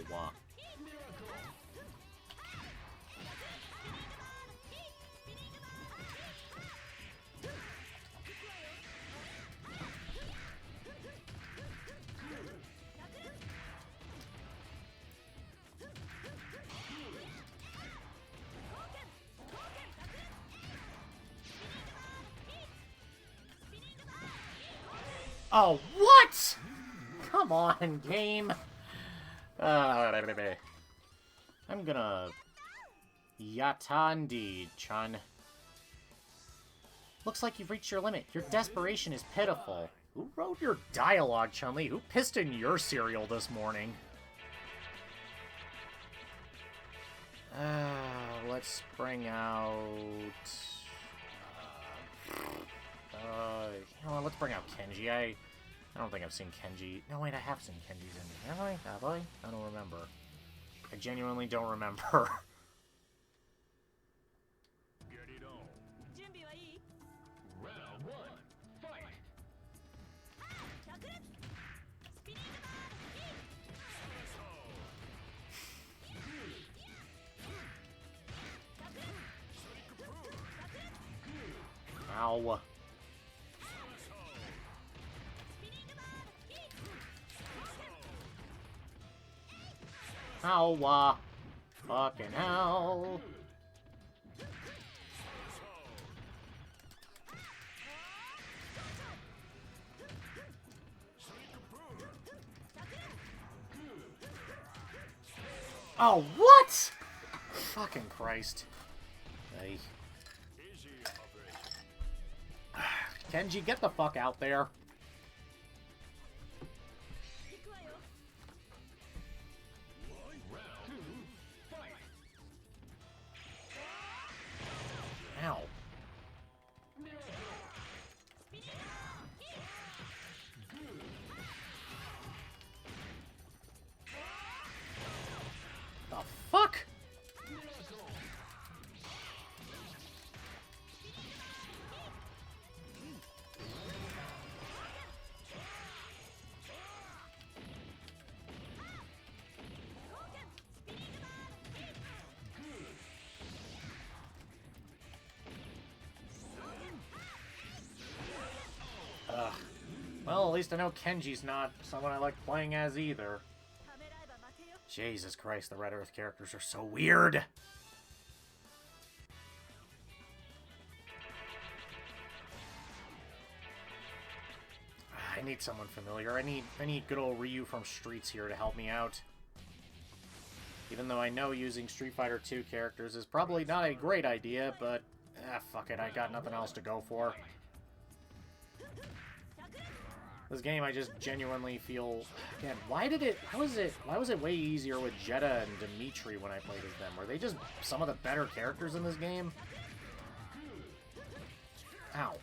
Oh, what? Come on, game. I'm gonna... Yatandi-chan. Looks like you've reached your limit. Your desperation is pitiful. Who wrote your dialogue, Chun-Li? Who pissed in your cereal this morning? Let's bring out... you know what, let's bring out Kenji. I don't think I've seen Kenji. No, wait, I have seen Kenji's in. Have I? Have I? I don't remember. I genuinely don't remember. Get it on. Round one, fight! Ow. Ow. Fucking hell. Oh, what? Fucking Christ. Hey. Kenji, get the fuck out there. Ow. The fuck? Ugh. Well, at least I know Kenji's not someone I like playing as either. Jesus Christ, the Red Earth characters are so weird! I need someone familiar. I need good old Ryu from Streets here to help me out. Even though I know using Street Fighter 2 characters is probably not a great idea, but fuck it, I got nothing else to go for. This game, I just genuinely feel... Again, why was it way easier with Jetta and Dimitri when I played as them? Were they just some of the better characters in this game? Ow.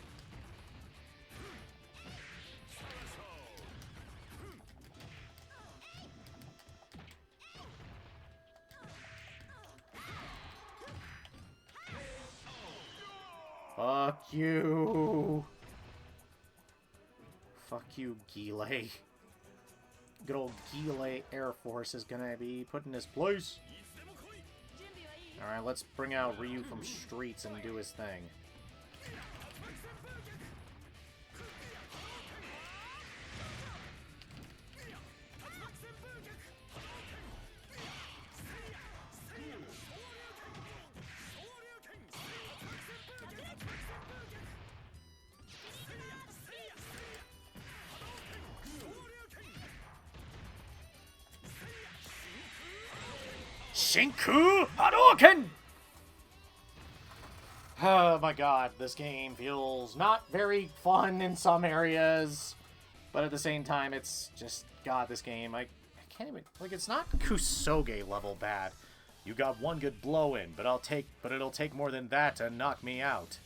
Fuck you. Fuck you, Gile. Good old Gile Air Force is gonna be put in his place. Alright, let's bring out Ryu from Streets and do his thing. Shinku Hadouken! Oh my god, this game feels not very fun in some areas, but at the same time, it's just, god, this game, I can't even, like, it's not Kusoge level bad. You got one good blow in, but it'll take more than that to knock me out.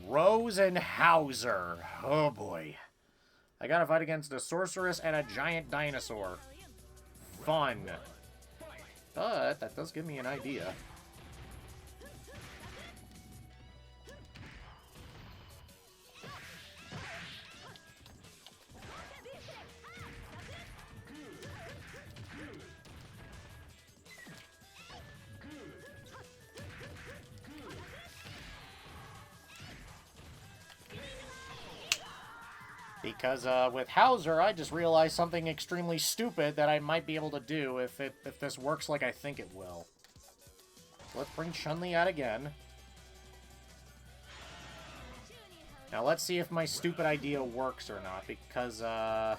Rosenhauser. Oh boy. I gotta fight against a sorceress and a giant dinosaur. Fun. But that does give me an idea. Because with Hauser, I just realized something extremely stupid that I might be able to do if this works like I think it will. Let's bring Chun-Li out again. Now let's see if my stupid idea works or not, because, Oh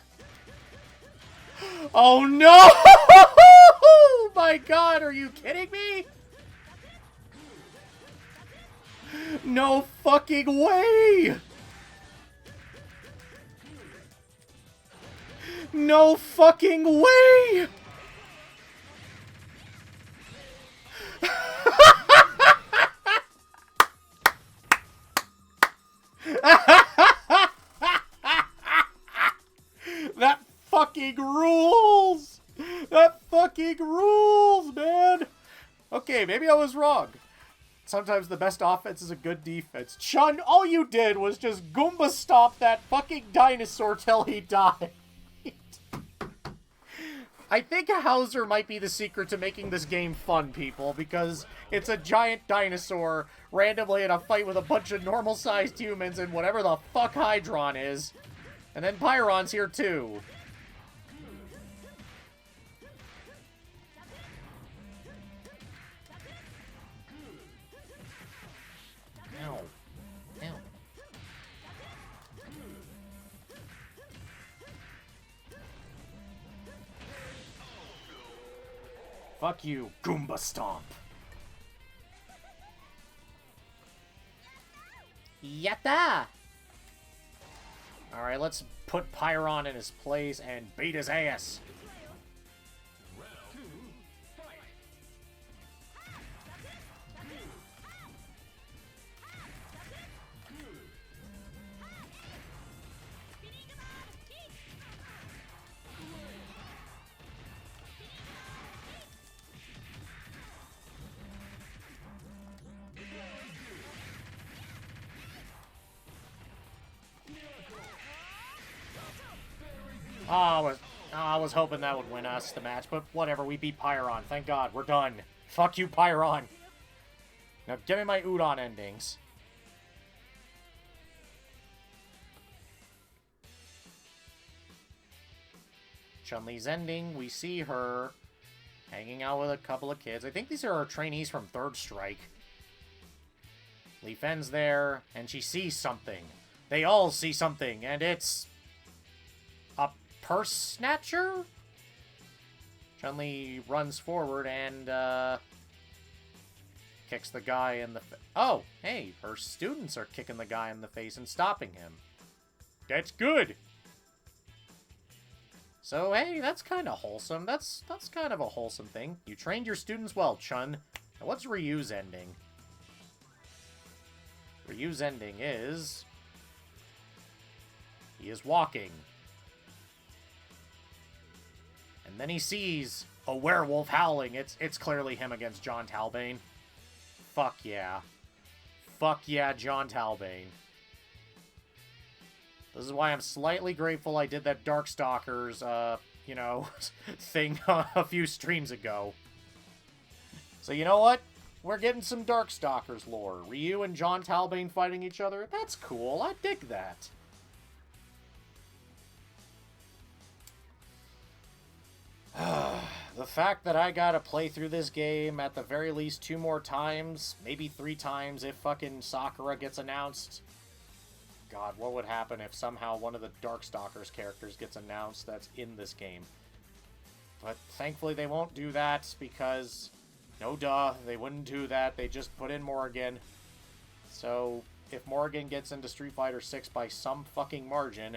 no! My god, are you kidding me? No fucking way! No fucking way! That fucking rules! That fucking rules, man! Okay, maybe I was wrong. Sometimes the best offense is a good defense. Chun, all you did was just Goomba stomp that fucking dinosaur till he died. I think Hauser might be the secret to making this game fun, people, because it's a giant dinosaur randomly in a fight with a bunch of normal-sized humans and whatever the fuck Hydron is. And then Pyron's here, too. Ow. Ow. Fuck you, Goomba Stomp. Yatta! Alright, let's put Pyron in his place and beat his ass. I was hoping that would win us the match, but whatever, we beat Pyron. Thank God, we're done. Fuck you, Pyron. Now give me my Udon endings. Chun-Li's ending, we see her hanging out with a couple of kids. I think these are our trainees from Third Strike. Li Fen's there, and she sees something. They all see something, and it's a purse snatcher? Chun-Li runs forward and, kicks the guy in the face. Oh, hey, her students are kicking the guy in the face and stopping him. That's good! So, hey, that's kind of wholesome. That's kind of a wholesome thing. You trained your students well, Chun. Now, what's Ryu's ending? Ryu's ending is... he is walking. And then he sees a werewolf howling. It's clearly him against John Talbane. Fuck yeah. Fuck yeah, John Talbane. This is why I'm slightly grateful I did that Darkstalkers, you know, thing a few streams ago. So you know what? We're getting some Darkstalkers lore. Ryu and John Talbane fighting each other. That's cool. I dig that. The fact that I gotta play through this game at the very least 2 more times, maybe 3 times if fucking Sakura gets announced. God, what would happen if somehow one of the Darkstalkers characters gets announced that's in this game? But thankfully they won't do that because, no duh, they wouldn't do that. They just put in Morrigan. So if Morrigan gets into Street Fighter 6 by some fucking margin,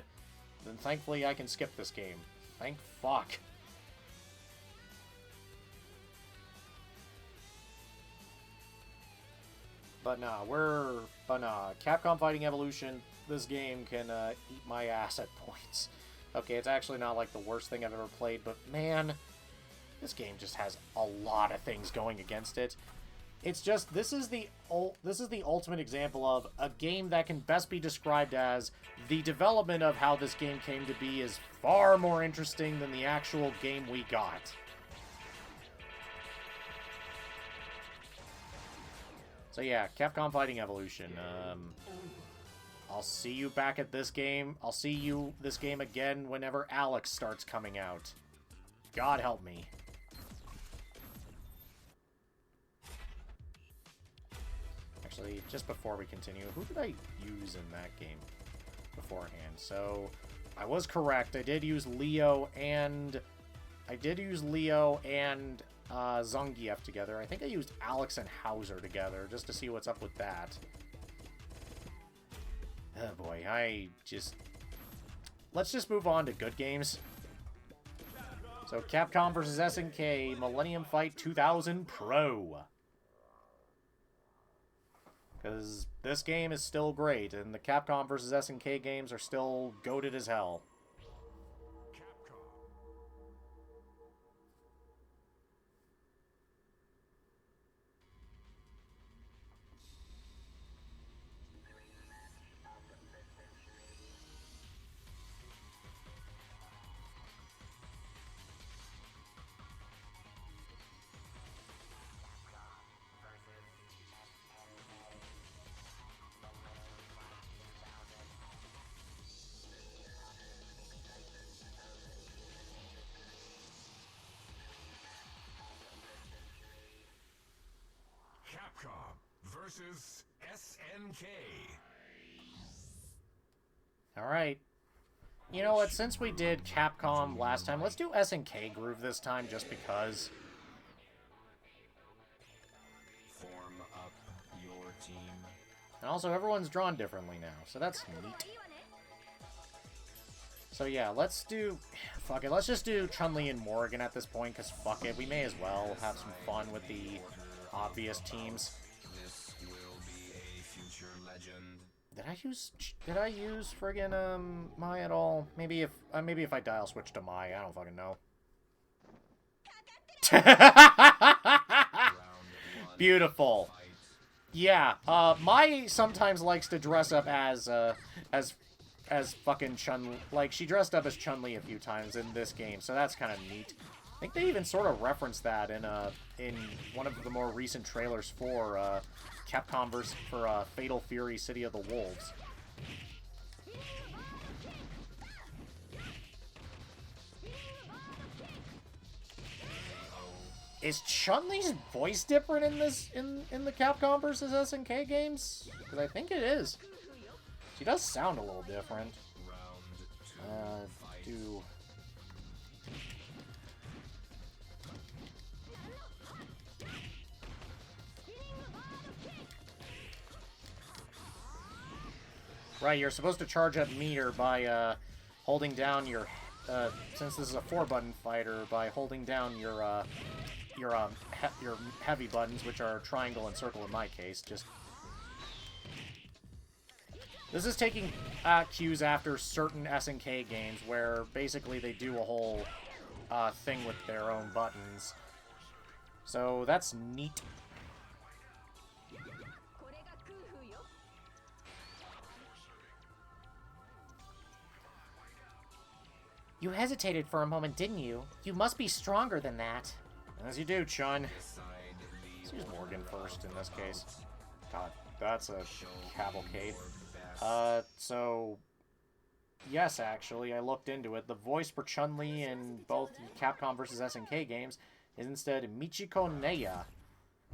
then thankfully I can skip this game. Thank fuck. But nah, Capcom Fighting Evolution, this game can eat my ass at points. Okay, it's actually not like the worst thing I've ever played, but man, this game just has a lot of things going against it. It's just, this is the ultimate example of a game that can best be described as the development of how this game came to be is far more interesting than the actual game we got. So yeah, Capcom Fighting Evolution. I'll see you back at this game. I'll see you this game again whenever Alex starts coming out. God help me. Actually, just before we continue, who did I use in that game beforehand? So, I was correct. I did use Leo and Zangief together. I think I used Alex and Hauser together, just to see what's up with that. Oh boy, let's just move on to good games. So, Capcom vs. SNK, Millennium Fight 2000 Pro. Because this game is still great, and the Capcom vs. SNK games are still goated as hell. Capcom versus SNK. Alright. You know what, since we did Capcom last time, let's do SNK Groove this time, just because. Form up your team. And also, everyone's drawn differently now, so that's neat. So yeah, let's do... Fuck it, let's just do Chun-Li and Morrigan at this point, because fuck it, we may as well have some fun with the obvious teams. This will be a future legend. Did I use friggin' Mai at all? Maybe if I dial switch to Mai, I don't fucking know. Beautiful. Yeah, Mai sometimes likes to dress up as fucking Chun, like she dressed up as Chun-Li a few times in this game, so that's kind of neat. I think they even sort of referenced that in one of the more recent trailers for Capcom for Fatal Fury: City of the Wolves. Is Chun-Li's voice different in this in the Capcom vs. SNK games? Because I think it is. She does sound a little different. Do. Right, you're supposed to charge up meter by holding down your, since this is a 4-button fighter, by holding down your heavy buttons, which are triangle and circle in my case. Just this is taking cues after certain SNK games where basically they do a whole thing with their own buttons. So that's neat. You hesitated for a moment, didn't you? You must be stronger than that. As you do, Chun. Let's use Morgan first in this case. God, that's a cavalcade. So... Yes, actually, I looked into it. The voice for Chun-Li in both Capcom vs. SNK games is instead Michiko Neya,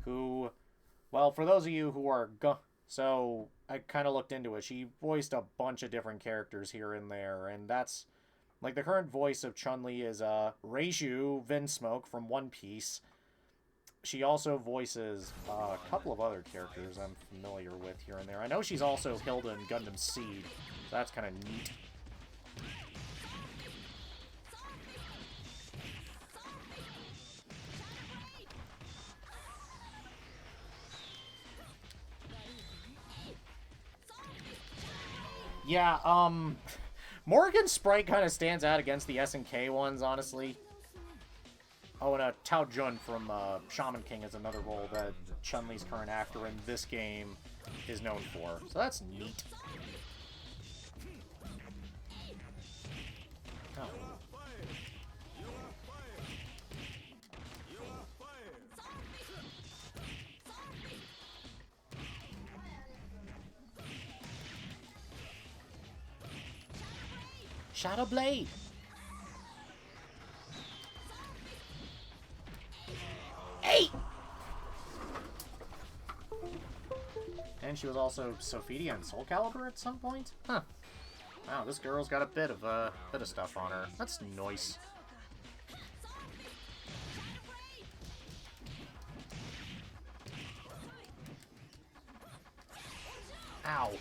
who... Well, for those of you who are... So, I kind of looked into it. She voiced a bunch of different characters here and there, and that's... Like, the current voice of Chun-Li is Reiju Vinsmoke from One Piece. She also voices a couple of other characters I'm familiar with here and there. I know she's also Hilda in Gundam Seed, so that's kind of neat. Yeah, Morgan's sprite kind of stands out against the SNK ones, honestly. Oh, and Tao Jun from Shaman King is another role that Chun-Li's current actor in this game is known for. So that's neat. Oh. Shadow Blade! Hey! And she was also Sophidia in Soul Calibur at some point? Huh. Wow, this girl's got a bit of stuff on her. That's nice. Ow.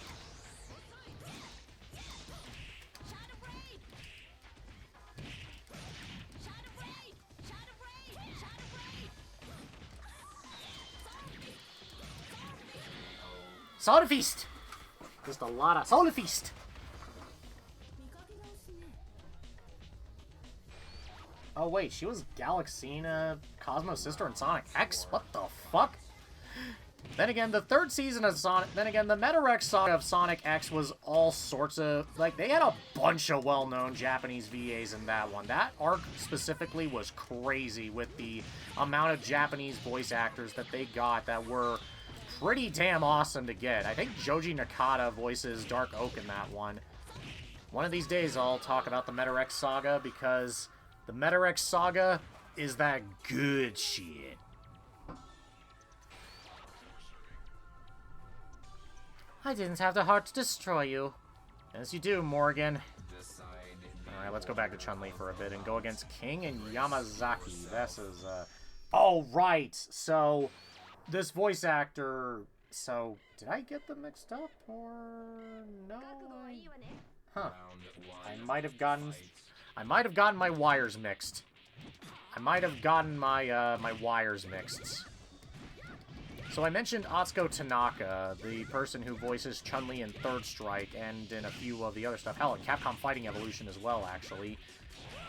Solar Feast! Just a lot of Solar Feast! Oh wait, she was Galaxina, Cosmo's sister, and Sonic X? What the fuck? Then again, the third season of Sonic... Then again, the Metarex saga of Sonic X was all sorts of... Like, they had a bunch of well-known Japanese VAs in that one. That arc specifically was crazy with the amount of Japanese voice actors that they got that were pretty damn awesome to get. I think Joji Nakata voices Dark Oak in that one. One of these days, I'll talk about the Metarex saga because the Metarex saga is that good shit. I didn't have the heart to destroy you. Yes, you do, Morgan. Alright, let's go back to Chun-Li for a bit and go against King and Yamazaki. This is, Oh, right! So, this voice actor... So, did I get them mixed up, or... No? Huh. I might have gotten my wires mixed. I might have gotten my, my wires mixed. So I mentioned Atsuko Tanaka, the person who voices Chun-Li in Third Strike and in a few of the other stuff. Hell, in Capcom Fighting Evolution as well, actually.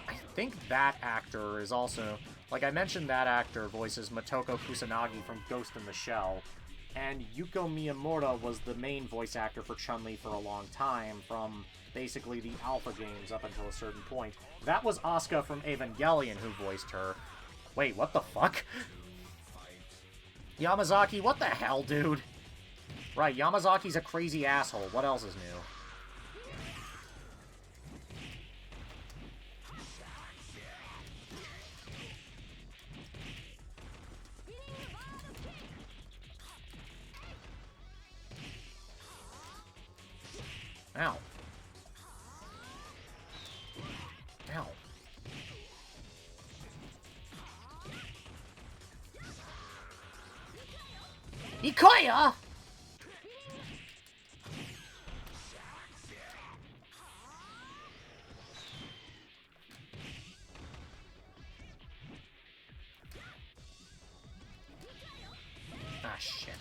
I think that actor is also... Like, I mentioned that actor voices Motoko Kusanagi from Ghost in the Shell. And Yuko Miyamura was the main voice actor for Chun-Li for a long time, from basically the Alpha games up until a certain point. That was Asuka from Evangelion who voiced her. Wait, what the fuck? Yamazaki, what the hell, dude? Right, Yamazaki's a crazy asshole. What else is new? Ow. Ow. Ikoya! Ah, shit.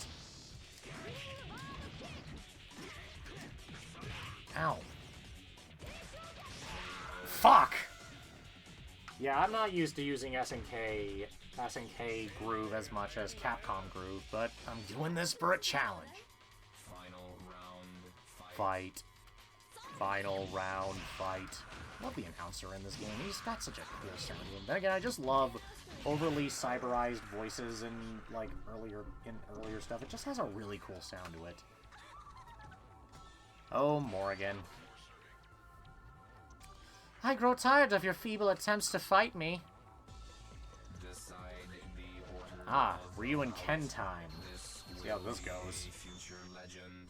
Ow. Fuck! Yeah, I'm not used to using SNK Groove as much as Capcom Groove, but I'm doing this for a challenge. Final round Fight. Final round fight. Love the announcer in this game. He's got such a cool sound to him. Then again, I just love overly cyberized voices in like earlier stuff. It just has a really cool sound to it. Oh, Morrigan. I grow tired of your feeble attempts to fight me. Decide the order Ah, of Ryu and Ken time. this See how this will goes. be a future legend.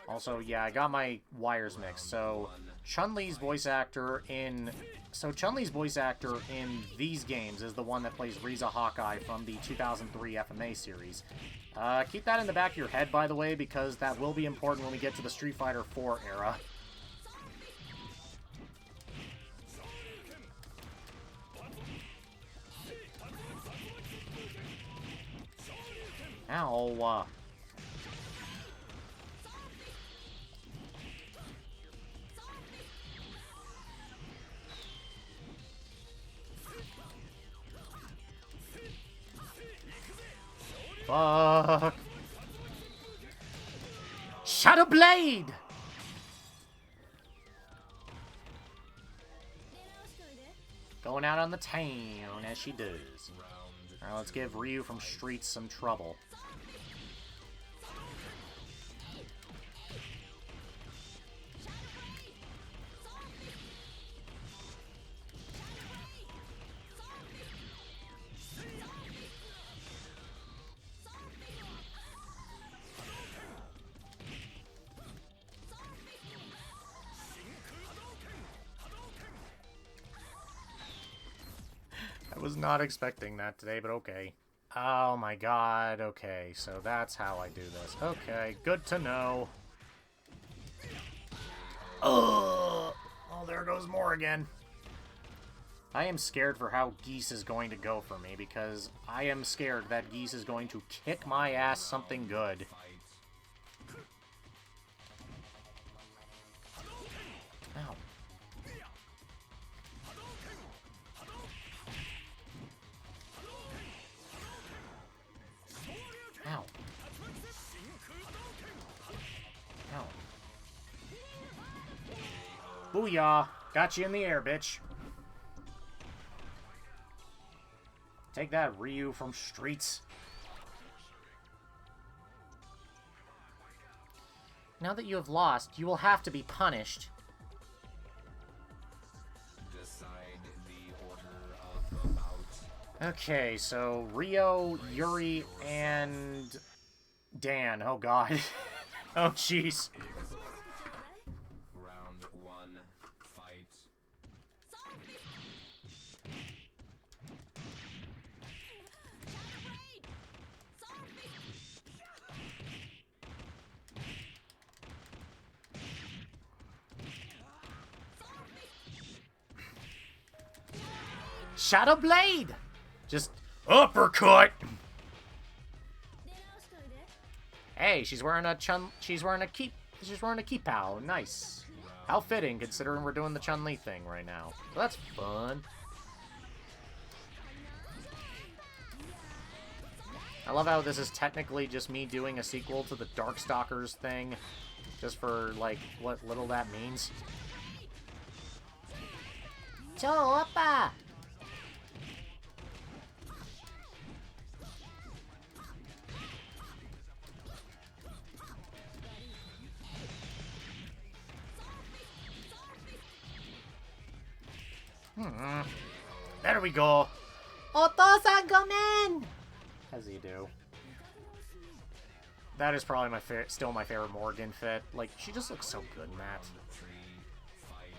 Also, yeah, I got my wires mixed. So, Chun-Li's voice actor in... So, Chun-Li's voice actor in these games is the one that plays Riza Hawkeye from the 2003 FMA series. Keep that in the back of your head, by the way, because that will be important when we get to the Street Fighter 4 era. Ow. Fuck. Shadow Blade! Going out on the town as she does. Alright, let's give Ryu from Streets some trouble. I was not expecting that today, but okay. Oh my god, okay, so that's how I do this. Okay, good to know. Oh, there goes more again. I am scared for how Geese is going to go for me, because I am scared that Geese is going to kick my ass something good. Ow. Ow. Ow. Booyah! Got you in the air, bitch. Take that, Ryu from Streets. Now that you have lost, you will have to be punished. Decide the order of the bout. Okay, so Rio, Yuri, and Dan. Oh god. Oh jeez. Round 1, fight. Shadow Blade! Just uppercut! Hey, she's wearing a Kippao. Nice. How fitting, considering we're doing the Chun-Li thing right now. So that's fun. I love how this is technically just me doing a sequel to the Darkstalkers thing. Just for, like, what little that means. Cho-oppa! There we go. Otosan gomen! As you do. That is probably still my favorite Morgan fit. Like, she just looks so good in that. 3, fight.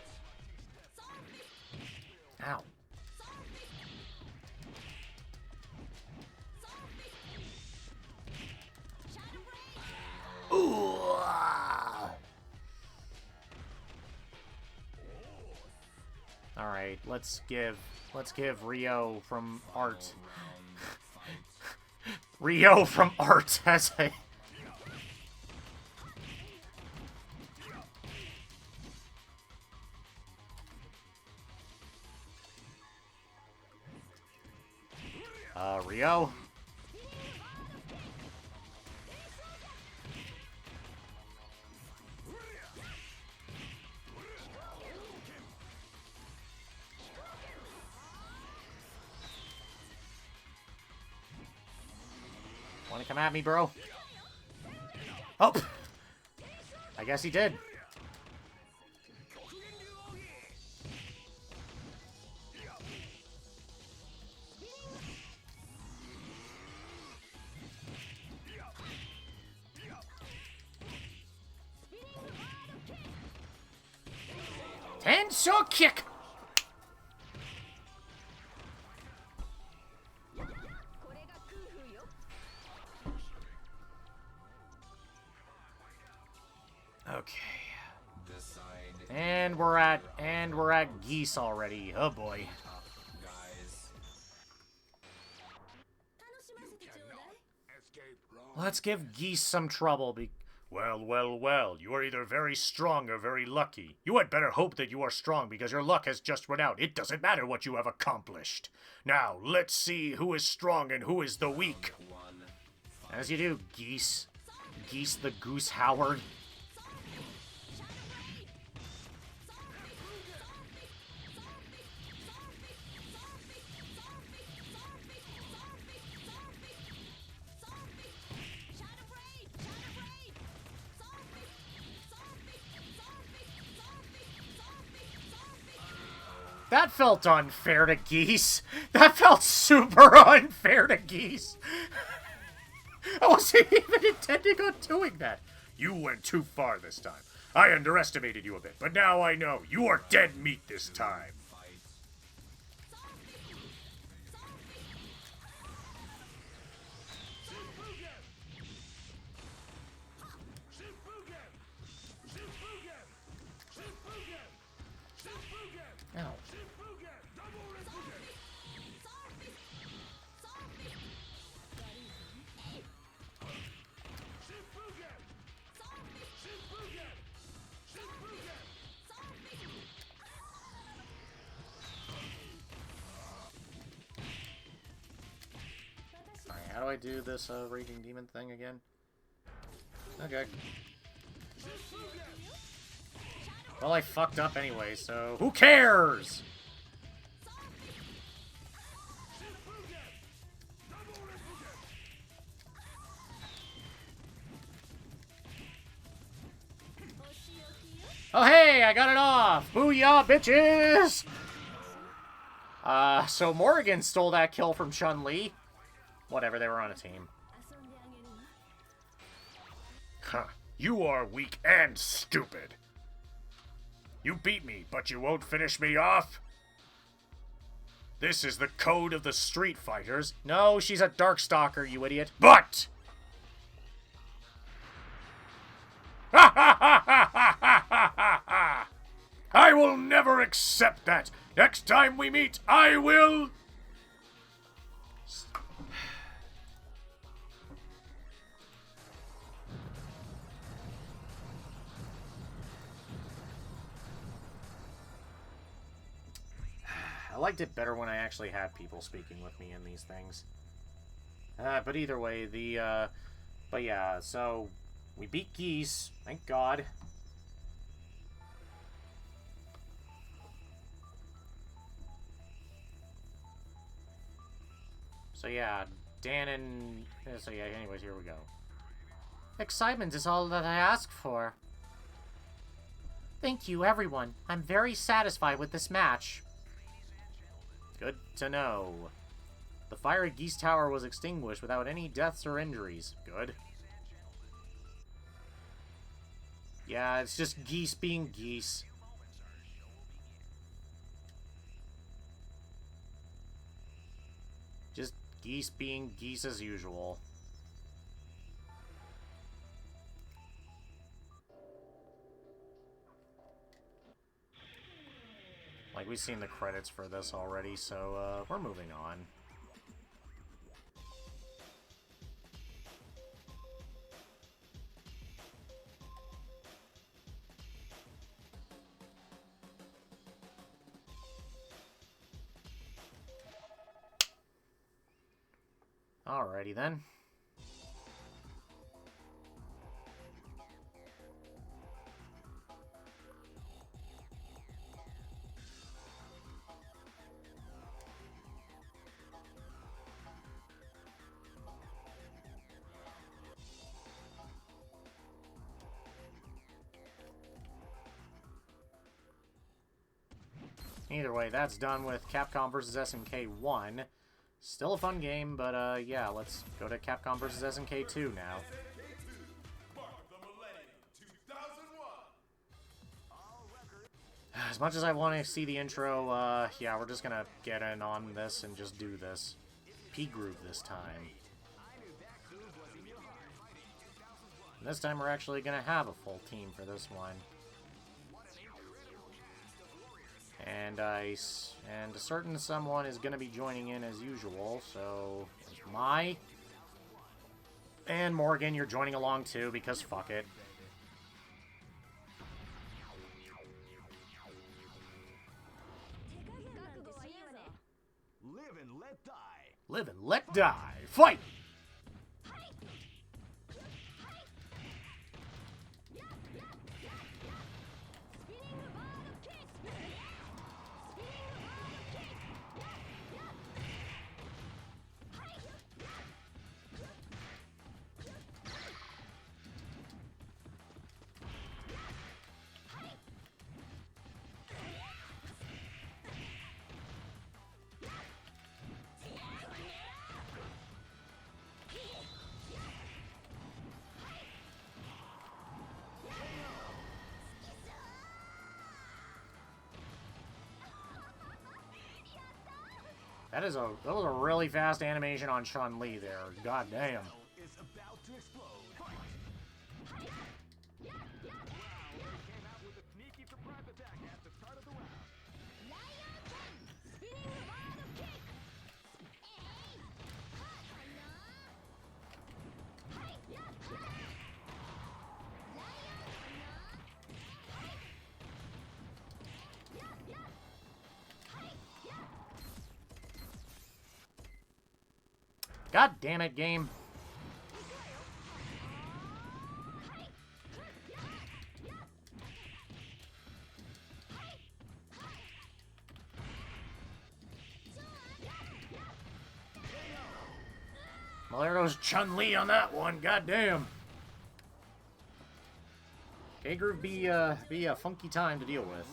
Ow. Ooh. All right, let's give Rio from Art. Rio from Art as a Rio. Wanna come at me, bro? Oh! I guess he did. Tensho kick! Okay. And we're at Geese already. Oh boy. Guys. Let's give Geese some trouble. Well, you are either very strong or very lucky. You had better hope that you are strong because your luck has just run out. It doesn't matter what you have accomplished. Now, let's see who is strong and who is the weak. 1, As you do, Geese. Geese the Goose Howard. That felt unfair to Geese. That felt super unfair to Geese. I wasn't even intending on doing that. You went too far this time. I underestimated you a bit, but now I know. You are dead meat this time. Ow. Alright, how do I do this Raging Demon thing again? Okay. Well, I fucked up anyway, so who cares? Oh hey, I got it off! Booyah, bitches! So Morrigan stole that kill from Chun-Li. Whatever, they were on a team. Huh. You are weak and stupid. You beat me, but you won't finish me off? This is the code of the Street Fighters. No, she's a Darkstalker, you idiot. But! Ha ha ha ha ha ha ha ha! I will never accept that. Next time we meet, I will... I liked it better when I actually had people speaking with me in these things. But either way, but yeah, so we beat Geese, thank God. So yeah, Dan and... So yeah, anyways, here we go. Excitement is all that I ask for. Thank you, everyone. I'm very satisfied with this match. Good to know. The fire at Geese Tower was extinguished without any deaths or injuries. Good. Yeah, it's just geese being geese. Just geese being geese as usual. Like, we've seen the credits for this already, so, we're moving on. Alrighty then. Either way, that's done with Capcom vs. SNK 1. Still a fun game, but yeah, let's go to Capcom vs. SNK 2 now. As much as I want to see the intro, yeah, we're just gonna get in on this and just do this. P-Groove this time. And this time we're actually gonna have a full team for this one. And a certain someone is going to be joining in as usual, so Mai and Morgan, you're joining along too, because fuck it. Live and let die. Fight! That was a really fast animation on Chun-Li there. God damn. God damn it, game. Well, there goes Chun-Li on that one. God damn. K-Groove be a funky time to deal with.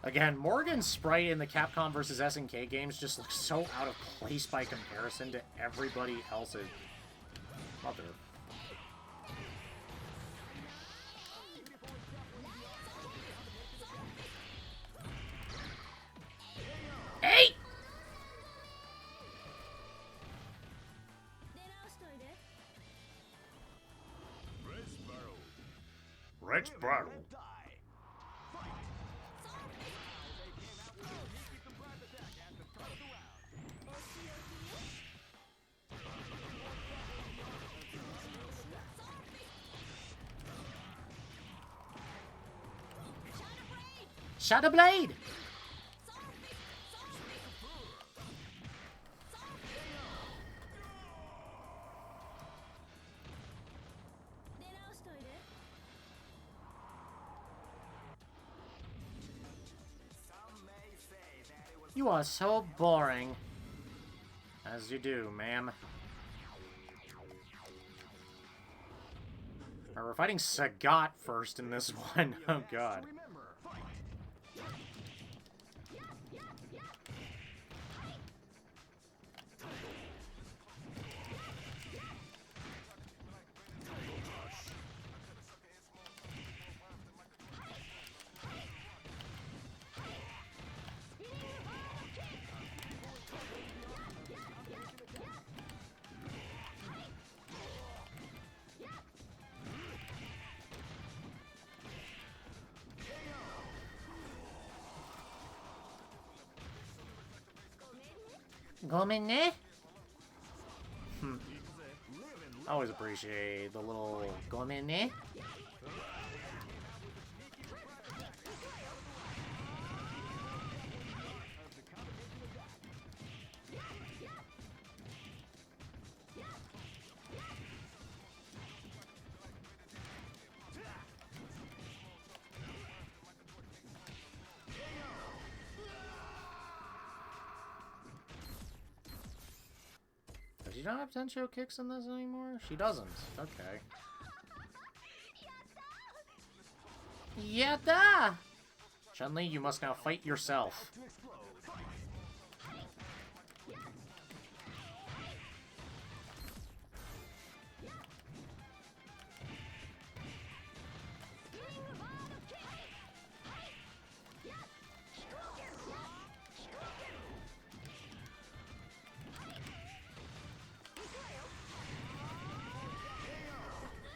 Again, Morgan's sprite in the Capcom vs. SNK games just looks so out of place by comparison to everybody else's. Mother. Hey! Let's battle. Shadow Blade! You are so boring. As you do, ma'am. We're fighting Sagat first in this one. Oh god. Gomenne? I always appreciate the little gomenne. Does she not have Tensho kicks in this anymore? She doesn't. Okay. Yatta! Chun-Li, you must now fight yourself.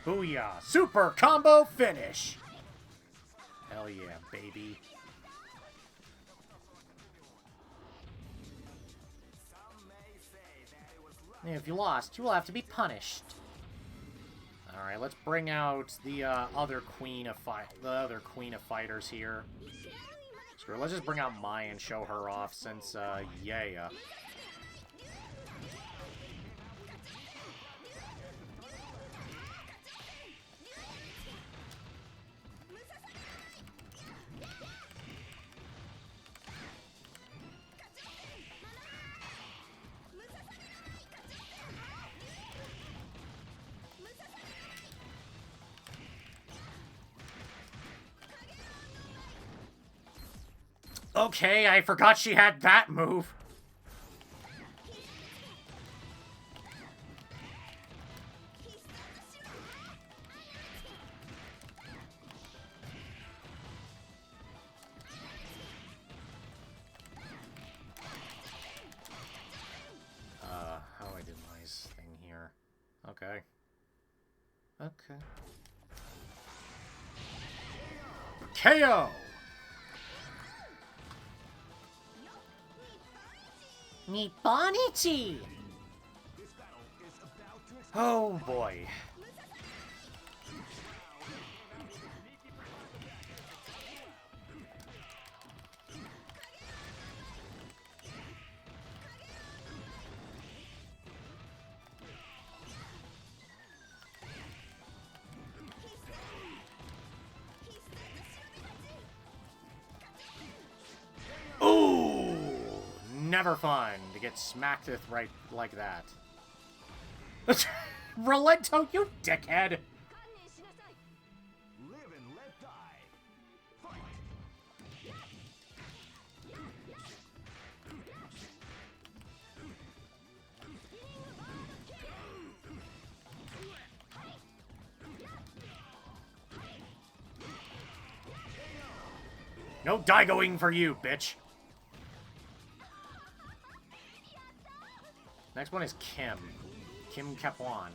Booyah! Super combo finish! Hell yeah, baby. If you lost, you will have to be punished. Alright, let's bring out the other queen of fighters here. Screw it, let's just bring out Mai and show her off since, yeah. Okay, I forgot she had that move. Okay. Okay. KO! Nipponichi! Oh boy. Ooh! Never fun to get smacked with right like that. Rolento, you dickhead! Live and let die. Fight. No Daigoing for you, bitch. Next one is Kim. Kim Kapwan.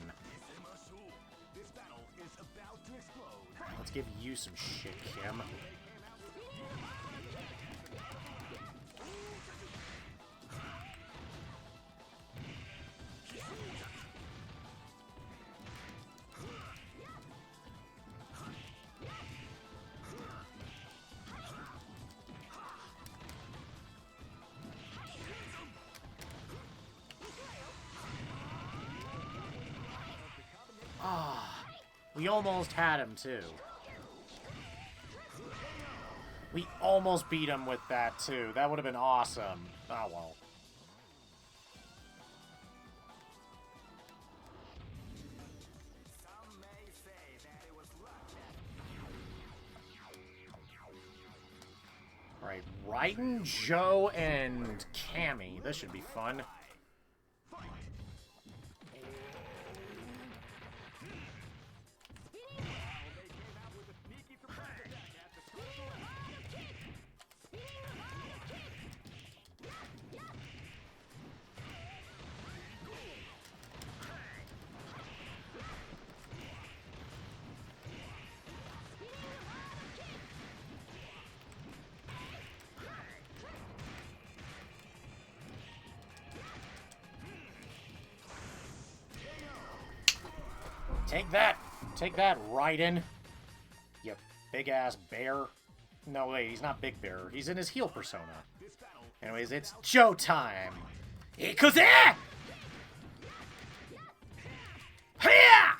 This battle is about to explode. Let's give you some shit, Kim. Ah, we almost had him, too. We almost beat him with that, too. That would have been awesome. Oh, well. Some may say that it was luck that Alright, Raiden, Joe, and Cammy. This should be fun. Take that! Take that, Raiden! You big-ass bear. No, wait, he's not Big Bear. He's in his heel persona. Anyways, it's Joe time! Ikuze! Hiya!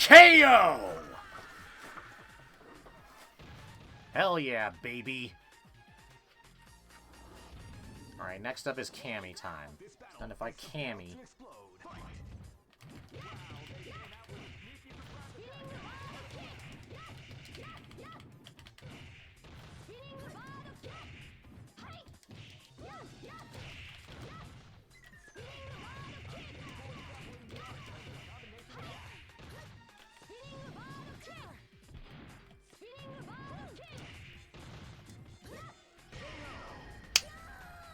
KO! Hell yeah, baby. Alright, next up is Cammy time. Identify Cammy.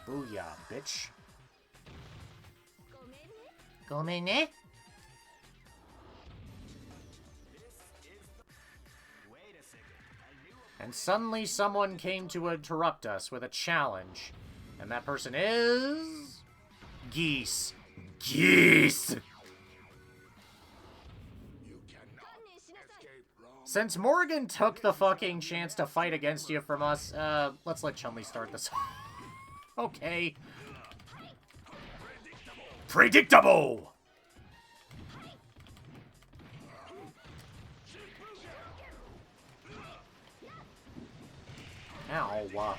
Booyah, bitch. Gomenne? And suddenly someone came to interrupt us with a challenge. And that person is... Geese. Geese! Since Morgan took the fucking chance to fight against you from us, let's let Chun-Li start this. Okay. Predictable! Ow.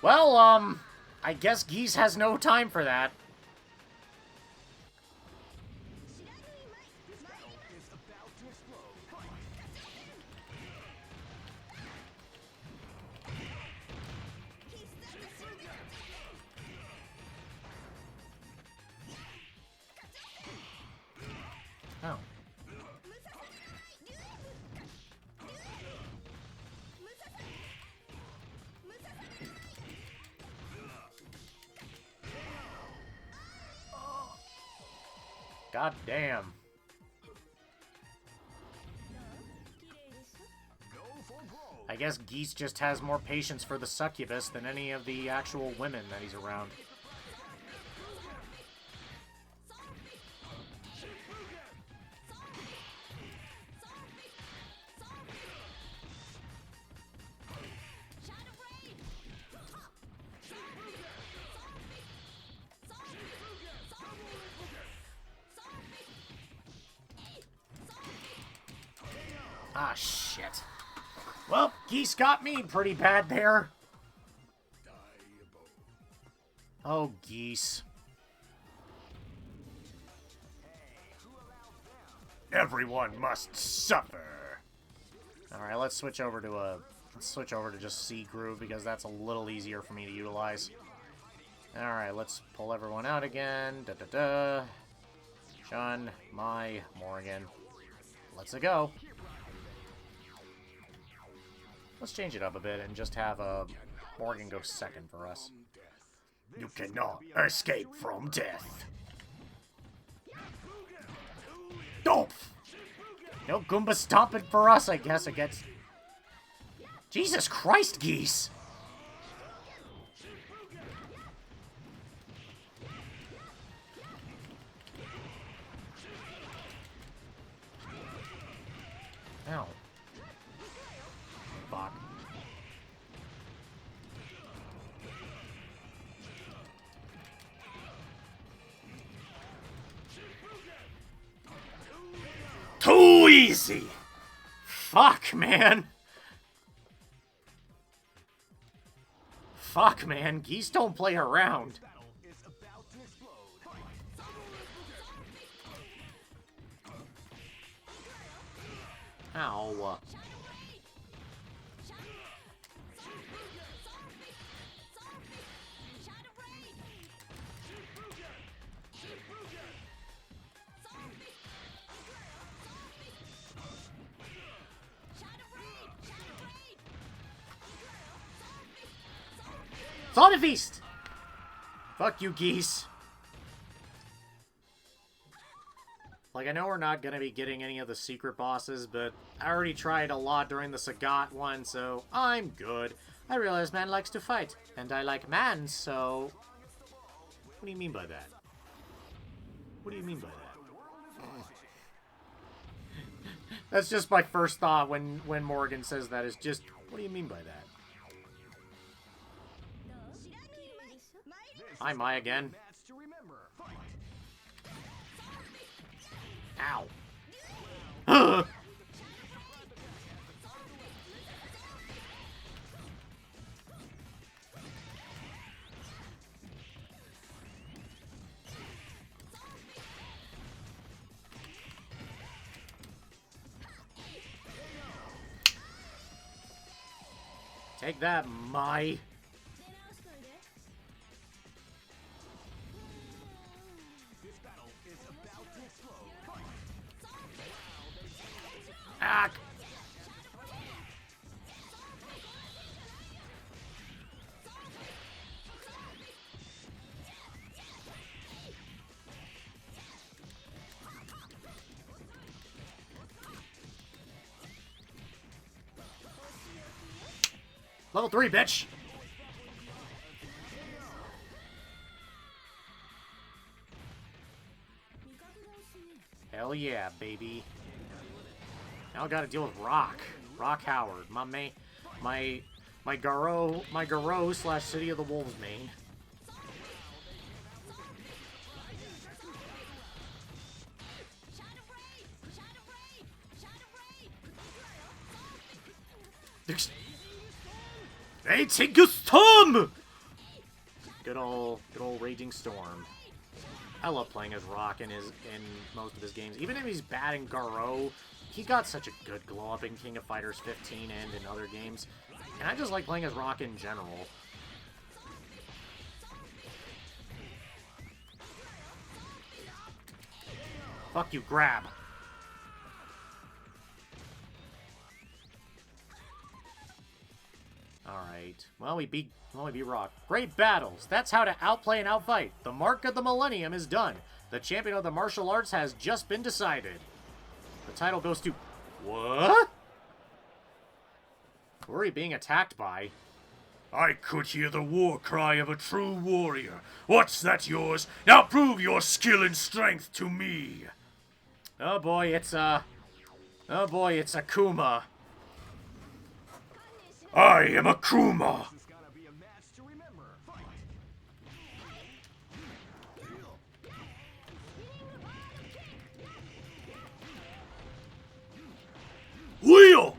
Well, I guess Geese has no time for that. God damn. I guess Geese just has more patience for the succubus than any of the actual women that he's around. Ah, shit. Well, Geese got me pretty bad there. Oh, Geese. Everyone must suffer. Alright, let's switch over to just C Groove because that's a little easier for me to utilize. Alright, let's pull everyone out again. Da-da-da. Shun, Mai, Morgan. Let's go. Let's change it up a bit and just have Morgan go second for us. You cannot escape from death. Dope! No Goomba stomping for us, I guess, against... Jesus Christ, Geese! Ow. Fuck. Too easy! Fuck, man! Fuck, man. Geese don't play around. Battle is about to explode. Ow. Thought of Feast! Fuck you, Geese. Like, I know we're not gonna be getting any of the secret bosses, but I already tried a lot during the Sagat one, so I'm good. I realize man likes to fight, and I like man, so... What do you mean by that? What do you mean by that? That's just my first thought when Morgan says that, is just, what do you mean by that? Hi, Mai again. Match to remember. Fight. Ow. Take that, Mai. This battle is about to explode. Ah. Level 3, bitch! Hell yeah, baby. Now I gotta deal with Rock. Rock Howard. My Garou slash City of the Wolves main. Hey, take a storm! Good old Raging Storm. I love playing as Rock in most of his games. Even if he's bad in Garou, he got such a good glow up in King of Fighters 15 and in other games. And I just like playing as Rock in general. Fuck you, grab. Alright. fight. Well, we beat Rock. Great battles. That's how to outplay and outfight. The mark of the millennium is done. The champion of the martial arts has just been decided. The title goes to... What? Who are we being attacked by? I could hear the war cry of a true warrior. What's that yours? Now prove your skill and strength to me. Oh boy, it's Akuma. I am Akuma. This is gonna be a match to remember. Fight! Wheel!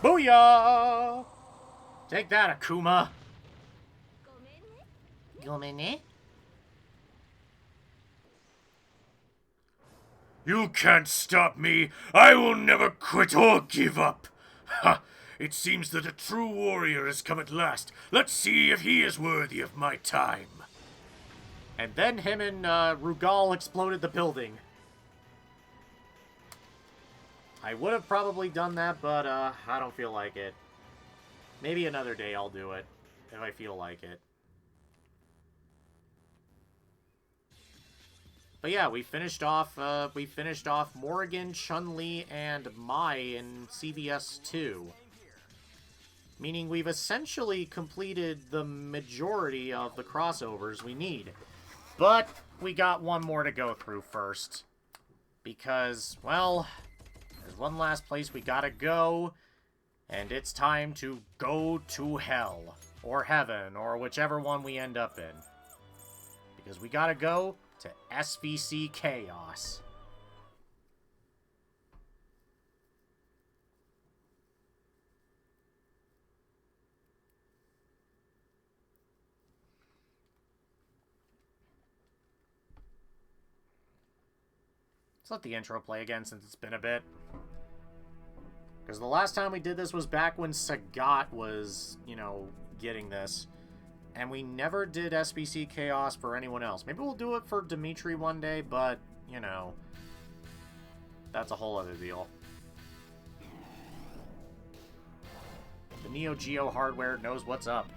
Booyah! Take that, Akuma. Gomene? You can't stop me. I will never quit or give up. Ha! It seems that a true warrior has come at last. Let's see if he is worthy of my time. And then him and Rugal exploded the building. I would have probably done that, but I don't feel like it. Maybe another day I'll do it, if I feel like it. But yeah, we finished off Morrigan, Chun-Li, and Mai in CVS 2. Meaning we've essentially completed the majority of the crossovers we need. But we got one more to go through first. Because, well... there's one last place we gotta go, and it's time to go to hell, or heaven, or whichever one we end up in. Because we gotta go to SVC Chaos. Let's let the intro play again since it's been a bit. Because the last time we did this was back when Sagat was, you know, getting this. And we never did SBC Chaos for anyone else. Maybe we'll do it for Dimitri one day, but, you know, that's a whole other deal. The Neo Geo hardware knows what's up.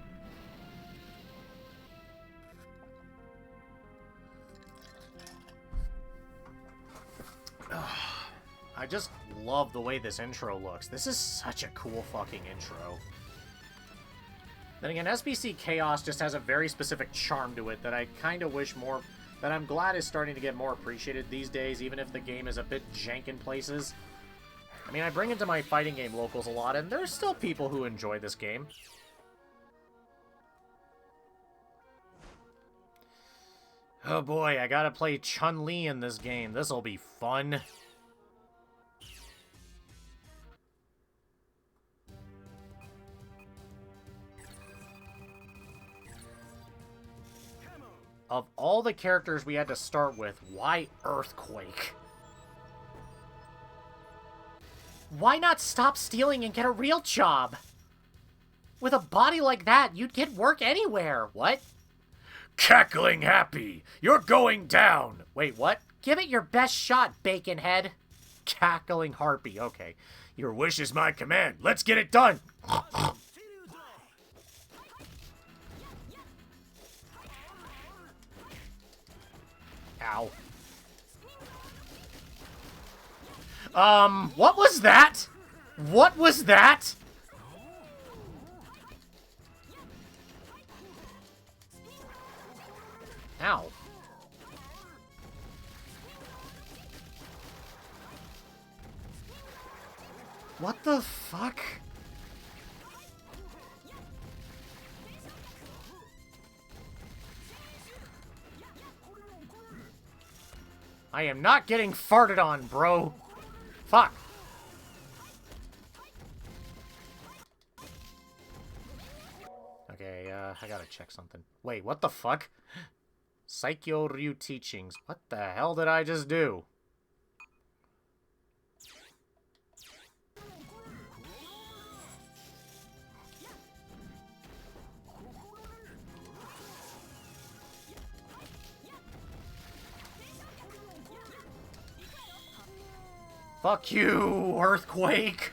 I just love the way this intro looks. This is such a cool fucking intro. Then again, SBC Chaos just has a very specific charm to it that I kind of wish more... that I'm glad is starting to get more appreciated these days, even if the game is a bit jank in places. I mean, I bring it to my fighting game locals a lot, and there's still people who enjoy this game. Oh boy, I gotta play Chun-Li in this game. This'll be fun. Of all the characters we had to start with, why Earthquake? Why not stop stealing and get a real job? With a body like that, you'd get work anywhere. What? Cackling Happy, you're going down. Wait, what? Give it your best shot, Baconhead. Cackling Harpy, okay. Your wish is my command. Let's get it done. Ow. What was that? What was that? Ow. What the fuck? I am not getting farted on, bro. Fuck. Okay, I gotta check something. Wait, what the fuck? Saikyo Ryu teachings. What the hell did I just do? Fuck you, Earthquake!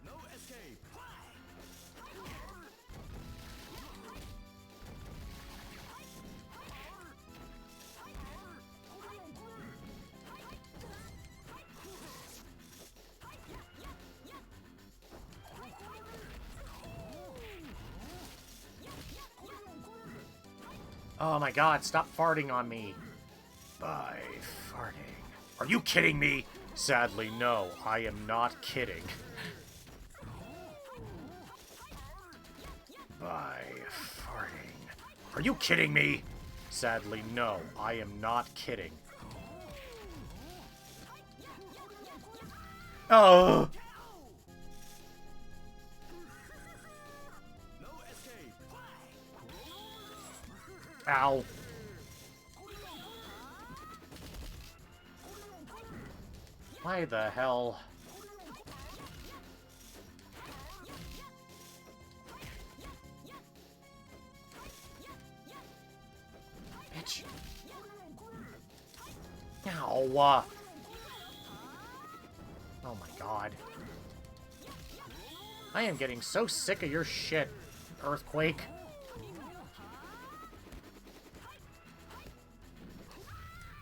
No escape. Oh my god, stop farting on me. By farting. Are you kidding me? Sadly, no, I am not kidding. By farting. Are you kidding me? Sadly, no, I am not kidding. Oh! No escape. Ow. Why the hell? Bitch. Ow. Oh my god. I am getting so sick of your shit, Earthquake.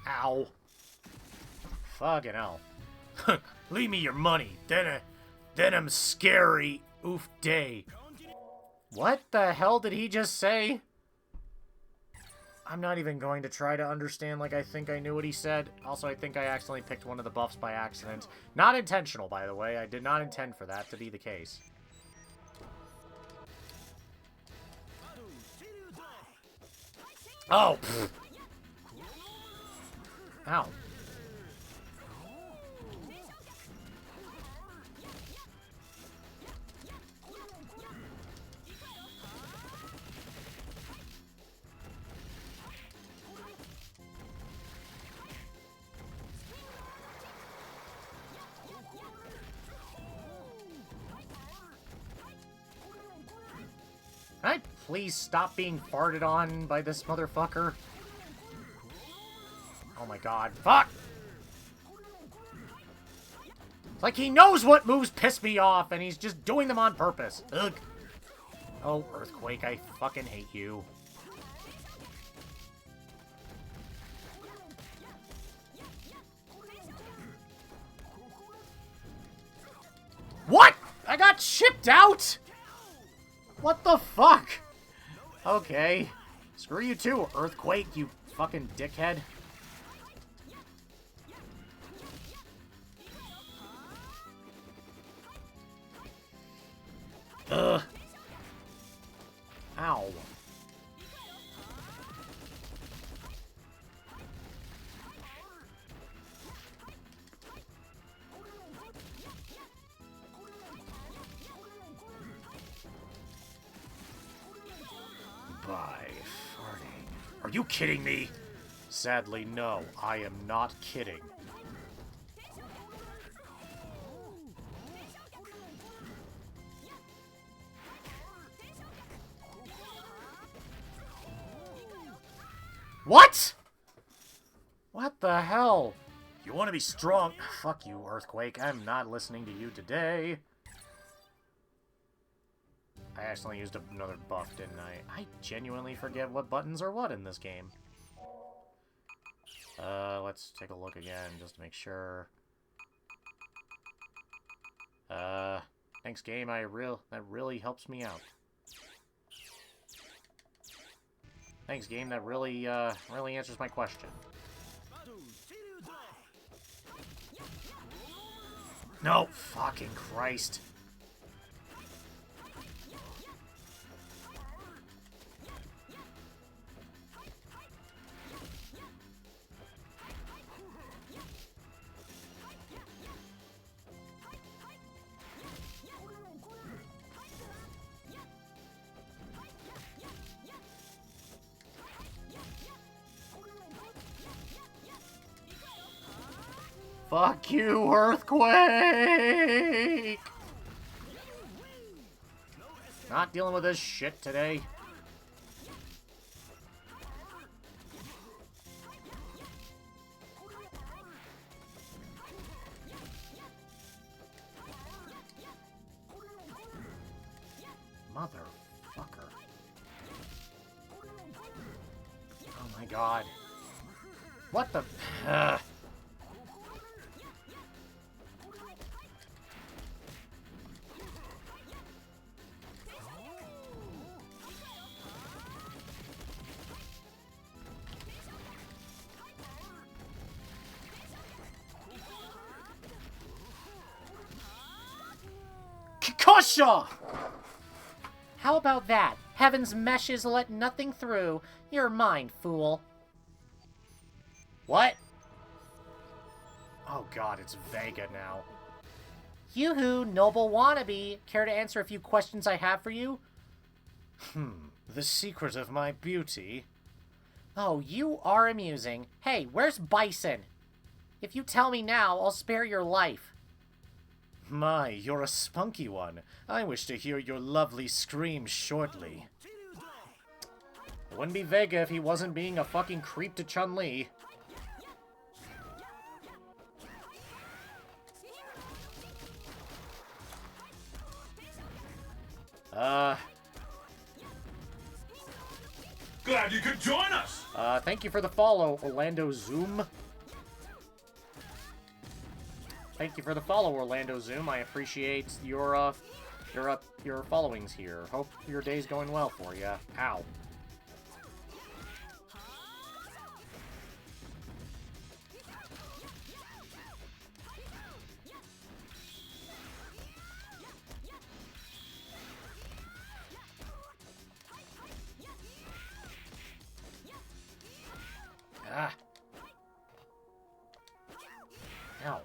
Ow. Fucking hell. Leave me your money. Then I'm scary. Oof day. What the hell did he just say? I'm not even going to try to understand like I think I knew what he said. Also, I think I accidentally picked one of the buffs by accident. Not intentional, by the way. I did not intend for that to be the case. Oh! Pfft. Ow. Can I please stop being farted on by this motherfucker? Oh my god. Fuck! It's like he knows what moves piss me off, and he's just doing them on purpose. Ugh. Oh, Earthquake, I fucking hate you. What? I got shipped out? What the fuck? Okay. Screw you too, Earthquake, you fucking dickhead. Ugh. Ow. By farting. Are you kidding me? Sadly, no. I am not kidding. What? What the hell? You want to be strong? Fuck you, Earthquake. I'm not listening to you today. I accidentally used another buff, didn't I? I genuinely forget what buttons are what in this game. Let's take a look again, just to make sure. Thanks, game. That really helps me out. Thanks, game. That really answers my question. No, fucking Christ. Fuck you, Earthquake! Not dealing with this shit today. Motherfucker. Oh my god. What the... Kikosha! How about that? Heaven's meshes let nothing through. You're mine, fool. What? Oh god, it's Vega now. Yoo-hoo, noble wannabe. Care to answer a few questions I have for you? The secret of my beauty. Oh, you are amusing. Hey, where's Bison? If you tell me now, I'll spare your life. My, you're a spunky one. I wish to hear your lovely scream shortly. It wouldn't be Vega if he wasn't being a fucking creep to Chun-Li. Glad you could join us! Thank you for the follow, Orlando Zoom. Thank you for the follow, Orlando Zoom. I appreciate your followings here. Hope your day's going well for you. Ow. Ah. Ow.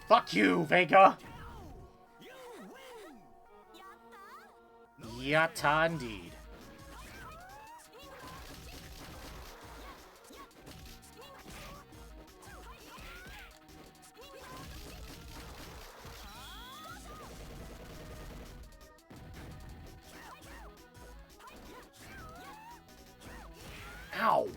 Fuck you, Vega! Yatta indeed. Ow!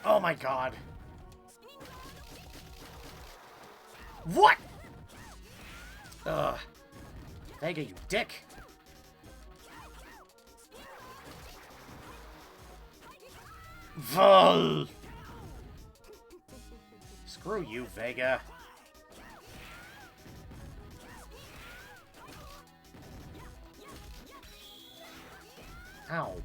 Oh my god. What? Ugh. Vega, you dick. Vol. Screw you, Vega. Ow.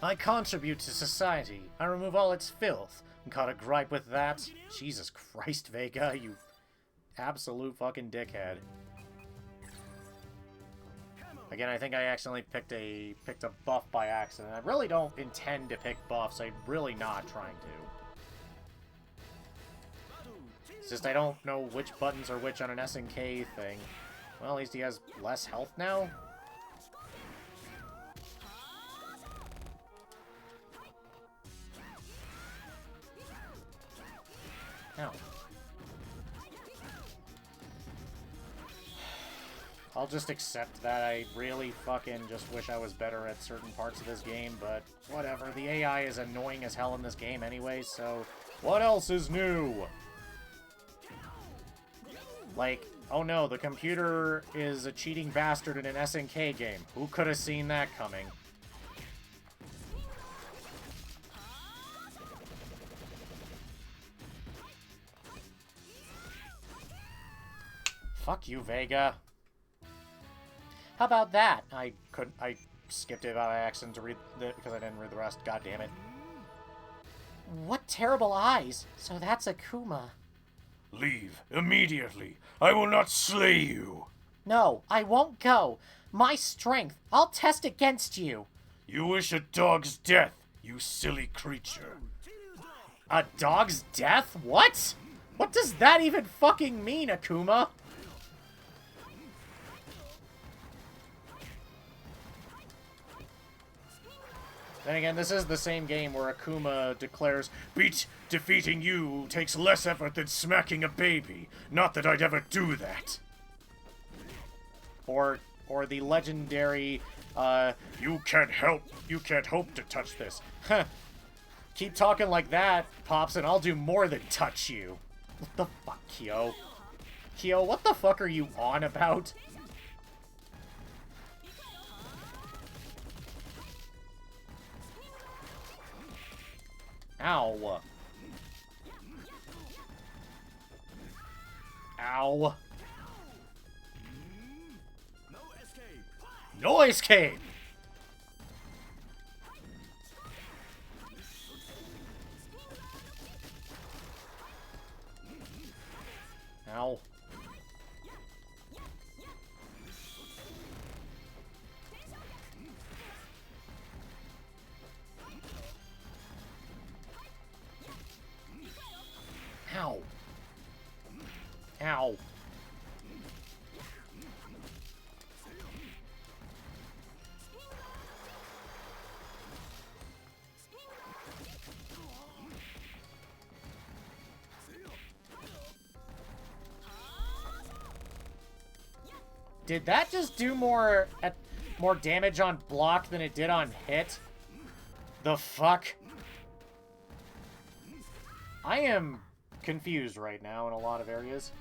I contribute to society. I remove all its filth. Got a gripe with that? Jesus Christ, Vega, you absolute fucking dickhead. Again, I think I accidentally picked a buff by accident. I really don't intend to pick buffs. I'm really not trying to. It's just I don't know which buttons are which on an SNK thing. Well, at least he has less health now. Ow. I'll just accept that. I really fucking just wish I was better at certain parts of this game, but whatever. The AI is annoying as hell in this game anyway, so what else is new? Like, oh no, the computer is a cheating bastard in an SNK game. Who could have seen that coming? Fuck you, Vega. How about that? I skipped it by accident to read because I didn't read the rest. God damn it. What terrible eyes. So that's Akuma. Leave immediately. I will not slay you. No, I won't go. My strength. I'll test against you. You wish a dog's death, you silly creature. A dog's death? What? What does that even fucking mean, Akuma? Then again, this is the same game where Akuma declares, Defeating you takes less effort than smacking a baby. Not that I'd ever do that. or the legendary, You can't hope to touch this. Huh. Keep talking like that, Pops, and I'll do more than touch you. What the fuck, Kyo? Kyo, what the fuck are you on about? Ow. Ow. No escape! Ow. Ow. Ow. Did that just do more damage on block than it did on hit? The fuck? I am confused right now in a lot of areas.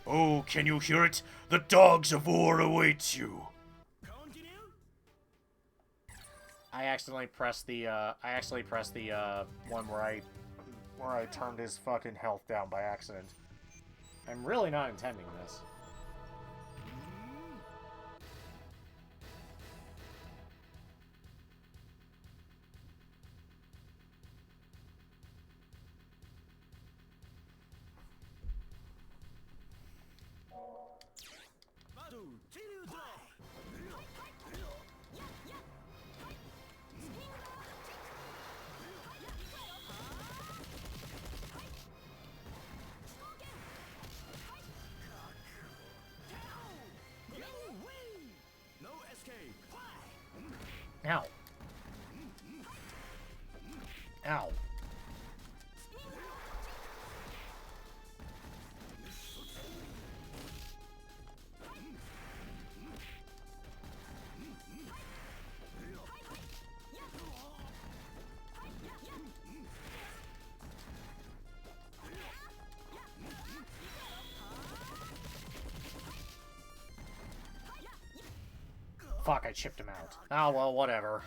Oh, can you hear it? The dogs of war await you. I accidentally pressed the one where I turned his fucking health down by accident. I'm really not intending this. Ow. Ow. Fuck, I chipped him out. Oh, well, whatever.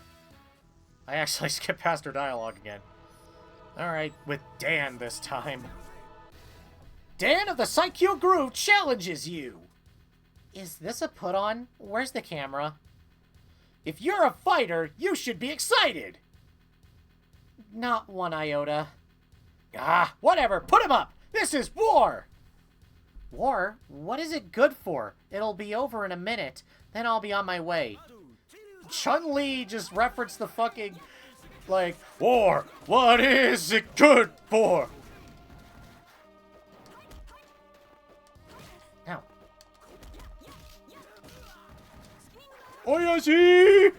I actually skipped past her dialogue again. Alright, with Dan this time. Dan of the Psycho Groove challenges you! Is this a put-on? Where's the camera? If you're a fighter, you should be excited! Not one iota. Ah, whatever, put him up! This is war! War? What is it good for? It'll be over in a minute. Then I'll be on my way. Chun-Li just referenced the fucking, like, War! What is it good for? ow. Oyashi!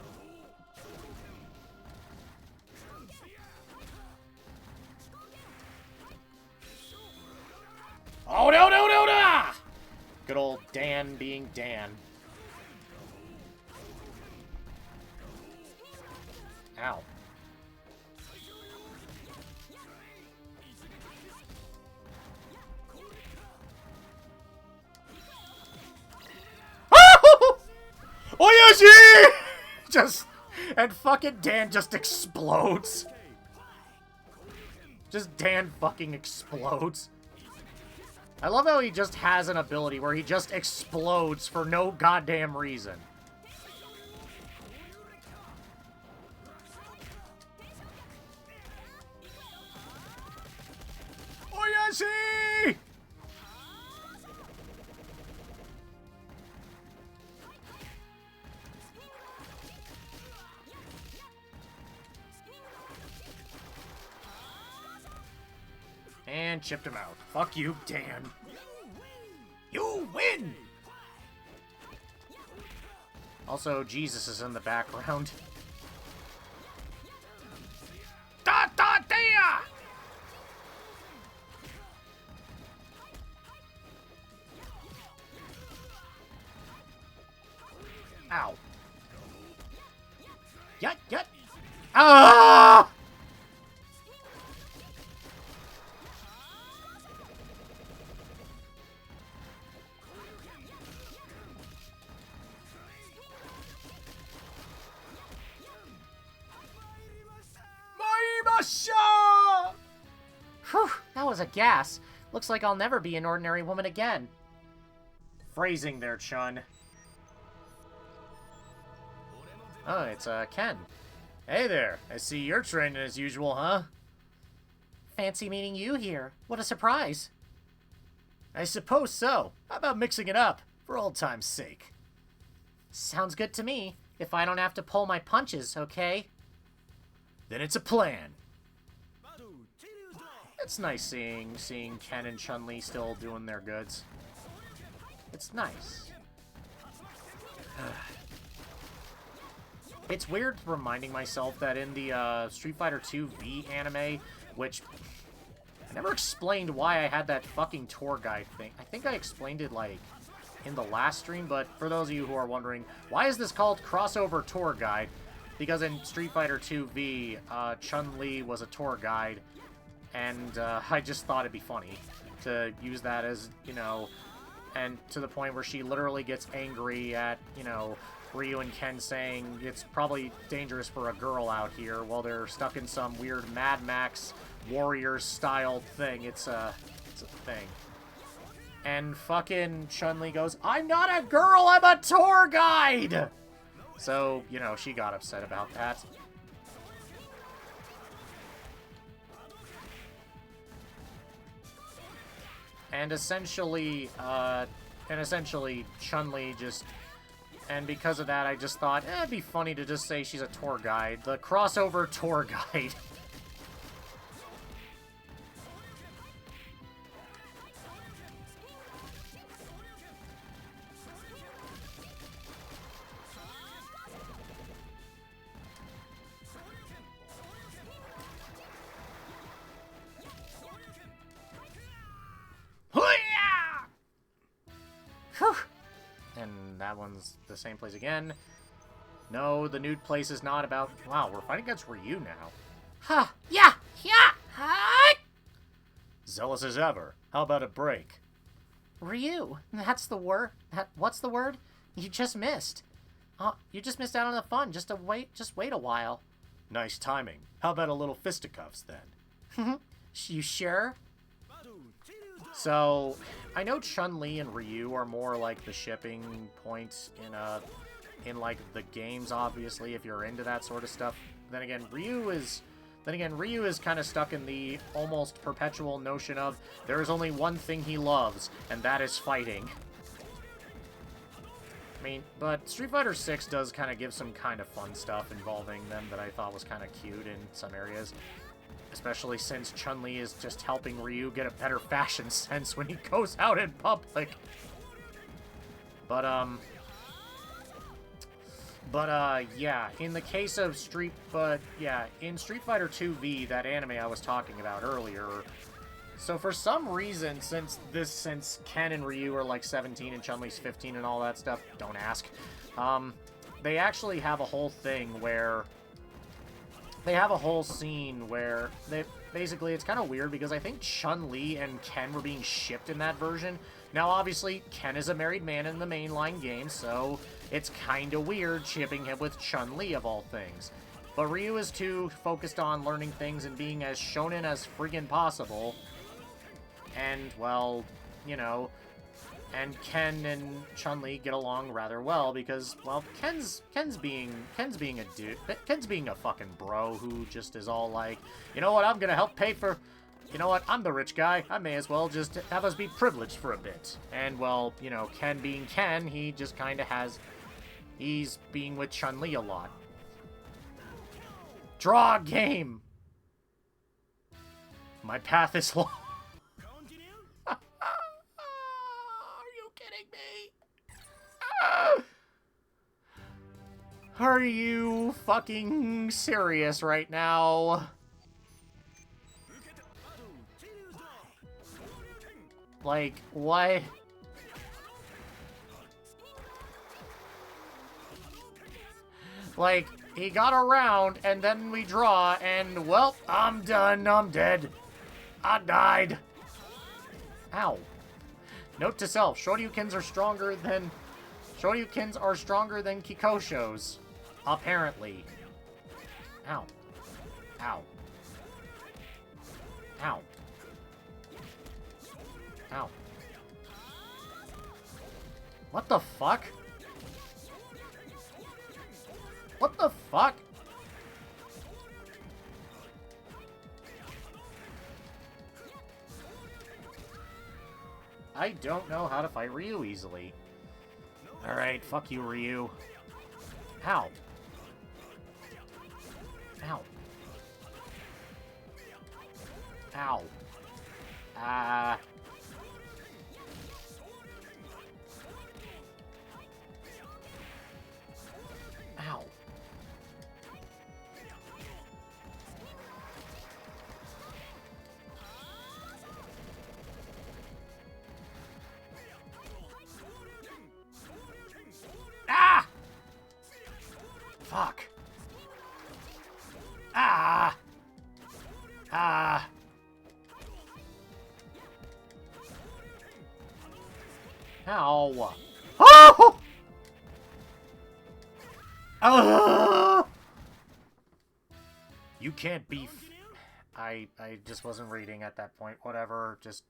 Oh, no, no, no, no! Good old Dan being Dan. Ow. And fucking Dan just explodes. Just Dan fucking explodes. I love how he just has an ability where he just explodes for no goddamn reason. Oyashi! And chipped him out. Fuck you, Dan. You win! Also, Jesus is in the background. Da da da! Ow. Yut, yut. Ah! Whew, that was a gas. Looks like I'll never be an ordinary woman again. Phrasing there, Chun. Oh, it's, Ken. Hey there, I see you're training as usual, huh? Fancy meeting you here. What a surprise. I suppose so. How about mixing it up, for old time's sake? Sounds good to me, if I don't have to pull my punches, okay? Then it's a plan. It's nice seeing Ken and Chun-Li still doing their goods. It's nice. It's weird reminding myself that in the Street Fighter 2 V anime, which I never explained why I had that fucking tour guide thing. I think I explained it, like, in the last stream, but for those of you who are wondering, why is this called Crossover Tour Guide? Because in Street Fighter 2 V, Chun-Li was a tour guide, and I just thought it'd be funny to use that as, you know, and to the point where she literally gets angry at, you know, Ryu and Ken saying it's probably dangerous for a girl out here while they're stuck in some weird Mad Max Warriors-styled thing. It's a thing. And fucking Chun-Li goes, I'm not a girl, I'm a tour guide! So, you know, she got upset about that. And essentially Chun-Li just... And because of that, I just thought, it'd be funny to just say she's a tour guide. The crossover tour guide. Whew. And that one's the same place again. No, the nude place is not about... Wow, we're fighting against Ryu now. Huh. Yeah! Yeah! Hi! Zealous as ever. How about a break? Ryu, that's the word. What's the word? You just missed. You just missed out on the fun. Just wait a while. Nice timing. How about a little fisticuffs then? You sure? So, I know Chun-Li and Ryu are more like the shipping points in like the games, obviously, if you're into that sort of stuff. Then again, Ryu is kind of stuck in the almost perpetual notion of there is only one thing he loves, and that is fighting. I mean, but Street Fighter 6 does kind of give some kind of fun stuff involving them that I thought was kind of cute in some areas. Especially since Chun-Li is just helping Ryu get a better fashion sense when he goes out in public. But, yeah, in the case of in Street Fighter 2 V, that anime I was talking about earlier, so for some reason, since Ken and Ryu are like 17 and Chun-Li's 15 and all that stuff, don't ask, they actually have a whole thing where they have a whole scene where they basically, it's kind of weird because I think Chun-Li and Ken were being shipped in that version. Now, obviously, Ken is a married man in the mainline game, so it's kind of weird shipping him with Chun-Li of all things. But Ryu is too focused on learning things and being as shonen as friggin' possible. And, well, you know, and Ken and Chun-Li get along rather well because, well, Ken's being a dude. Ken's being a fucking bro who just is all like, you know what, I'm gonna help pay for... You know what, I'm the rich guy. I may as well just have us be privileged for a bit. And, well, you know, Ken being Ken, he just kind of has... He's being with Chun-Li a lot. Draw a game! My path is long. Are you kidding me? Are you fucking serious right now? Like, what? Like, he got around, and then we draw, and, well, I'm done, I'm dead. I died. Ow. Note to self, Shoryukens are stronger than... Shoryukens are stronger than Kikoshos. Apparently. Ow. Ow. Ow. Ow. What the fuck? What the fuck? I don't know how to fight Ryu easily. Alright, fuck you, Ryu. Ow. Ow. Ow. Ow. Ah! Fuck. Ah! Ah! Ow. Oh! You can't be... I just wasn't reading at that point. Whatever, just...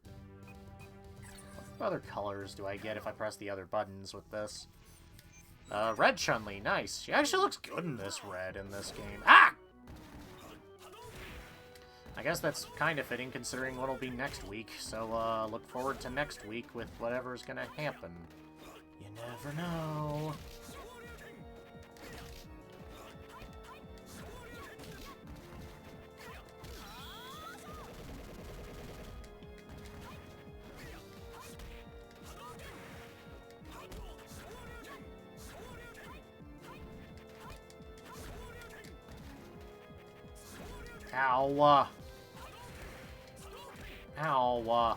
What other colors do I get if I press the other buttons with this? Red Chun-Li, nice. She actually looks good in this red in this game. Ah! I guess that's kind of fitting considering what'll be next week, so look forward to next week with whatever's gonna happen. You never know. Ow. Ow.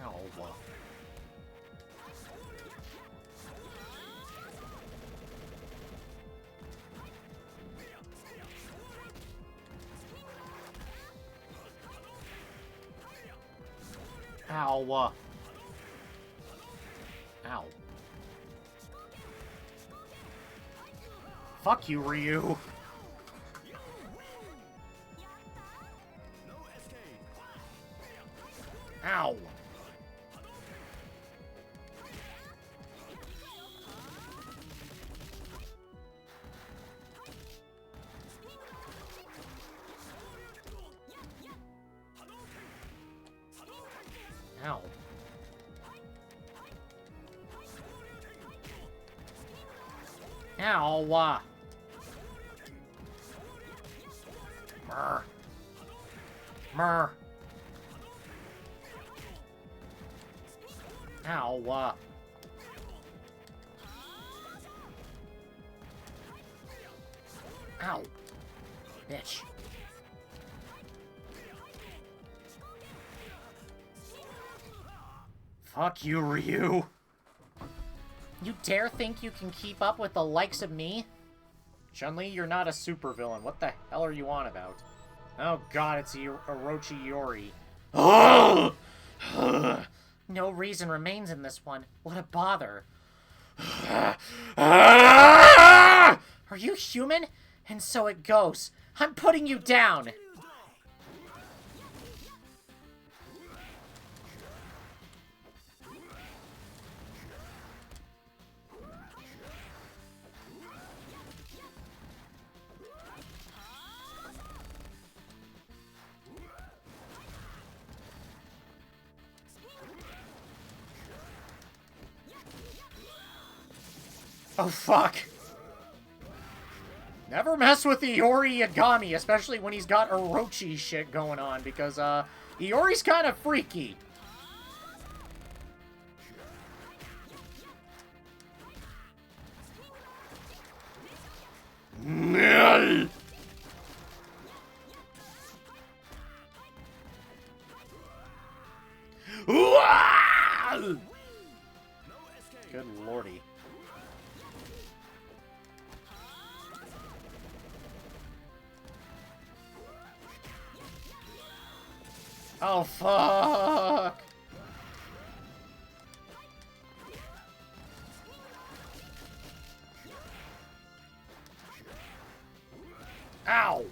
Ow. Ow. Ow. Fuck you, Ryu. Ow. Ow. Ow. Murr. Murr. Ow. Ow. Bitch. Fuck you, Ryu. You dare think you can keep up with the likes of me? Chun-Li, you're not a supervillain. What the hell are you on about? Oh god, it's Orochimaru. No reason remains in this one. What a bother. Are you human? And so it goes. I'm putting you down. Oh, fuck. Never mess with Iori Yagami, especially when he's got Orochi shit going on, because, Iori's kind of freaky. Good lordy. Oh, fuck! Ow!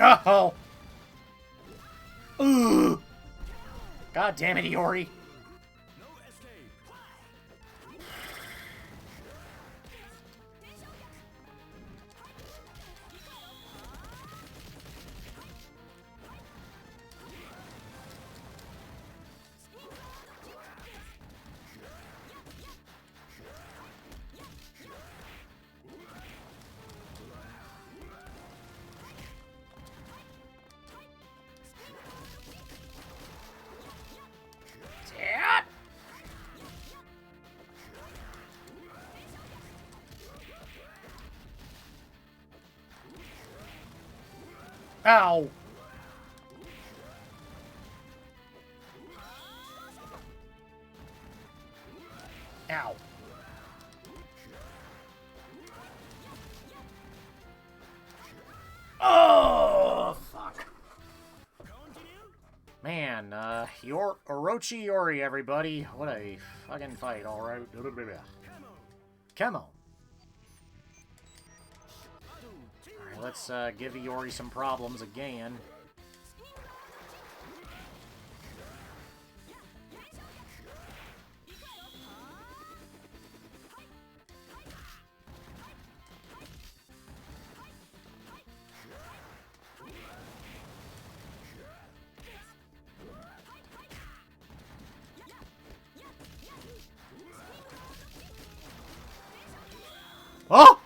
Oh! Ugh! God damn it, Iori! Dad? Ow! Ow. Oh, fuck. Man, Orochimaru, everybody. What a fucking fight, alright. Come on. Alright, let's give Iori some problems again. Oh!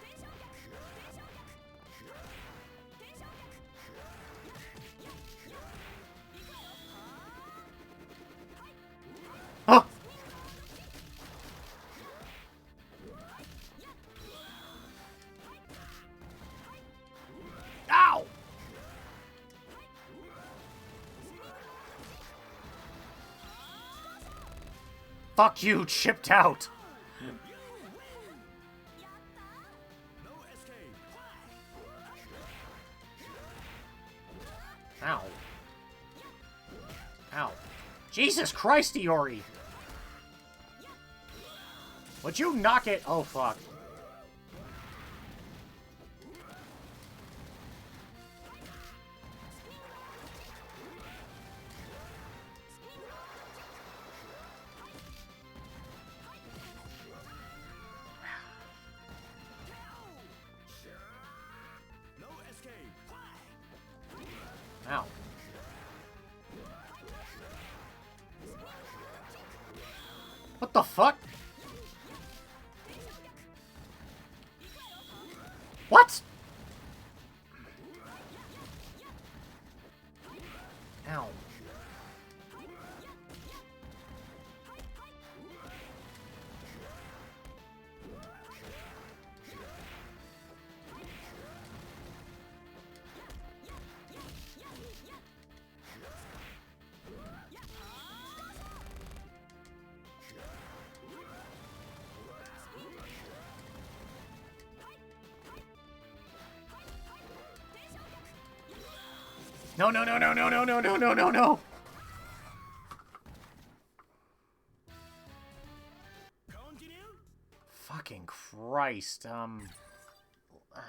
Oh! Ow! Fuck you, chipped out. Ow. Ow. Jesus Christ, Iori! Would you knock it? Oh, fuck. Ow. What the fuck? What? Ow. No, no, no, no, no, no, no, no, no, no, no! Fucking Christ.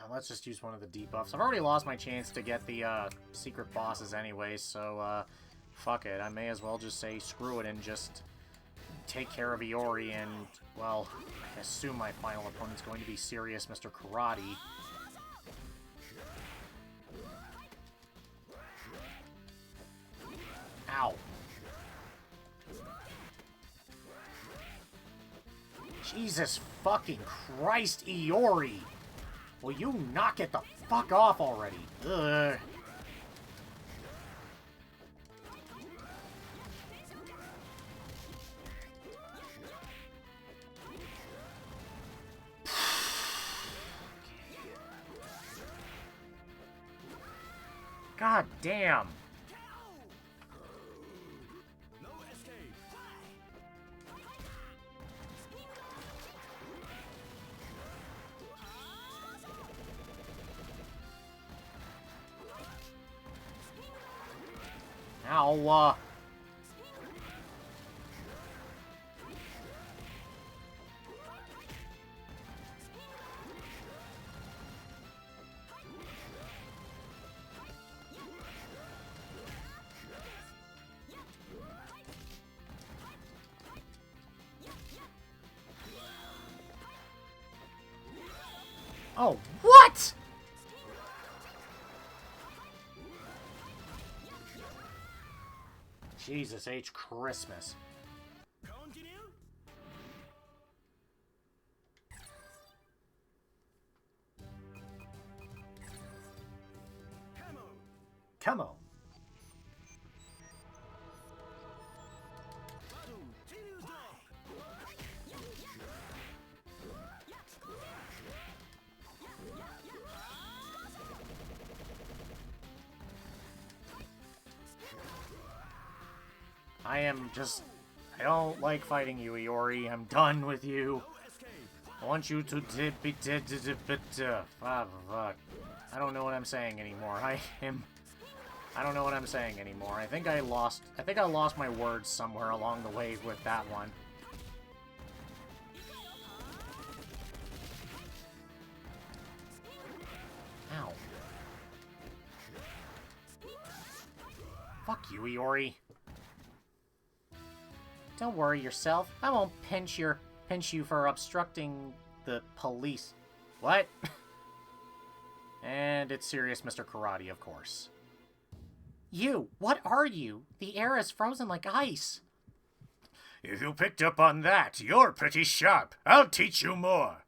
Let's just use one of the debuffs. I've already lost my chance to get the, secret bosses anyway, so, fuck it. I may as well just say screw it and just take care of Iori and, well, I assume my final opponent's going to be Serious Mr. Karate. Ow. Jesus fucking Christ, Iori! Will you knock it the fuck off already? Ugh. God damn! Ow, Oh, what?! Jesus H. Christmas. Come on. I don't like fighting you, Iori. I'm done with you. I want you to be dead. Fuck. I don't know what I'm saying anymore. I don't know what I'm saying anymore. I think I lost my words somewhere along the way with that one. Ow. Fuck you, Iori. Don't worry yourself. I won't pinch you for obstructing the police. What? And it's Serious Mr. Karate, of course. You! What are you? The air is frozen like ice. If you picked up on that, you're pretty sharp. I'll teach you more.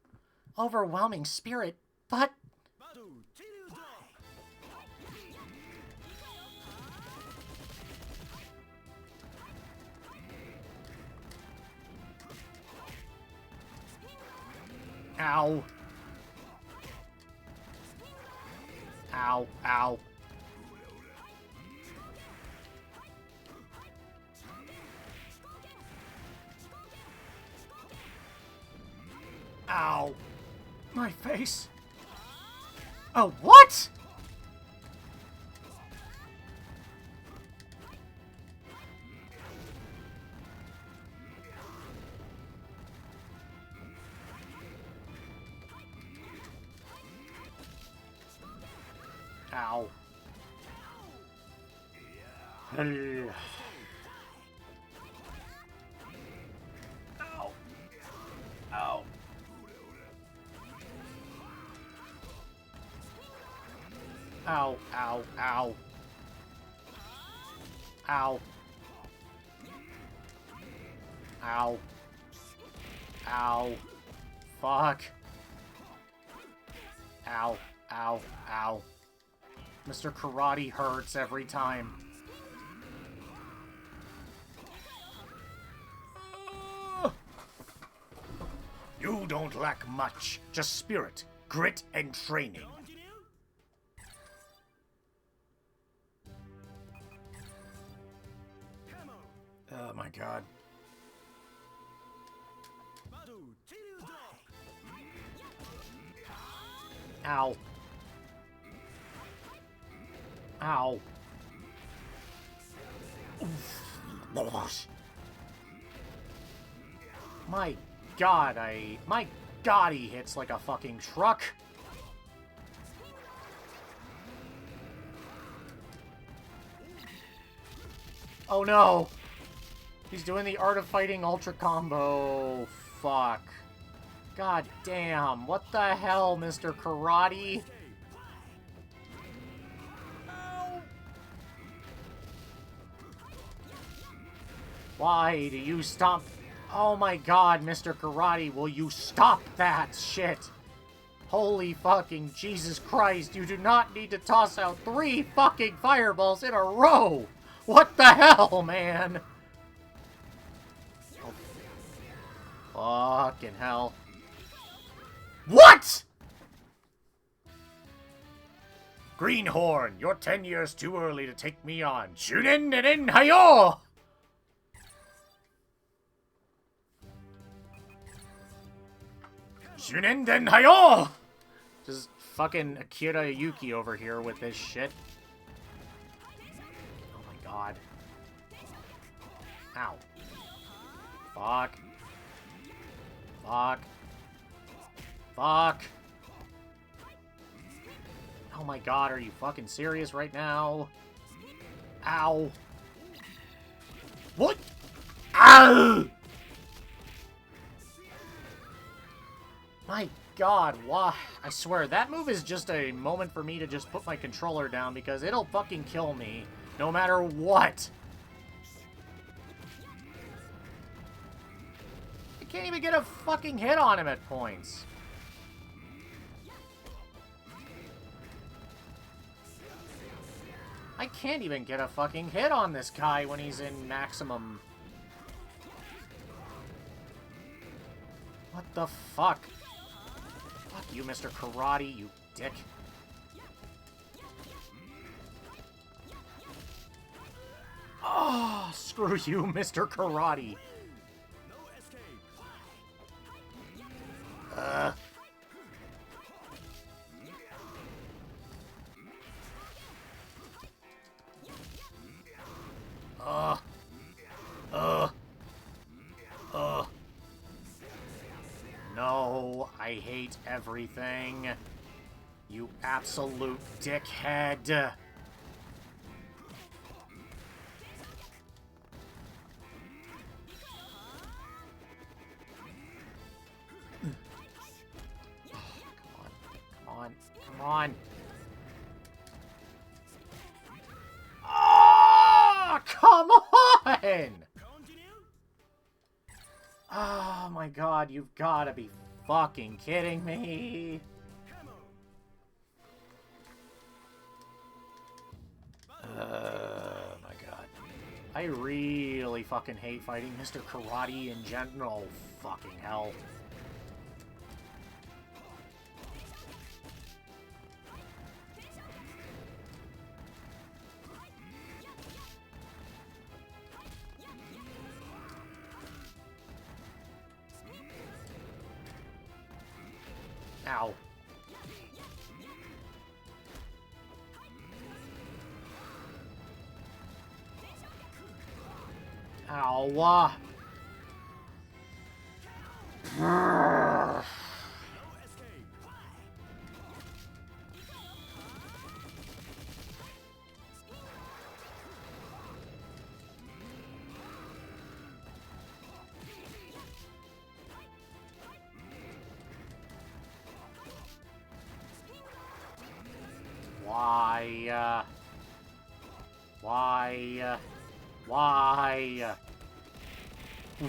Overwhelming spirit, but... Ow. Ow, ow. Ow. My face. Oh, what? Ow. Ow. Ow. Ow, ow, ow. Ow. Ow. Ow. Fuck. Ow, ow, ow. Mr. Karate hurts every time. You don't lack much, just spirit, grit, and training. Oh my god. Ow. Ow. My God, my God, he hits like a fucking truck. Oh no! He's doing the Art of Fighting Ultra Combo. Fuck. God damn. What the hell, Mr. Karate? Why do you stop? Oh my God, Mr. Karate, will you stop that shit? Holy fucking Jesus Christ, you do not need to toss out 3 fucking fireballs in a row! What the hell, man? Oh, fucking hell. What?! Greenhorn, you're 10 years too early to take me on. Shunin and Hayo! Shunin den Hayo! Just fucking Akira Yuki over here with this shit. Oh my God. Ow. Fuck. Fuck. Fuck. Oh my God, are you fucking serious right now? Ow. What? Ow! My God, why? I swear, that move is just a moment for me to just put my controller down because it'll fucking kill me, no matter what. I can't even get a fucking hit on him at points. I can't even get a fucking hit on this guy when he's in maximum. What the fuck? Fuck you, Mr. Karate, you dick. Oh, screw you, Mr. Karate. No, I hate everything. You absolute dickhead. Come on. Oh, come on! Oh my God, you've gotta be fucking kidding me. Oh my God. I really fucking hate fighting Mr. Karate in general. Fucking hell. Ow. Ow. Why?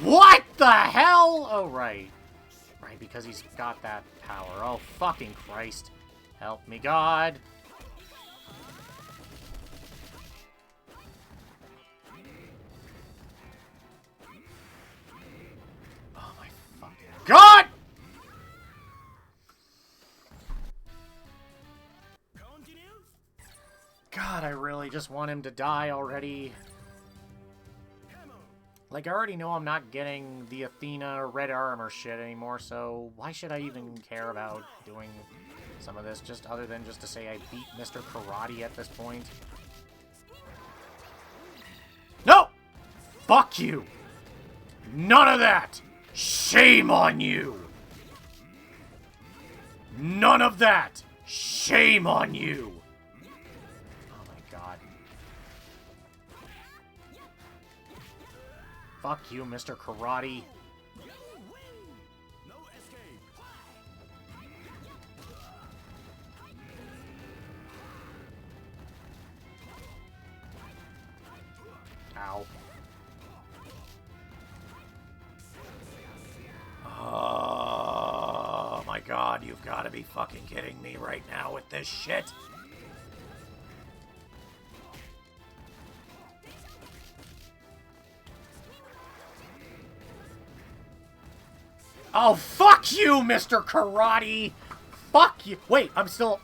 What the hell? Oh, right. Right, because he's got that power. Oh, fucking Christ. Help me, God. Oh, my fucking God! God, I really just want him to die already. Like, I already know I'm not getting the Athena red armor shit anymore, so why should I even care about doing some of this, just other than just to say I beat Mr. Karate at this point? No! Fuck you! None of that! Shame on you! None of that! Shame on you! Oh my god. Fuck you, Mr. Karate. Ow. Oh my god, you've got to be fucking kidding me right now with this shit. Oh, fuck you, Mr. Karate! Fuck you! Wait, I'm still...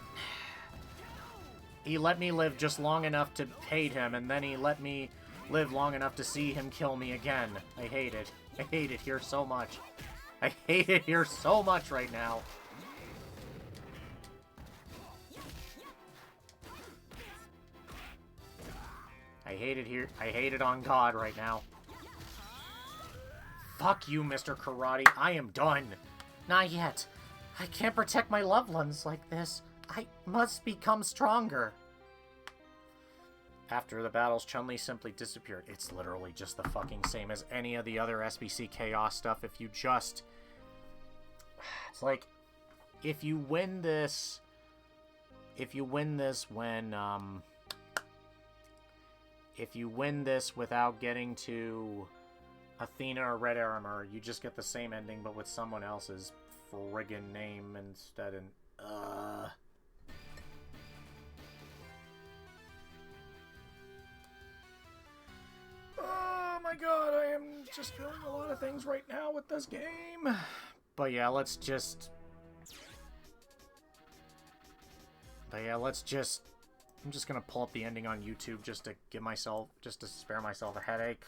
He let me live just long enough to hate him, and then he let me live long enough to see him kill me again. I hate it. I hate it here so much. I hate it here so much right now. I hate it here. I hate it on God right now. Fuck you, Mr. Karate. I am done. Not yet. I can't protect my loved ones like this. I must become stronger. After the battles, Chun-Li simply disappeared. It's literally just the fucking same as any of the other SBC Chaos stuff. If you just... It's like, if you win this when, if you win this without getting to Athena or Red Armor, you just get the same ending, but with someone else's friggin' name instead, and, Oh my god, I am just feeling a lot of things right now with this game. But yeah, let's just... I'm just gonna pull up the ending on YouTube just to spare myself a headache.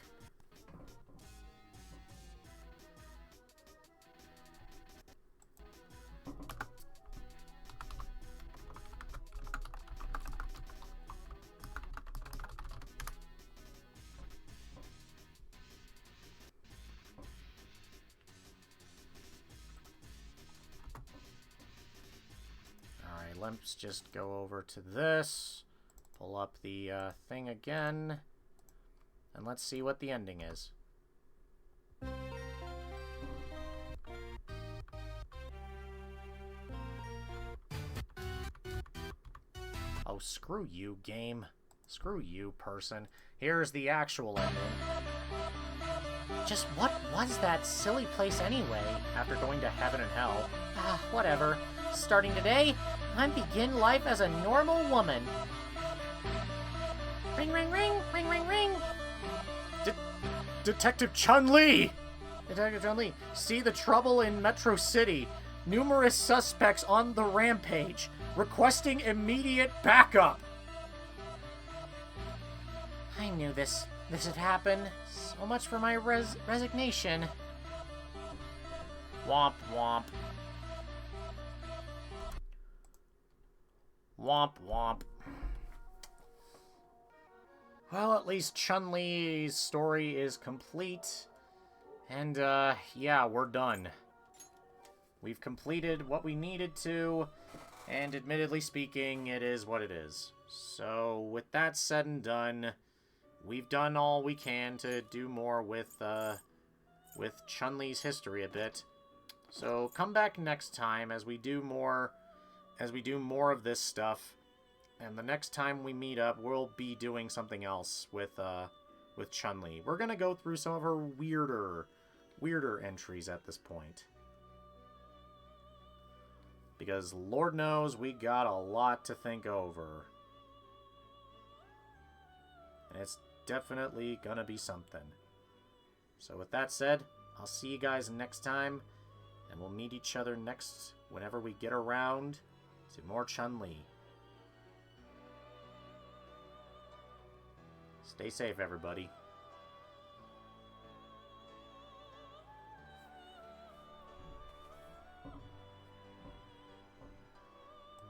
Let's just go over to this, pull up the thing again, and let's see what the ending is. Oh, screw you, game. Screw you, person. Here's the actual ending. Just what was that silly place anyway, after going to heaven and hell? Ah, whatever. Starting today, I begin life as a normal woman. Ring, ring, ring, ring, ring, ring. Detective Chun-Li! Detective Chun-Li, see the trouble in Metro City. Numerous suspects on the rampage, requesting immediate backup. I knew this would happen. So much for my resignation. Womp womp. Womp womp. Well, at least Chun-Li's story is complete. And, yeah, we're done. We've completed what we needed to, and admittedly speaking, it is what it is. So, with that said and done, we've done all we can to do more with Chun-Li's history a bit. So, come back next time as we do more of this stuff, and the next time we meet up, we'll be doing something else with Chun-Li. We're gonna go through some of her weirder entries at this point, because Lord knows we got a lot to think over, and it's definitely gonna be something. So with that said, I'll see you guys next time, and we'll meet each other next whenever we get around to more Chun-Li. Stay safe, everybody.